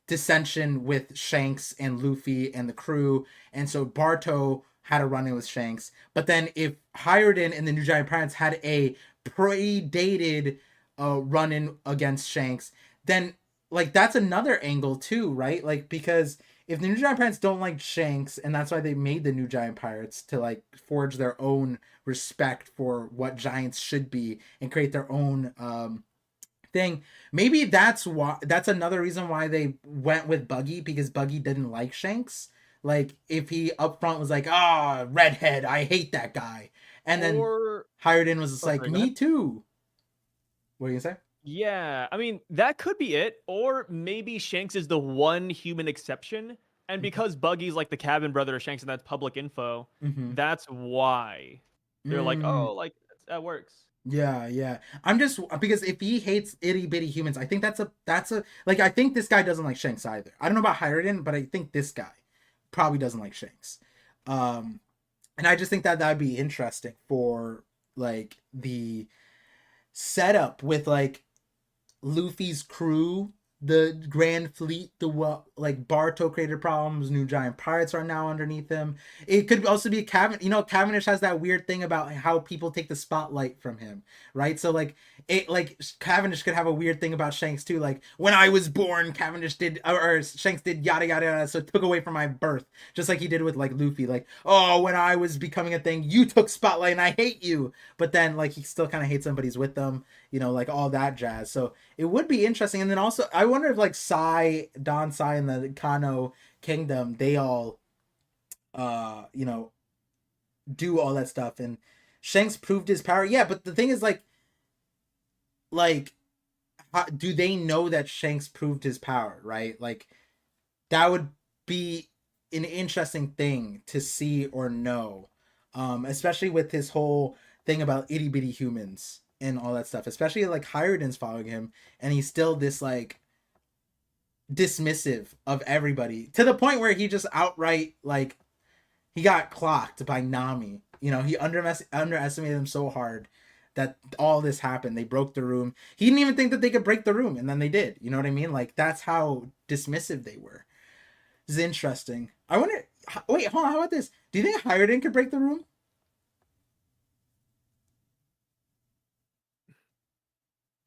dissension with Shanks and Luffy and the crew, and so Barto had a run in with Shanks. But then if Hiredin and the New Giant Pirates had a predated run in against Shanks, then like that's another angle too, right? Like because if the New Giant Pirates don't like Shanks, and that's why they made the New Giant Pirates to like forge their own respect for what giants should be and create their own thing. Maybe that's another reason why they went with Buggy because Buggy didn't like Shanks. Like if he up front was like, "Ah, redhead, I hate that guy," and then Or Hiredin was just oh, like, sorry, go "Me ahead. too." What do you say? Yeah, I mean, that could be it. Or maybe Shanks is the one human exception. And because Buggy's like the cabin brother of Shanks and that's public info, Mm-hmm. that's why they're like, Mm, oh, like that works. yeah, yeah. I'm just because if he hates itty bitty humans, I think that's a like I think this guy doesn't like Shanks either. I don't know about Hiredin, but I think this guy probably doesn't like Shanks. Um, and I just think that that'd be interesting for like the setup with like Luffy's crew, the Grand Fleet, like Barto created problems. New Giant Pirates are now underneath him. It could also be Cavendish. Cavendish has that weird thing about how people take the spotlight from him, right? So like Cavendish could have a weird thing about Shanks too. Like when I was born, Cavendish did or Shanks did yada yada yada, so it took away from my birth, just like he did with like Luffy. Like oh, when I was becoming a thing, you took spotlight and I hate you. But then like he still kind of hates somebody's with them, like all that jazz. So it would be interesting. And then also, I wonder if like Don Sai, and the Kano Kingdom, they all, uh, you know, do all that stuff. And Shanks proved his power. Yeah, but the thing is, like, do they know that Shanks proved his power? Right? Like, that would be an interesting thing to see or know, especially with his whole thing about itty bitty humans and all that stuff. Especially like Hiredin's following him, and he's still this like dismissive of everybody to the point where he just outright like he got clocked by Nami. He underestimated him so hard that all this happened. They broke the room. He didn't even think that they could break the room, and then they did. You know what I mean? Like that's how dismissive they were. This is interesting. I wonder. Wait, hold on. How about this? Do you think Hiredin could break the room?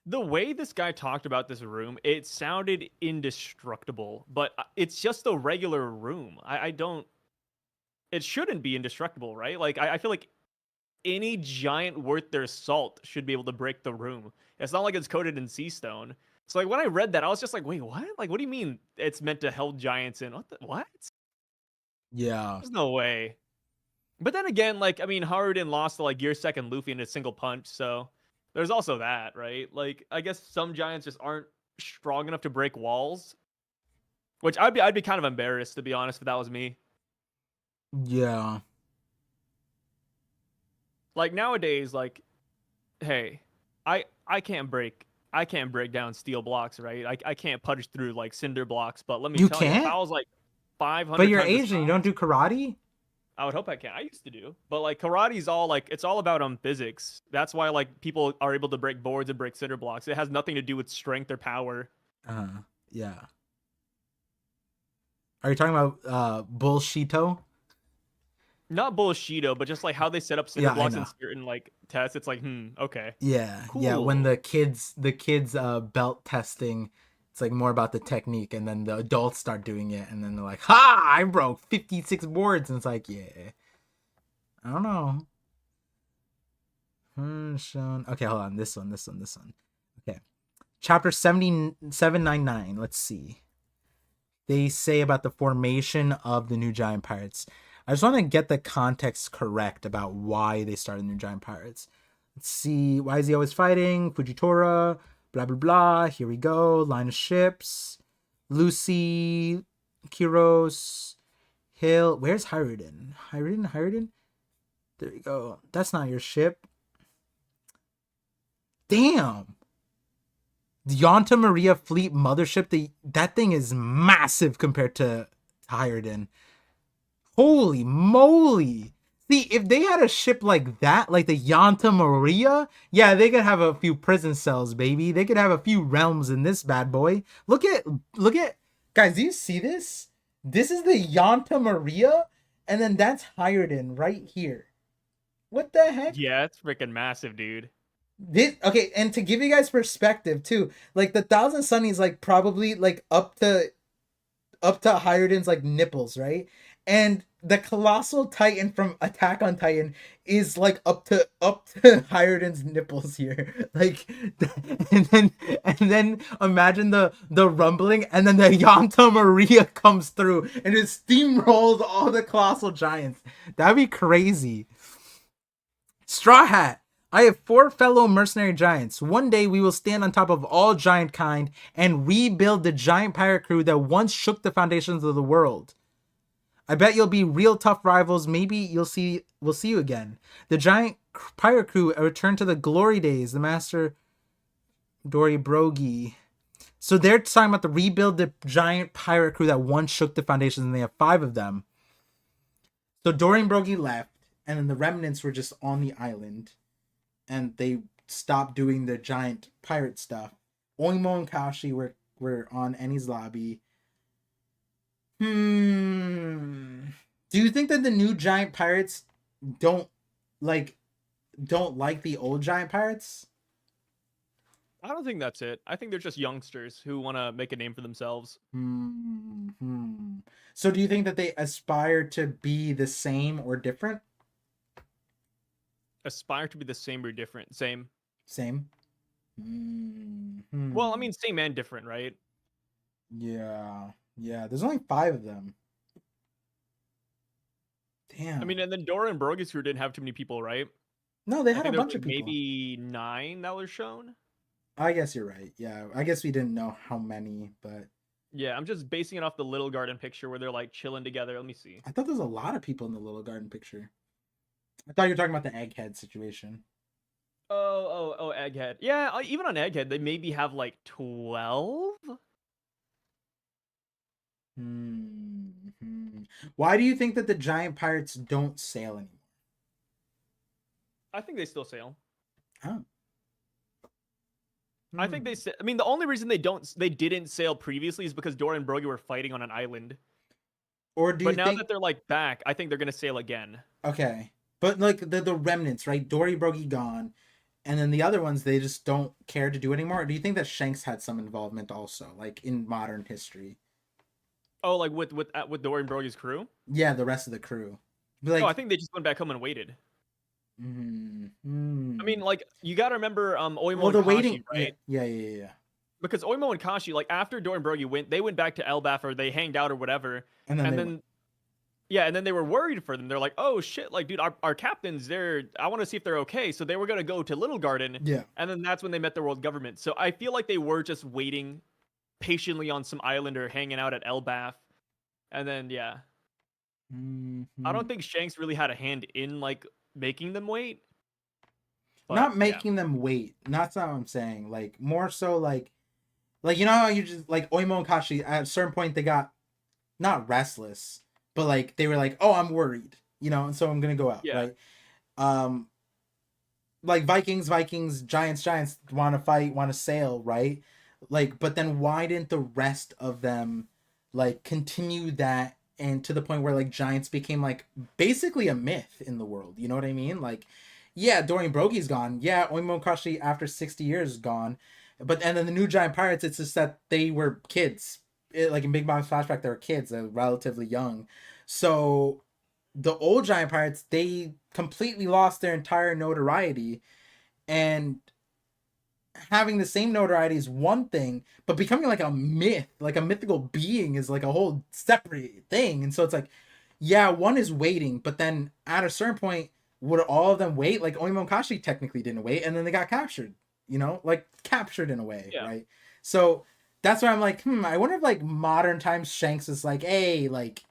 The way this guy talked about this room, it sounded indestructible, but it's just a regular room. I don't. It shouldn't be indestructible, right? Like I feel like any giant worth their salt should be able to break the room. It's not like it's coated in sea stone. So like when I read that, I was just like, wait, what? Like, what do you mean it's meant to hold giants in? What? Yeah. There's no way. But then again, like, I mean, Haruden lost to like Gear Second Luffy in a single punch, so there's also that, right? Like, I guess some giants just aren't strong enough to break walls. Which I'd be kind of embarrassed, to be honest, if that was me. Yeah. Like nowadays, like, hey, I can't break down steel blocks, right? I can't punch through like cinder blocks, but let me You tell you, if can't? I was like But 500 you're times the Asian. You don't size, do karate? I would hope I can. I used to do, but like karate's all like it's all about physics. That's why like people are able to break boards and break cinder blocks. It has nothing to do with strength or power. Yeah. Are you talking about bullshito? Not bullshito, but just like how they set up cinder Yeah, I blocks know. in certain like tests. It's like, okay, Yeah, yeah. When cool. the kids belt testing, it's like more about the technique, and then the adults start doing it, and then they're like, "Ha! I broke 56 boards," and it's like, yeah, I don't know. Okay, hold on. This one. Okay, chapter 7799. Let's see. They say about the formation of the new giant pirates. I just want to get the context correct about why they started new giant pirates. Let's see. Why is he always fighting? Fujitora. Blah blah blah. Here we go. Line of ships. Lucy. Kiros. Hill. Where's Hiruden? Hiruden. There we go. That's not your ship. Damn. The Yonta Maria Fleet Mothership. That thing is massive compared to Hiruden. Holy moly. See, if they had a ship like that, like the Yanta Maria, yeah, they could have a few prison cells, baby. They could have a few realms in this bad boy. Look at guys, do you see this? This is the Yanta Maria, and then that's Hireden right here. What the heck? Yeah, it's freaking massive, dude. This okay, and to give you guys perspective too, like the Thousand Sunnies like probably like up to Hiruden's like nipples, right? And the colossal titan from Attack on Titan is like up to Hiruden's nipples here. Like and then imagine the rumbling, and then the Yanta Maria comes through and it steamrolls all the colossal giants. That'd be crazy. Straw Hat. I have 4 fellow mercenary giants. One day we will stand on top of all giant kind and rebuild the giant pirate crew that once shook the foundations of the world. I bet you'll be real tough rivals. Maybe we'll see you again. The giant pirate crew return to the glory days. The master Dory Brogy. So they're talking about the rebuild the giant pirate crew that once shook the foundations, and they have 5 of them. So Dorian Brogy left, and then the remnants were just on the island. And they stopped doing the giant pirate stuff. Oimo and Kashi were on Eni's lobby. Do you think that the new giant pirates don't like the old giant pirates? I don't think that's it. I think they're just youngsters who want to make a name for themselves. So do you think that they aspire to be the same or different? Aspire to be the same or different? Same. Same. Well, I mean, same and different, right? Yeah. There's only 5 of them. Damn. I mean, and then Dora and Brogy's crew didn't have too many people, right? No, they I had think a there was bunch like of people. maybe 9 that were shown. I guess you're right. Yeah, I guess we didn't know how many, but Yeah, I'm just basing it off the Little Garden picture where they're like chilling together. Let me see. I thought there's a lot of people in the Little Garden picture. I thought you were talking about the Egghead situation. Oh, Egghead. Yeah, even on Egghead, they maybe have like 12. Why do you think that the giant pirates don't sail anymore? I think they still sail. Oh. I think they. I mean, the only reason they didn't sail previously is because Dora and Brogy were fighting on an island. Or do But you now think that they're like back, I think they're gonna sail again. okay, but like the remnants, right? Dory Brogy gone, and then the other ones they just don't care to do anymore. Or do you think that Shanks had some involvement also, like in modern history? Oh, like with Dory and Brogy's crew? Yeah, the rest of the crew. No, I think they just went back home and waited. I mean, like, you gotta remember Oimo Well, and the Kashi, waiting. Yeah, right? yeah, yeah, yeah. Because Oimo and Kashi, like, after Dor and Brogy they went back to Elbaf, or they hanged out or whatever, And then and they went. then yeah, and then they were worried for them. They're like, "Oh shit, like, dude, our captains, I want to see if they're okay." So they were gonna go to Little Garden, Yeah. and then that's when they met the world government. So I feel like they were just waiting patiently on some island or hanging out at Elbaf, and then yeah, I Hmm. don't think Shanks really had a hand in like making them wait, but Not yeah, making them wait. That's not what I'm saying. Like more so like you know how you just like Oimo and Kashi at a certain point they got not restless, but like they were like, oh, I'm worried, you know, and so I'm gonna go out, yeah, right? Um, like Vikings, Giants want to fight, want to sail, right? Like, but then why didn't the rest of them like continue that and to the point where like Giants became like basically a myth in the world? You know what I mean? Like, yeah, Dorian Brogy's gone. Yeah, Oimo Kashi after 60 years is gone. But and then the new Giant Pirates, it's just that they were kids. Like in Big Mom's flashback, they were kids, they're relatively young. So the old Giant Pirates, they completely lost their entire notoriety, and having the same notoriety is one thing, but becoming like a myth, like a mythical being, is like a whole separate thing. And so it's like, yeah, one is waiting, but then at a certain point, would all of them wait? Like Oimo and Kashi technically didn't wait, and then they got captured, you know, like captured in a way, yeah. right? So that's why I'm like, I wonder if like modern times Shanks is like, hey, like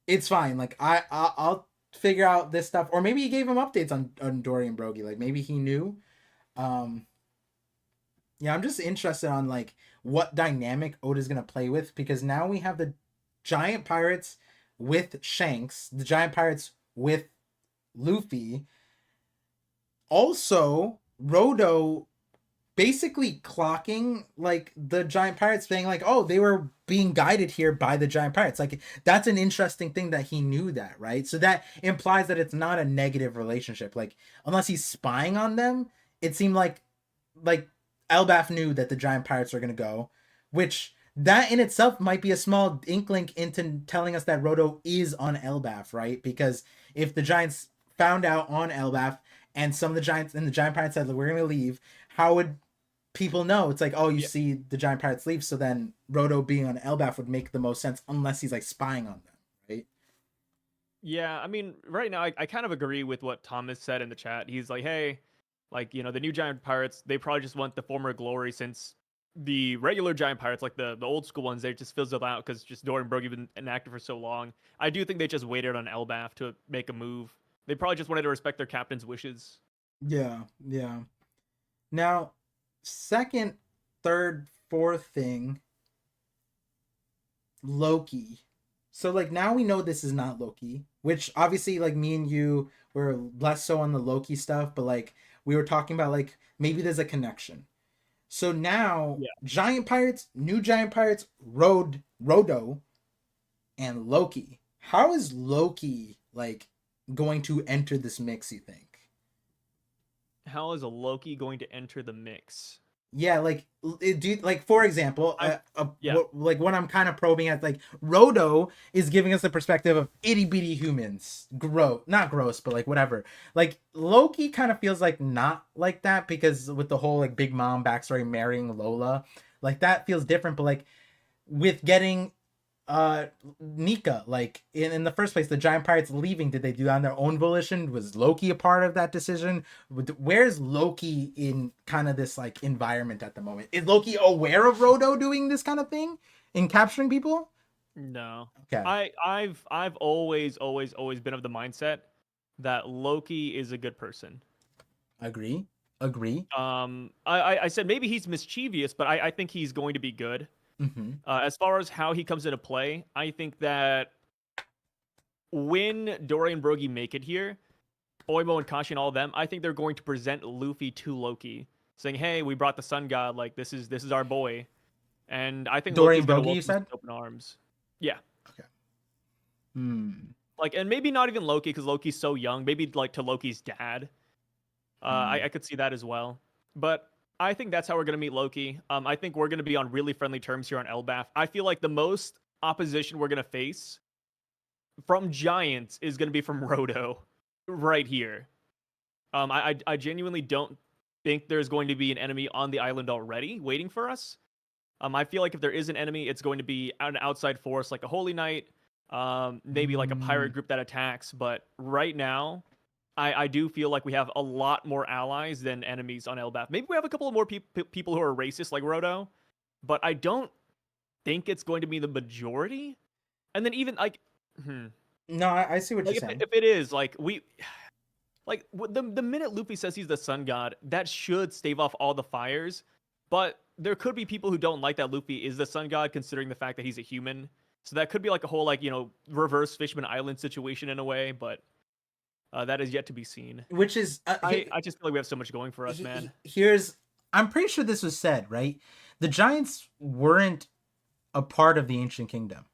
it's fine, like I'll figure out this stuff, or maybe he gave him updates on Dory and Brogy, like maybe he knew. Um, yeah, I'm just interested on like what dynamic Oda's gonna play with, because now we have the giant pirates with Shanks, the giant pirates with Luffy. Also, Rodo basically clocking like the giant pirates, saying like, oh, they were being guided here by the giant pirates. Like that's an interesting thing that he knew that, right? So that implies that it's not a negative relationship. Like unless he's spying on them, it seemed like Elbaf knew that the giant pirates are gonna go, which that in itself might be a small inkling into telling us that Rodo is on Elbaf, right? Because if the giants found out on Elbaf and some of the giants and the giant pirates said, we're gonna leave, how would people know? It's like, oh, you Yeah. see the giant pirates leave, so then Rodo being on Elbaf would make the most sense unless he's like spying on them, right? Yeah, I mean, right now, I kind of agree with what Thomas said in the chat. He's like, hey, like, the new Giant Pirates, they probably just want the former glory, since the regular Giant Pirates, like the old school ones, they just fizzled out because just Dorian Broggie been inactive for so long. I do think they just waited on Elbaf to make a move. They probably just wanted to respect their captain's wishes. Yeah, yeah. Now, second, third, fourth thing, Loki. So like now we know this is not Loki, which obviously like me and you were less so on the Loki stuff, but like we were talking about like maybe there's a connection. So now Yeah. giant pirates, new giant pirates, Rodo, and Loki. How is Loki like going to enter this mix, you think? How is a Loki going to enter the mix? Yeah, like do like for example, I Yeah. like what I'm kind of probing at, like Rodo is giving us the perspective of itty bitty humans, gross, not gross, but like whatever. Like Loki kind of feels like not like that, because with the whole like Big Mom backstory marrying Lola, like that feels different. But like with getting uh Nika, like in the first place, the giant pirates leaving, did they do that on their own volition? Was Loki a part of that decision? Where's Loki in kind of this like environment at the moment? Is Loki aware of Rodo doing this kind of thing in capturing people? No. Okay. I've always been of the mindset that Loki is a good person. Agree. I said maybe he's mischievous, but I think he's going to be good. Mm-hmm. As far as how he comes into play, I think that when Dory and Brogy make it here, Oimo and Kashi and all of them, I think they're going to present Luffy to Loki, saying, "Hey, we brought the Sun God. Like this is our boy." And I think Dorian Loki's gonna Brogy, you welcome us said? with open arms. Yeah, Okay. Hmm. like, and maybe not even Loki, because Loki's so young. Maybe like to Loki's dad. Hmm. I could see that as well. But I think that's how we're gonna meet Loki. I think we're gonna be on really friendly terms here on Elbaf. I feel like the most opposition we're gonna face from Giants is gonna be from Rodo, right here. I genuinely don't think there's going to be an enemy on the island already waiting for us. I feel like if there is an enemy, it's going to be an outside force like a Holy Knight, maybe like a pirate group that attacks. But right now, I do feel like we have a lot more allies than enemies on Elbaf. Maybe we have a couple of more people who are racist like Roto, but I don't think it's going to be the majority. And then even like, No, I see what like you're saying. if it is like the minute Luffy says he's the sun god, that should stave off all the fires. But there could be people who don't like that Luffy is the sun god, considering the fact that he's a human. So that could be like a whole reverse Fishman Island situation in a way. But that is yet to be seen. Which is I just feel like we have so much going for us, man. I'm pretty sure this was said, right? The Giants weren't a part of the Ancient Kingdom.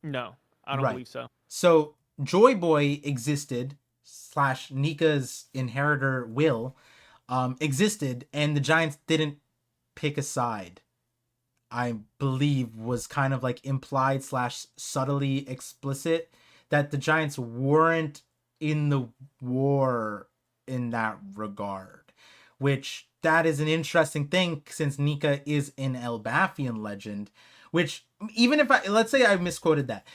No, I don't believe so. So Joy Boy existed / Nika's inheritor Will existed, and the Giants didn't pick a side. I believe was kind of like implied / subtly explicit that the Giants weren't in the war in that regard, which that is an interesting thing since Nika is an Elbathian legend, which even if let's say I misquoted that,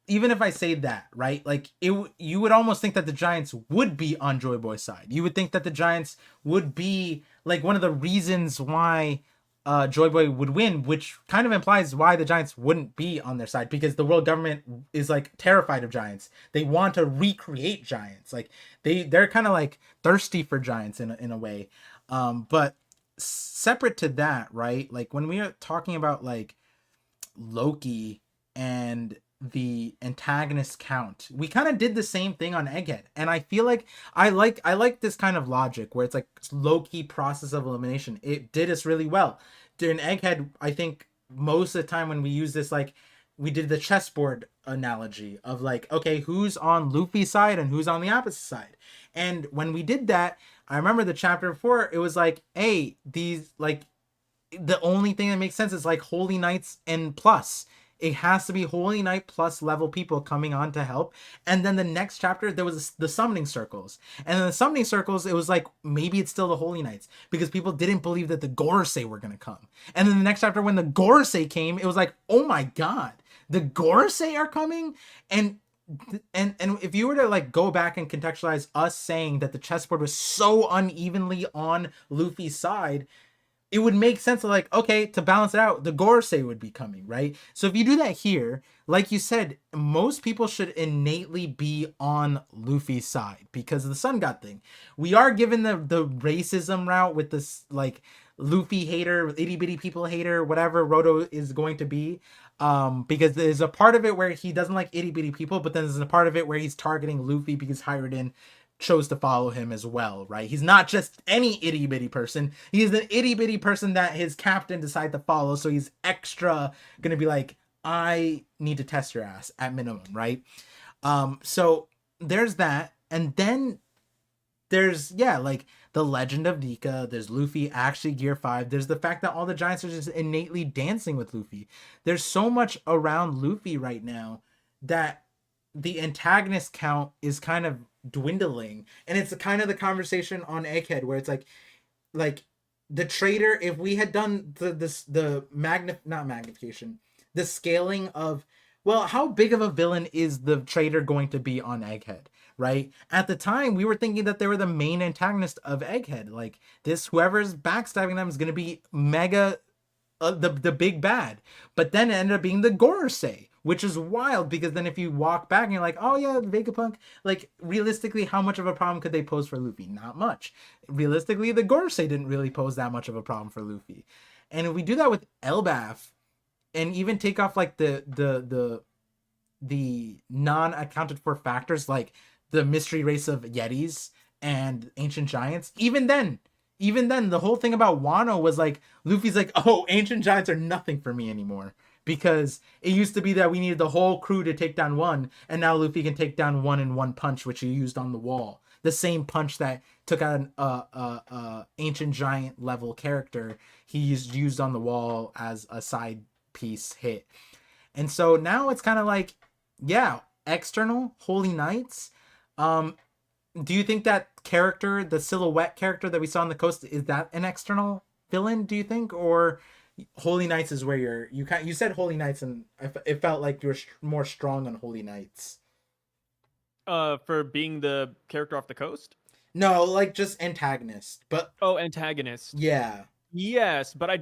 even if I say that, right, like you would almost think that the Giants would be on Joy Boy's side. You would think that the Giants would be like one of the reasons why Joy Boy would win, which kind of implies why the Giants wouldn't be on their side, because the world government is like terrified of Giants. They want to recreate Giants. Like they're kind of like thirsty for Giants in a way. But separate to that, right? Like when we are talking about like Loki and the antagonist count, we kind of did the same thing on Egghead, and I feel like I like this kind of logic where it's like low-key process of elimination. It did us really well during Egghead. I think most of the time when we use this, like we did the chessboard analogy of like, okay, who's on Luffy's side and who's on the opposite side. And when we did that, I remember the chapter before, it was like, hey, these like the only thing that makes sense is like Holy Knights and plus. It has to be Holy Knight plus level people coming on to help. And then the next chapter, there was the summoning circles. And in the summoning circles, it was like, maybe it's still the Holy Knights, because people didn't believe that the Gorosei were going to come. And then the next chapter, when the Gorosei came, it was like, oh my God, the Gorosei are coming? And if you were to like go back and contextualize us saying that the chessboard was so unevenly on Luffy's side, it would make sense of like, okay, to balance it out, the Gorosei would be coming, right? So if you do that here, like you said, most people should innately be on Luffy's side because of the Sun God thing. We are given the racism route with this like Luffy hater, itty bitty people hater, whatever Roto is going to be. Because there's a part of it where he doesn't like itty bitty people, but then there's a part of it where he's targeting Luffy because Hiruden chose to follow him as well, right? He's not just any itty bitty person. He's an itty bitty person that his captain decided to follow. So he's extra gonna be like, I need to test your ass at minimum, right? So there's that. And then there's, like the legend of Nika. There's Luffy actually Gear 5. There's the fact that all the Giants are just innately dancing with Luffy. There's so much around Luffy right now that the antagonist count is kind of dwindling, and it's kind of the conversation on Egghead where it's like the trader, if we had done the scaling of, well, how big of a villain is the trader going to be on Egghead, right? At the time we were thinking that they were the main antagonist of Egghead, like this whoever's backstabbing them is going to be mega the big bad, but then it ended up being the Gorosei, which is wild because then if you walk back and you're like, oh yeah, Vegapunk, like realistically, how much of a problem could they pose for Luffy? Not much. Realistically, the Gorosei didn't really pose that much of a problem for Luffy. And if we do that with Elbaf, and even take off like the non-accounted for factors like the mystery race of Yetis and ancient giants, even then, the whole thing about Wano was like, Luffy's like, oh, ancient giants are nothing for me anymore. Because it used to be that we needed the whole crew to take down one, and now Luffy can take down one in one punch, which he used on the wall. The same punch that took out an ancient giant level character, he used on the wall as a side piece hit. And so now it's kind of like, yeah, external Holy Knights. Do you think that character, the silhouette character that we saw on the coast, is that an external villain? Do you think, or Holy Knights is where you said Holy Knights, and it felt like you were more strong on Holy Knights. For being the character off the coast? No, like just antagonist. But Oh, antagonist. yeah, Yes, but I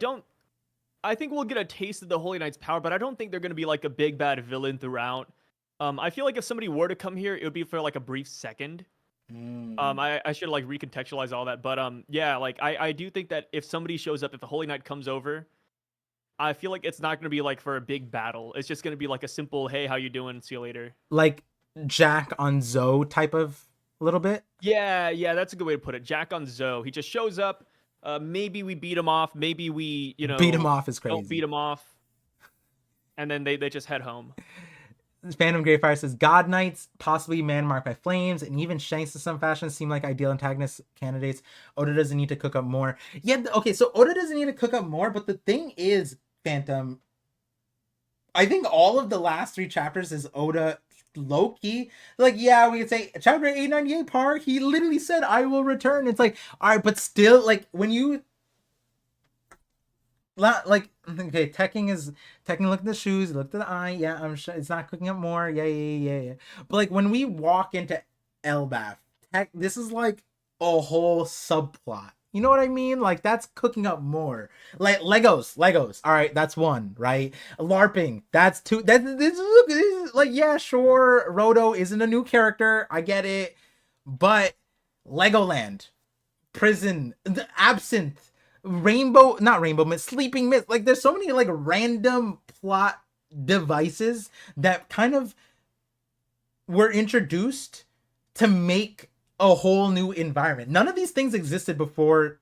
think we'll get a taste of the Holy Knight's power, but I don't think they're going to be like a big bad villain throughout. I feel like if somebody were to come here, it would be for like a brief second. mm. I should like recontextualize all that, but yeah, like I do think that if somebody shows up, if the Holy Knight comes over, I feel like it's not going to be like for a big battle. It's just going to be like a simple, hey, how you doing? See you later. Like Jack on Zoe type of little bit. Yeah, yeah, that's a good way to put it. Jack on Zoe. He just shows up. Maybe we beat him off. Maybe we, Beat him off is don't beat crazy. him off, and then they just head home. Phantom Greyfire says God Knights, possibly man marked by flames, and even Shanks in some fashion seem like ideal antagonist candidates. Oda doesn't need to cook up more. Yeah, okay, so Oda doesn't need to cook up more, but the thing is, Phantom, I think all of the last 3 chapters is Oda low key. Like, yeah, we could say chapter 898 Par, he literally said, I will return. It's like, all right, but still, like, when you like, okay, Tekking looked at the shoes, looked at the eye. Yeah, I'm sure it's not cooking up more. Yeah. But like when we walk into Elbaf, this is like a whole subplot. You know what I mean? Like that's cooking up more. Like Legos. All right, that's one, right? LARPing, that's two. This is like, yeah, sure. Roto isn't a new character. I get it, but Legoland, prison, the absinthe, not rainbow mist, sleeping mist. Like there's so many like random plot devices that kind of were introduced to make a whole new environment. None of these things existed before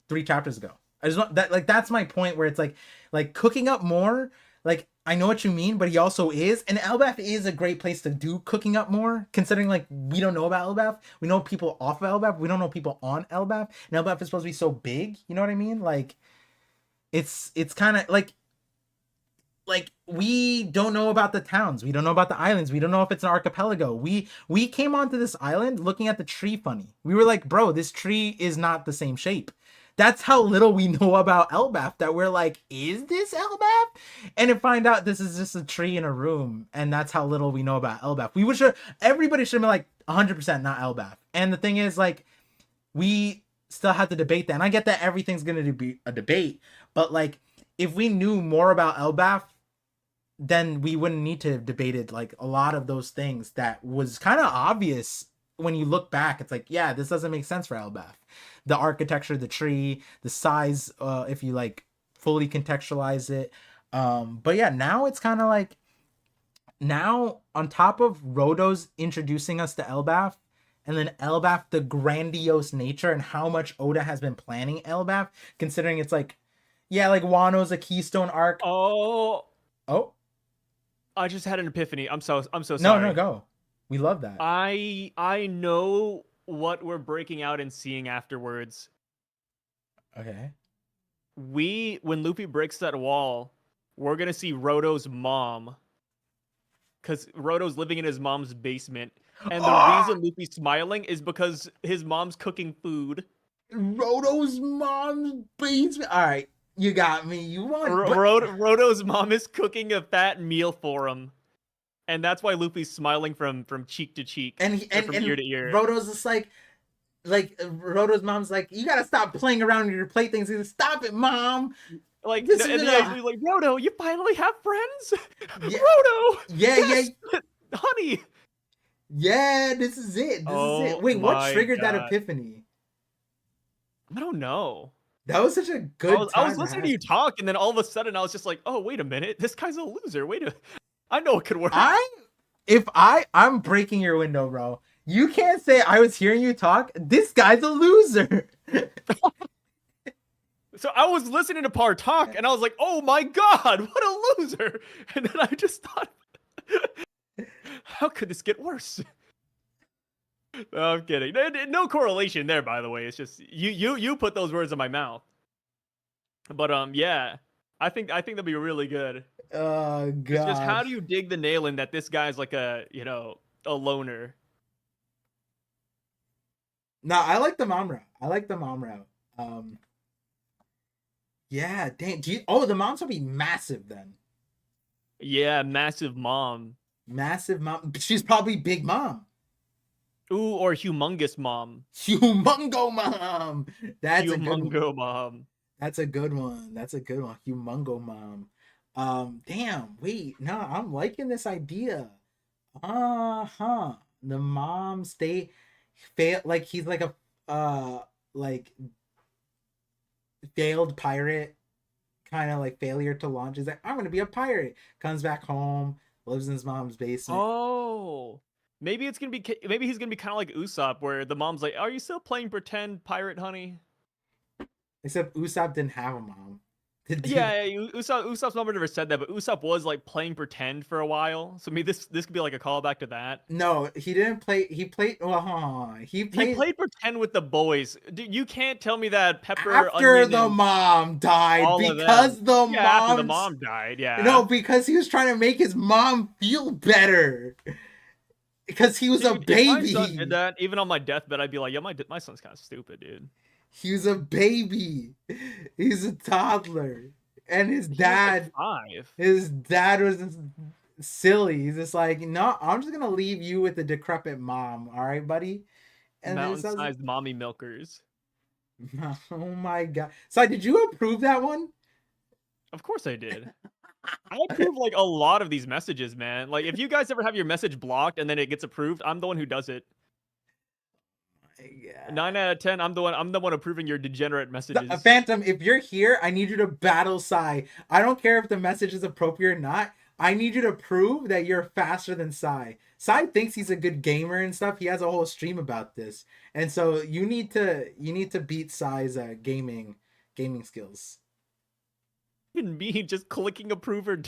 3 chapters ago. I just want that, like, that's my point where it's like cooking up more. Like I know what you mean, but he also is, and Elbaf is a great place to do cooking up more. Considering like we don't know about Elbaf, we know people off of Elbaf, we don't know people on Elbaf, and Elbaf is supposed to be so big. You know what I mean? Like it's kind of like we don't know about the towns, we don't know about the islands, we don't know if it's an archipelago. We came onto this island looking at the tree funny. We were like, bro, this tree is not the same shape. That's how little we know about Elbaf, that we're like, is this Elbaf? And to find out this is just a tree in a room, and that's how little we know about Elbaf. We wish everybody should have been like 100% not Elbaf. And the thing is, like, we still have to debate that. And I get that everything's gonna be a debate, but like if we knew more about Elbaf, then we wouldn't need to have debated like a lot of those things that was kind of obvious when you look back. It's like, yeah, this doesn't make sense for Elbaf. The architecture, the tree, the size, if you like fully contextualize it. But yeah, now it's kind of like, now on top of Rodo's introducing us to Elbaf, and then Elbaf, the grandiose nature and how much Oda has been planning Elbaf, considering it's like, yeah, like Wano's a keystone arc. Oh, I just had an epiphany. I'm so sorry. No, go. We love that. I know what we're breaking out and seeing afterwards. Okay. When Luffy breaks that wall, we're gonna see Roto's mom, because Roto's living in his mom's basement, and the reason Luffy's smiling is because his mom's cooking food. Roto's mom's basement. All right, you got me. You want Roto's mom is cooking a fat meal for him, and that's why Luffy's smiling from cheek to cheek and from ear to ear. Roto's just like Roto's mom's like, you gotta stop playing around with your playthings. He's like, stop it, mom. Like, this and then like, Roto, you finally have friends. Yeah. Roto. Yeah, yes, yeah, honey. Yeah, this is it. This is it. Wait, what triggered that epiphany? I don't know. That was such a good I was listening to you talk, and then all of a sudden I was just like, oh, wait a minute. This guy's a loser. I know it could work. I'm breaking your window, bro. You can't say I was hearing you talk. This guy's a loser. So I was listening to Par talk, and I was like, oh my god, what a loser. And then I just thought, how could this get worse? No, I'm kidding. No correlation there, by the way. It's just you put those words in my mouth. But yeah, I think that'd be really good. Oh god. It's just, how do you dig the nail in that this guy's like a loner? No, I like the mom route. I like the mom route. Yeah, dang. Oh, the moms will be massive then. Yeah, massive mom. Massive mom. She's probably big mom. Ooh, or humongous mom. Humongo mom. That's a good one. Humongo mom. That's a good one. That's a good one. Humongo mom. Damn. Wait. No, I'm liking this idea. Uh-huh. The mom stay fail like he's like a like failed pirate, kind of like failure to launch. He's like, I'm gonna be a pirate. Comes back home, lives in his mom's basement. Oh. Maybe it's gonna be. Maybe he's gonna be kind of like Usopp, where the mom's like, "Are you still playing pretend, pirate honey?" Except Usopp didn't have a mom. Yeah, Usopp's mom never said that, but Usopp was like playing pretend for a while. So maybe this could be like a callback to that. No, he didn't play. He played. He He played played pretend with the boys. Dude, you can't tell me that Pepper, after Onion, the and mom died all of because them. the Yeah, after the mom's mom died. Yeah. no, because he was trying to make his mom feel better because he was a Dude, if my son did baby. that, even on my deathbed, I'd be like, "Yeah, my son's kind of stupid, dude." He was a baby. He's a toddler, and He was like 5. his dad was silly. He's just like, no, I'm just gonna leave you with the decrepit mom. All right, buddy. And this was, Mountain-sized mommy milkers. oh my god. So did you approve that one? Of course I did. I approve like a lot of these messages, man. Like if you guys ever have your message blocked and then it gets approved, I'm the one who does it. Yeah. 9 out of 10, I'm the one approving your degenerate messages. Phantom, if you're here, I need you to battle Psy. I don't care if the message is appropriate or not. I need you to prove that you're faster than Psy. Psy thinks he's a good gamer and stuff. He has a whole stream about this, and so you need to beat Psy's gaming skills. Even me just clicking approve or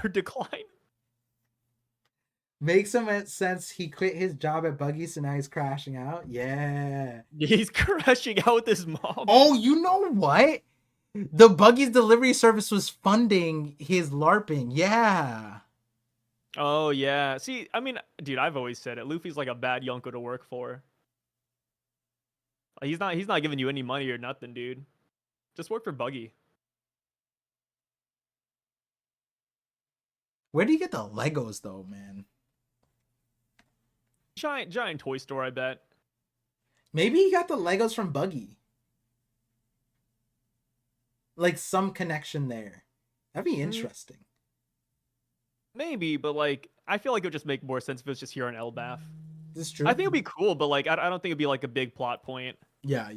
decline. Makes some sense. He quit his job at Buggy, so now he's crashing out. Yeah. He's crashing out with his mom. Oh, you know what? The Buggy's delivery service was funding his LARPing. Yeah. Oh yeah. See, I mean, dude, I've always said it. Luffy's like a bad Yonko to work for. He's not giving you any money or nothing, dude. Just work for Buggy. Where do you get the Legos though, man? Giant toy store, I bet. Maybe he got the Legos from Buggy. Like some connection there. That'd be interesting. Maybe, but like I feel like it would just make more sense if it was just here on Elbaf. This is true. I think it'd be cool, but like I don't think it'd be like a big plot point. Yeah.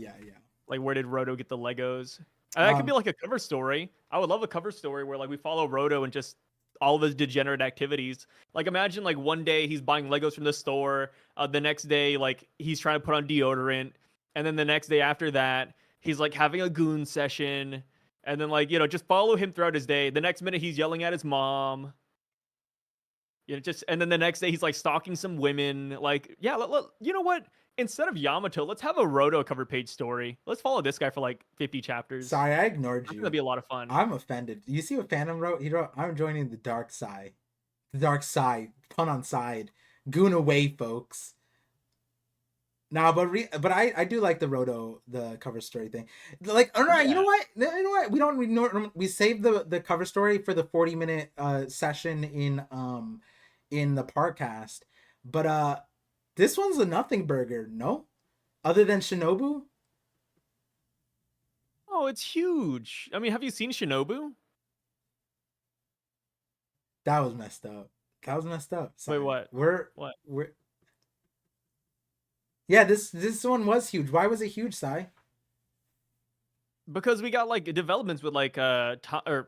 Like where did Roto get the Legos? That could be like a cover story. I would love a cover story where like we follow Roto and just all of his degenerate activities. Like imagine like one day he's buying Legos from the store, the next day like he's trying to put on deodorant, and then the next day after that he's like having a goon session, and then like just follow him throughout his day. The next minute he's yelling at his mom. And then the next day he's like stalking some women. Like, yeah, you know what? Instead of Yamato, let's have a Roto cover page story. Let's follow this guy for like 50 chapters. Sorry, I ignored I think you. that'd be a lot of fun. I'm offended. You see what Phantom wrote? He wrote, I'm joining the dark side. The dark side. Pun on side. Goon away, folks. Nah, but I do like the Roto, the cover story thing. Like, all right, you know what? We saved the cover story for the 40-minute session in the podcast. But this one's a nothing burger, no? Other than Shinobu? Oh, it's huge. I mean, have you seen Shinobu? That was messed up. Sorry. Wait, what? We're Yeah, this one was huge. Why was it huge, Sai? Because we got like developments with like Otama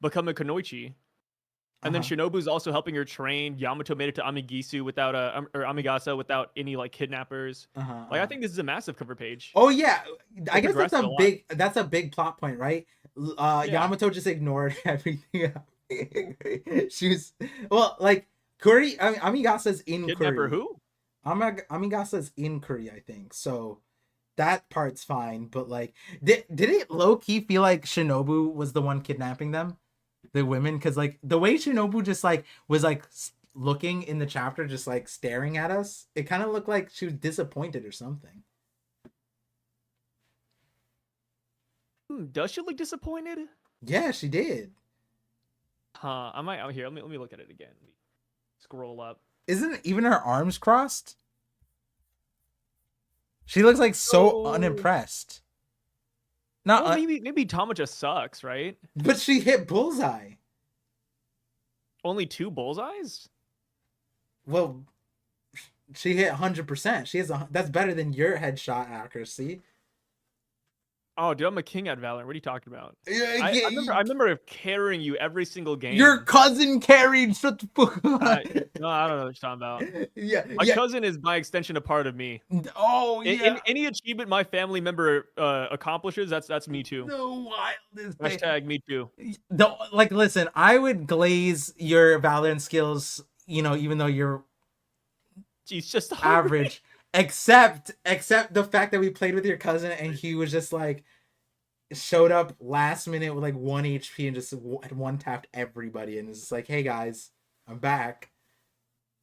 becoming Kunoichi. And then Shinobu's also helping her train. Yamato made it to Amigisu without or Amigasa without any like kidnappers. Like I think this is a massive cover page. Oh yeah, I guess that's a big plot point, right? Yamato just ignored everything. She was like Kuri. I mean, Amigasa's in Kidnapper Kuri. who? Amigasa's in Kuri, I think. So that part's fine. But like, did it low key feel like Shinobu was the one kidnapping them? The women, because like the way Shinobu just like was like looking in the chapter, just like staring at us, it kind of looked like she was disappointed or something. Does she look disappointed? Yeah, she did. Huh. I might. Oh, here. Let me look at it again. Scroll up. Isn't even her arms crossed? She looks like so unimpressed. Not well, maybe Tama just sucks, right? But she hit bullseye. Only 2 bullseyes? Well, she hit 100%. She has that's better than your headshot accuracy. Oh, dude, I'm a king at Valorant. What are you talking about? Yeah, I remember carrying you every single game. Your cousin carried. Shut the fuck up. No, I don't know what you're talking about. Yeah, my cousin is by extension a part of me. Oh yeah. Any achievement my family member accomplishes, that's me too. The wildest. Hashtag me too. Like, listen, I would glaze your Valorant skills. You know, even though you're, she's just average. Except the fact that we played with your cousin and he was just like showed up last minute with like 1 HP and just one tapped everybody and it's just like, hey guys, I'm back.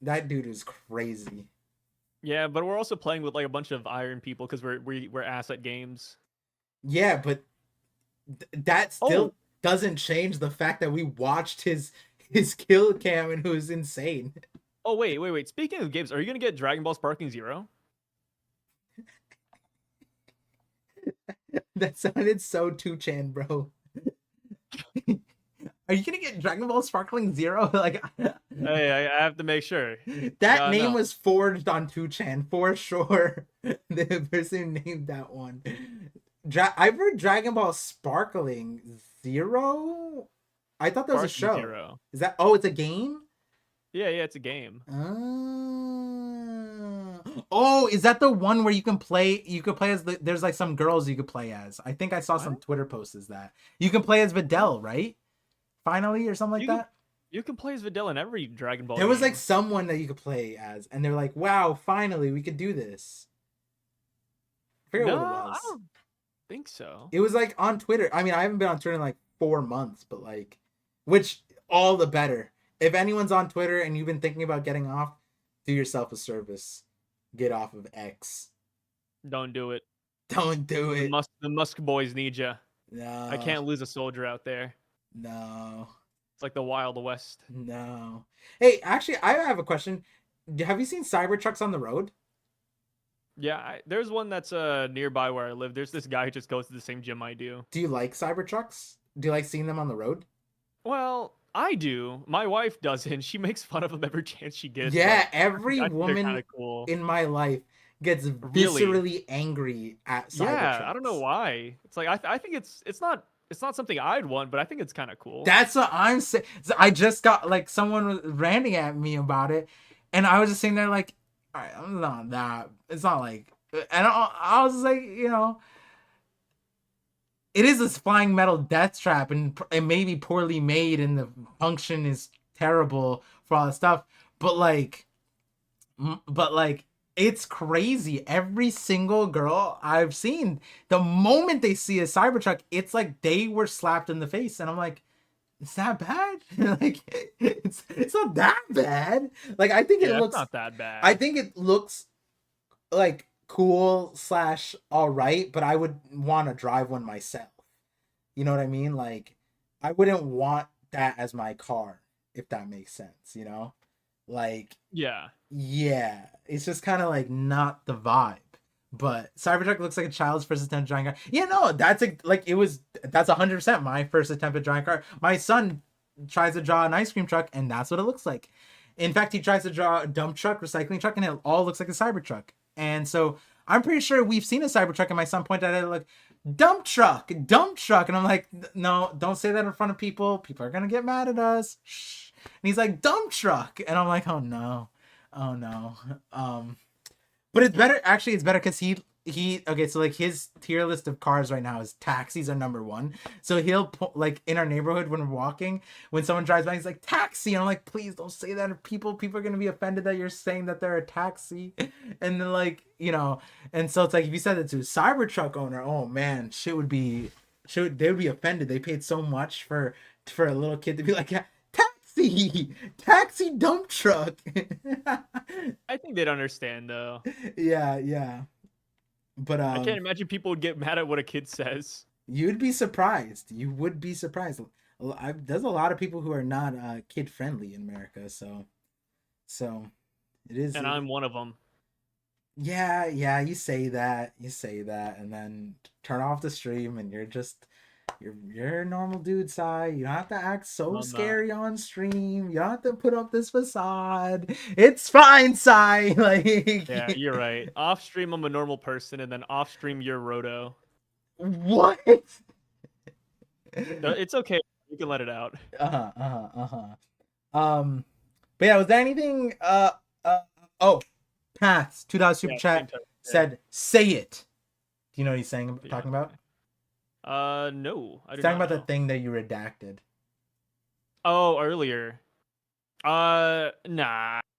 That dude was crazy. Yeah, but we're also playing with like a bunch of iron people because we're ass at games. Yeah, but that still doesn't change the fact that we watched his kill cam and it was insane. Oh wait. Speaking of games, are you gonna get Dragon Ball Sparking Zero? That sounded so 2chan, bro. Are you gonna get Dragon Ball Sparkling Zero? Like, hey, I have to make sure. That name was forged on 2chan for sure. The person who named that one. I've heard Dragon Ball Sparkling Zero. I thought that was a show. Zero. Is that? Oh, it's a game. Yeah, it's a game. Oh, is that the one where you can play? You could play as there's like some girls you could play as. I think I saw some Twitter posts as that. You can play as Videl, right? Finally, or something like that. You can play as Videl in every Dragon Ball. There was like someone that you could play as, and they're like, "Wow, finally, we could do this." I forget what it was. I don't think so. It was like on Twitter. I mean, I haven't been on Twitter in like 4 months, but like, which all the better. If anyone's on Twitter and you've been thinking about getting off, do yourself a service. Get off of X. Don't do it. Don't do it. The Musk boys need you. No. I can't lose a soldier out there. No. It's like the Wild West. No. Hey, actually, I have a question. Have you seen Cybertrucks on the road? Yeah, there's one that's nearby where I live. There's this guy who just goes to the same gym I do. Do you like Cybertrucks? Do you like seeing them on the road? Well, I do. My wife doesn't. She makes fun of them every chance she gets. Yeah, every woman in my life gets viscerally angry at Cybertrucks. Yeah, I don't know why. It's like I think it's not something I'd want, but I think it's kind of cool. That's what I'm saying. I just got like someone was ranting at me about it, and I was just sitting there like, all right, I'm not that. It's not like, and I was just like, you know. It is a flying metal death trap, and it may be poorly made, and the function is terrible for all the stuff. But like, it's crazy. Every single girl I've seen, the moment they see a Cybertruck, it's like they were slapped in the face, and I'm like, it's that bad? Like, it's not that bad. Like, I think it looks not that bad. I think it looks like cool / all right, but I would want to drive one myself. You know what I mean? Like, I wouldn't want that as my car, if that makes sense, you know? Like, yeah, it's just kind of like not the vibe. But Cybertruck looks like a child's first attempt at drawing car. Yeah, no, that's 100% my first attempt at drawing car. My son tries to draw an ice cream truck, and that's what it looks like. In fact, he tries to draw a dump truck, recycling truck, and it all looks like a Cybertruck. And so I'm pretty sure we've seen a Cybertruck, and my son pointed at it like, dump truck. And I'm like, no, don't say that in front of people. People are going to get mad at us. Shh. And he's like, dump truck. And I'm like, oh no. But it's better. Actually, it's better because okay, so like his tier list of cars right now is taxis are number 1. So he'll like in our neighborhood when we're walking, when someone drives by, he's like, taxi. And I'm like, please don't say that. People are going to be offended that you're saying that they're a taxi. And then like, you know, and so it's like, if you said it to a Cybertruck owner, oh man, they would be offended. They paid so much for a little kid to be like, taxi. Luffy, taxi dump truck. I think they'd understand though. Yeah. But I can't imagine people would get mad at what a kid says. you'd be surprised. You would be surprised. There's a lot of people who are not kid friendly in America, so it is. And I'm one of them. Yeah. You say that, and then turn off the stream, and you're a normal dude, Sai. You don't have to act so scary on stream. You don't have to put up this facade. It's fine, Sai. Like, yeah, you're right. Off stream, I'm a normal person, and then off stream, you're Roto. What? No, it's okay. You can let it out. But yeah, was there anything? Oh, Paths $2 super chat said, "Say it." Do you know what he's saying? Talking about? No. He's talking about the thing that you redacted. Oh, earlier. Nah.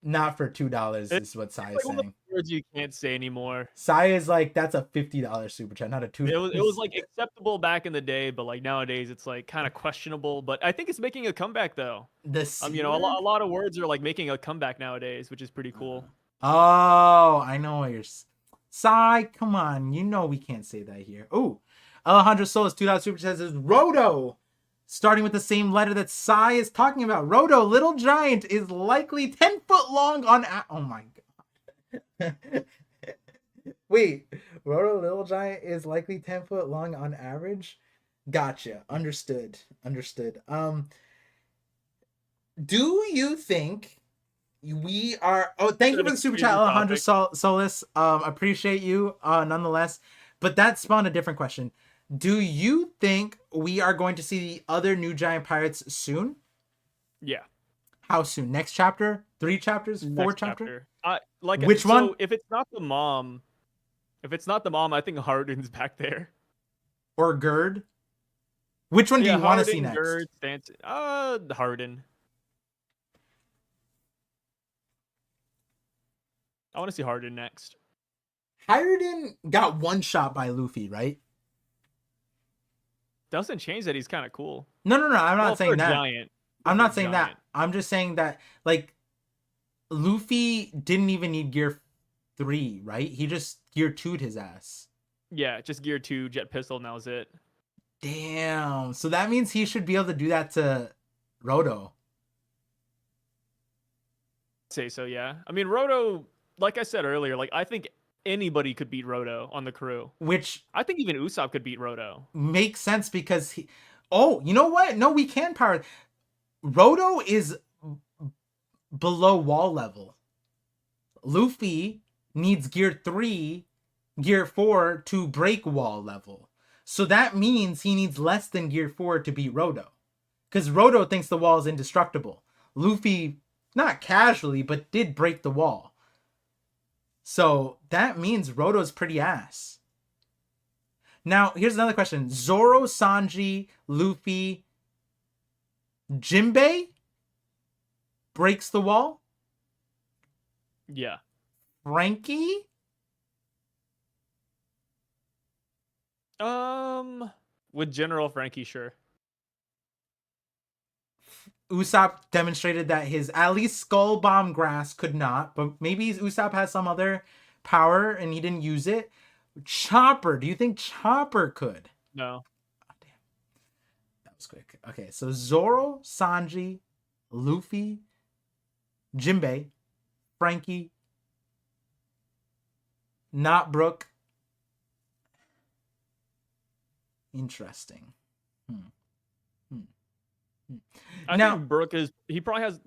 Not for $2 is what Sai is saying. Words you can't say anymore. Sai is like, that's a $50 super chat, not a $2. It was like acceptable back in the day, but like nowadays it's like kind of questionable. But I think it's making a comeback though. You know, a lot of words are like making a comeback nowadays, which is pretty cool. Oh, I know what you're. Sai, come on, you know we can't say that here. Oh, Alejandro Solis $2 super chat says Roto. Starting with the same letter that Sai is talking about. Roto, Little Giant, is likely 10 foot long on... Oh my god. Wait, Roto, Little Giant is likely 10 foot long on average? Gotcha. Understood. Do you think we are... Oh, thank you for the super chat, Alejandro Solis. Appreciate you, nonetheless. But that spawned a different question. Do you think we are going to see the other new giant pirates soon? Yeah. How soon? Next chapter? 3 chapters? 4 chapters? Which one? If it's not the mom, I think Harden's back there. Or Gerd? Which one do you want to see next? Gerd, Harden. I want to see Harden next. Harden got one shot by Luffy, right? Doesn't change that he's kind of cool. No. I'm not saying that. Giant. I'm not saying that. I'm just saying that, like, Luffy didn't even need gear 3, right? He just gear 2'd his ass. Yeah, just gear 2, jet pistol, and that was it. Damn. So that means he should be able to do that to Roto. Say so, yeah. I mean, Roto, like I said earlier, like, I think anybody could beat Roto on the crew. Which I think even Usopp could beat Roto. Makes sense because he... Oh, you know what? No, we can power... Roto is below wall level. Luffy needs gear 3, gear 4 to break wall level. So that means he needs less than gear 4 to beat Roto. Because Roto thinks the wall is indestructible. Luffy, not casually, but did break the wall. So that means Roto's pretty ass. Now, here's another question. Zoro, Sanji, Luffy, Jinbei breaks the wall? Yeah. Frankie? With General Frankie, sure. Usopp demonstrated that his at least Skull Bomb Grass could not, but maybe Usopp has some other power and he didn't use it. Chopper, do you think Chopper could? No. Oh, damn. That was quick. Okay, so Zoro, Sanji, Luffy, Jinbei, Frankie, not Brook. Interesting. I think Brook probably has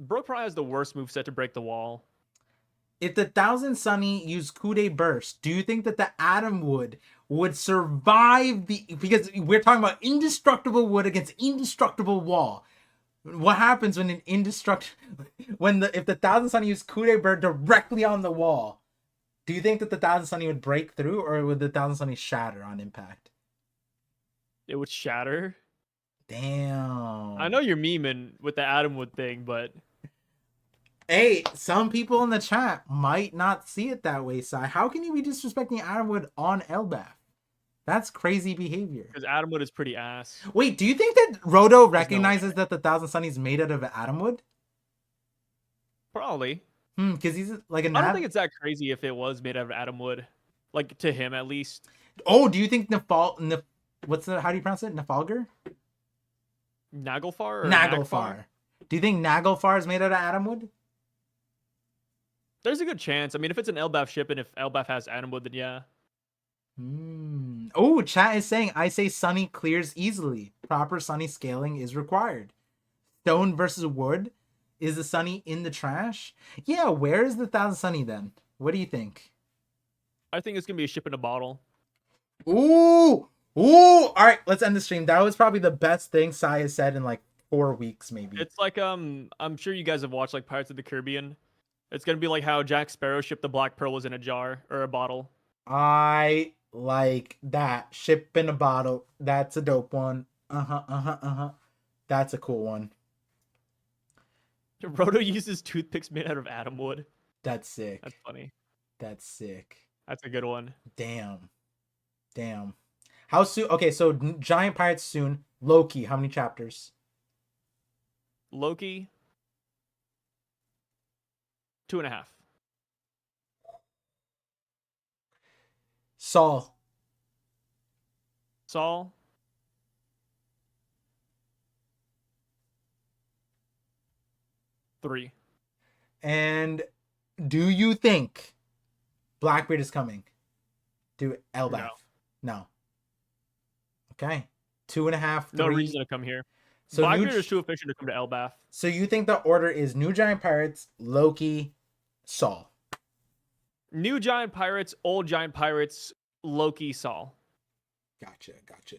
the worst moveset to break the wall. If the Thousand Sunny used Kude Burst, do you think that the Atom Wood would survive because we're talking about indestructible wood against indestructible wall. What happens when if the Thousand Sunny used Kude Burst directly on the wall? Do you think that the Thousand Sunny would break through, or would the Thousand Sunny shatter on impact? It would shatter. Damn. I know you're memeing with the Atomwood thing, but... Hey, some people in the chat might not see it that way, Sai. How can you be disrespecting Atomwood on Elbaf? That's crazy behavior. Because Atomwood is pretty ass. Wait, do you think that Roto recognizes that the Thousand Sunny is made out of Atomwood? Probably. Because he's like a I don't think nav. it's that crazy if it was made out of atom wood, like to him at least. Oh, do you think what's the how do you pronounce it? Nafalgar? Naglfar or Nagfar? Naglfar. Do you think Naglfar is made out of atom wood? There's a good chance. I mean, if it's an Elbaf ship and if Elbaf has atom wood, then yeah. Oh, chat is saying I say Sunny clears easily. Proper Sunny scaling is required. Stone versus wood. Is the Sunny in the trash? Yeah, where is the 1,000 Sunny then? What do you think? I think it's gonna be a ship in a bottle. Ooh! All right, let's end the stream. That was probably the best thing Sai has said in like 4 weeks, maybe. It's like I'm sure you guys have watched like Pirates of the Caribbean. It's gonna be like how Jack Sparrow shipped the Black Pearl was in a jar or a bottle. I like that. Ship in a bottle. That's a dope one. That's a cool one. Roto uses toothpicks made out of atom wood. That's sick. That's funny. That's sick. That's a good one. Damn. How soon? Okay, so Giant Pirates soon. Loki, how many chapters? Loki, 2.5. Saul. 3. And do you think Blackbeard is coming to Elbaf? No. Okay. 2.5. 3. No reason to come here. So Blackbeard is too efficient to come to Elbaf. So you think the order is New Giant Pirates, Loki, Saul? New Giant Pirates, Old Giant Pirates, Loki, Saul. Gotcha.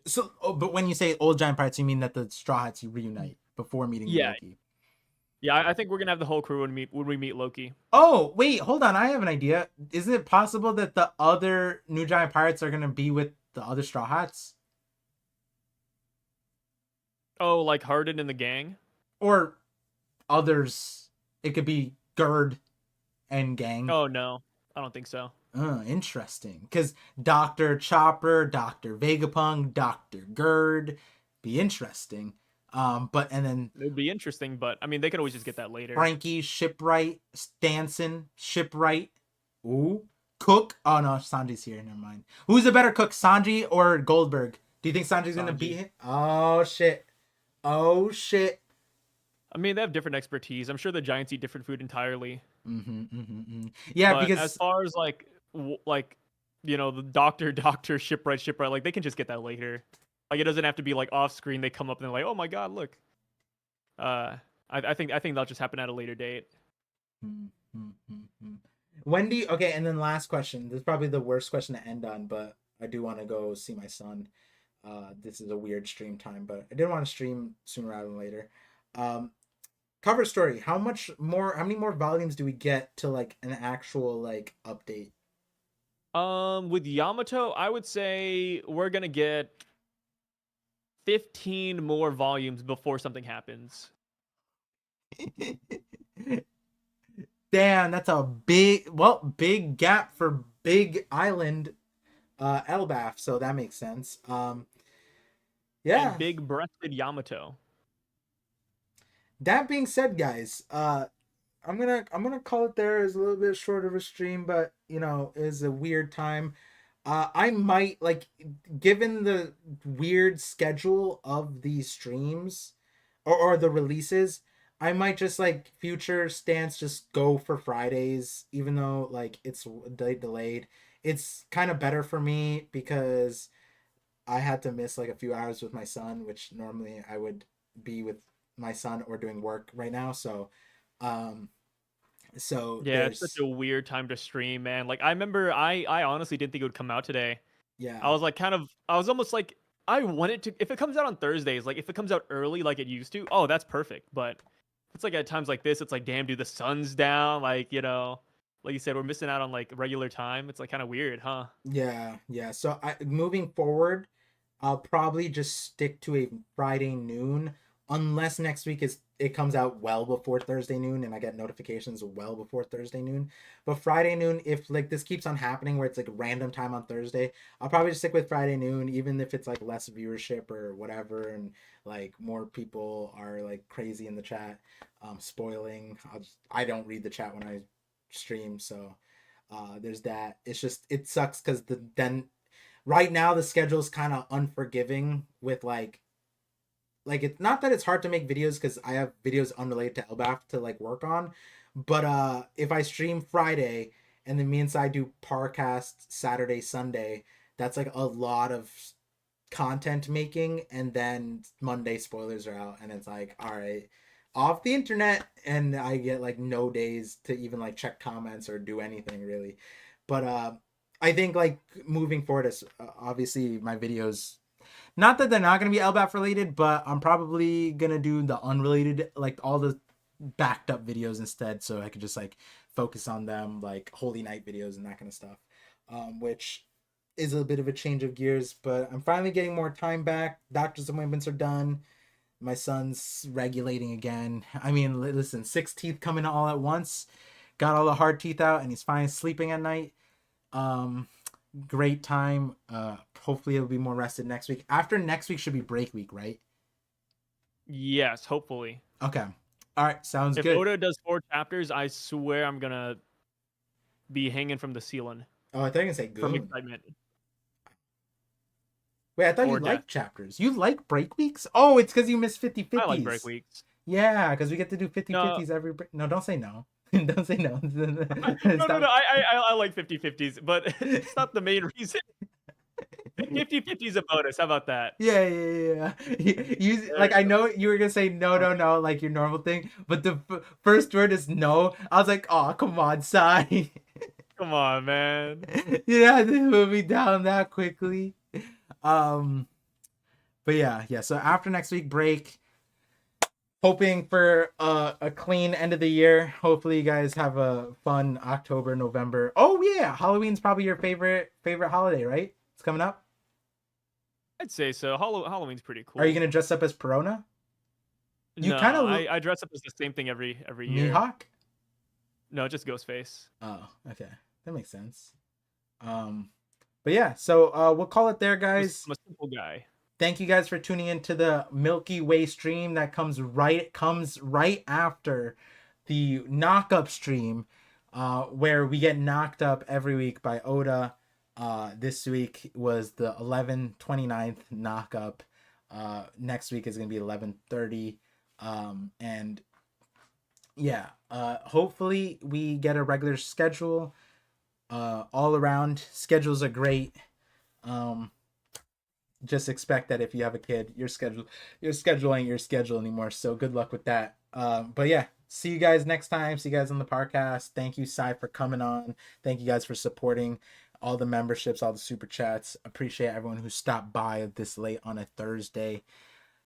So, but when you say Old Giant Pirates, you mean that the Straw Hats reunite before meeting Loki? Yeah, I think we're gonna have the whole crew when we meet Loki. Oh, wait, hold on. I have an idea. Isn't it possible that the other New Giant Pirates are gonna be with the other Straw Hats? Oh, like Harden and the gang? Or others. It could be Gerd and gang. Oh, no. I don't think so. Interesting. Because Dr. Chopper, Dr. Vegapunk, Dr. Gerd. Be interesting. But and then it would be interesting, but I mean they could always just get that later. Frankie, Shipwright, Stanson, Shipwright. Ooh. Cook. Oh no, Sanji's here. Never mind. Who's a better cook, Sanji or Goldberg? Do you think Sanji's gonna beat him? Oh shit. I mean, they have different expertise. I'm sure the Giants eat different food entirely. Yeah, but because as far as like the doctor, shipwright, like they can just get that later. Like it doesn't have to be like off screen. They come up and they're like, oh my god, look. I think that'll just happen at a later date. When do you? Okay, and then last question. This is probably the worst question to end on, but I do want to go see my son. This is a weird stream time, but I did want to stream sooner rather than later. Cover story. How many more volumes do we get to like an actual like update? With Yamato, I would say we're gonna get 15 more volumes before something happens. Damn, that's a big gap for Big Island Elbaf, so that makes sense. Yeah. And big-breasted Yamato. That being said, guys, I'm gonna call it there. It's a little bit short of a stream, but it's a weird time. I might given the weird schedule of these streams or the releases, I might just future stance just go for Fridays, even though it's delayed. It's kind of better for me because I had to miss a few hours with my son, which normally I would be with my son or doing work right now. So yeah, it's such a weird time to stream, man. I remember I honestly didn't think it would come out today. Yeah, I was I was almost I want it to, if it comes out on Thursdays, if it comes out early like it used to, oh, that's perfect. But it's at times like this, it's damn, dude, the sun's down, like you said, we're missing out on regular time. It's kind of weird, huh? Yeah. So moving forward, I'll probably just stick to a Friday noon unless next week it comes out well before Thursday noon and I get notifications well before Thursday noon. But Friday noon, if like this keeps on happening where it's like random time on Thursday, I'll probably just stick with Friday noon, even if it's like less viewership or whatever, and like more people are like crazy in the chat, spoiling. I don't read the chat when I stream, so there's that. It's just it sucks because then right now the schedule is kind of unforgiving with like it's not that it's hard to make videos because I have videos unrelated to LBAF to like work on, but if I stream Friday and then me and Sai do Parcast Saturday, Sunday, that's like a lot of content making, and then Monday spoilers are out and it's like, all right, off the internet, and I get like no days to even like check comments or do anything really. But I think like moving forward is obviously my videos, not that they're not going to be LBAF related, but I'm probably going to do the unrelated, like all the backed up videos instead. So I could just like focus on them, like Holy Night videos and that kind of stuff, which is a bit of a change of gears, but I'm finally getting more time back. Doctor's appointments are done. My son's regulating again. I mean, listen, 6 teeth coming all at once. Got all the hard teeth out and he's finally sleeping at night. Great time. Hopefully it'll be more rested next week. After next week should be break week, right? Yes, hopefully. Okay. All right, sounds if good. Oda does 4 chapters, I swear I'm gonna be hanging from the ceiling. Oh, I thought you were gonna say good. From excitement. Wait, I thought you liked chapters. You like break weeks? Oh, it's because you miss 50/50s. I like break weeks. Yeah, because we get to do 50/50s every break. No, don't say no. Don't say no. No, I like 50/50s, but it's not the main reason. 50/50 is a bonus. How about that? Yeah. You like, I know you were gonna say no, like your normal thing, but the first word is no. I was like, oh, come on, Sai. Come on, man. You had to move me down that quickly. But yeah. So after next week break, hoping for a clean end of the year. Hopefully you guys have a fun October, November. Oh yeah, Halloween's probably your favorite holiday, right? It's coming up. I'd say so. Halloween's pretty cool. Are you gonna dress up as Perona? You kind of. I dress up as the same thing every year. Mihawk? No, just Ghostface. Oh, okay, that makes sense. But yeah, so we'll call it there, guys. I'm a simple guy. Thank you guys for tuning into the Milky Way stream that comes right after the knock up stream, where we get knocked up every week by Oda. This week was the 11/29th knock up. Next week is gonna be 11/30. And yeah, hopefully we get a regular schedule. All around schedules are great. Just expect that if you have a kid, your schedule ain't your schedule anymore. So good luck with that. But yeah, see you guys next time. See you guys on the podcast. Thank you, Sai, for coming on. Thank you guys for supporting all the memberships, all the super chats. Appreciate everyone who stopped by this late on a Thursday.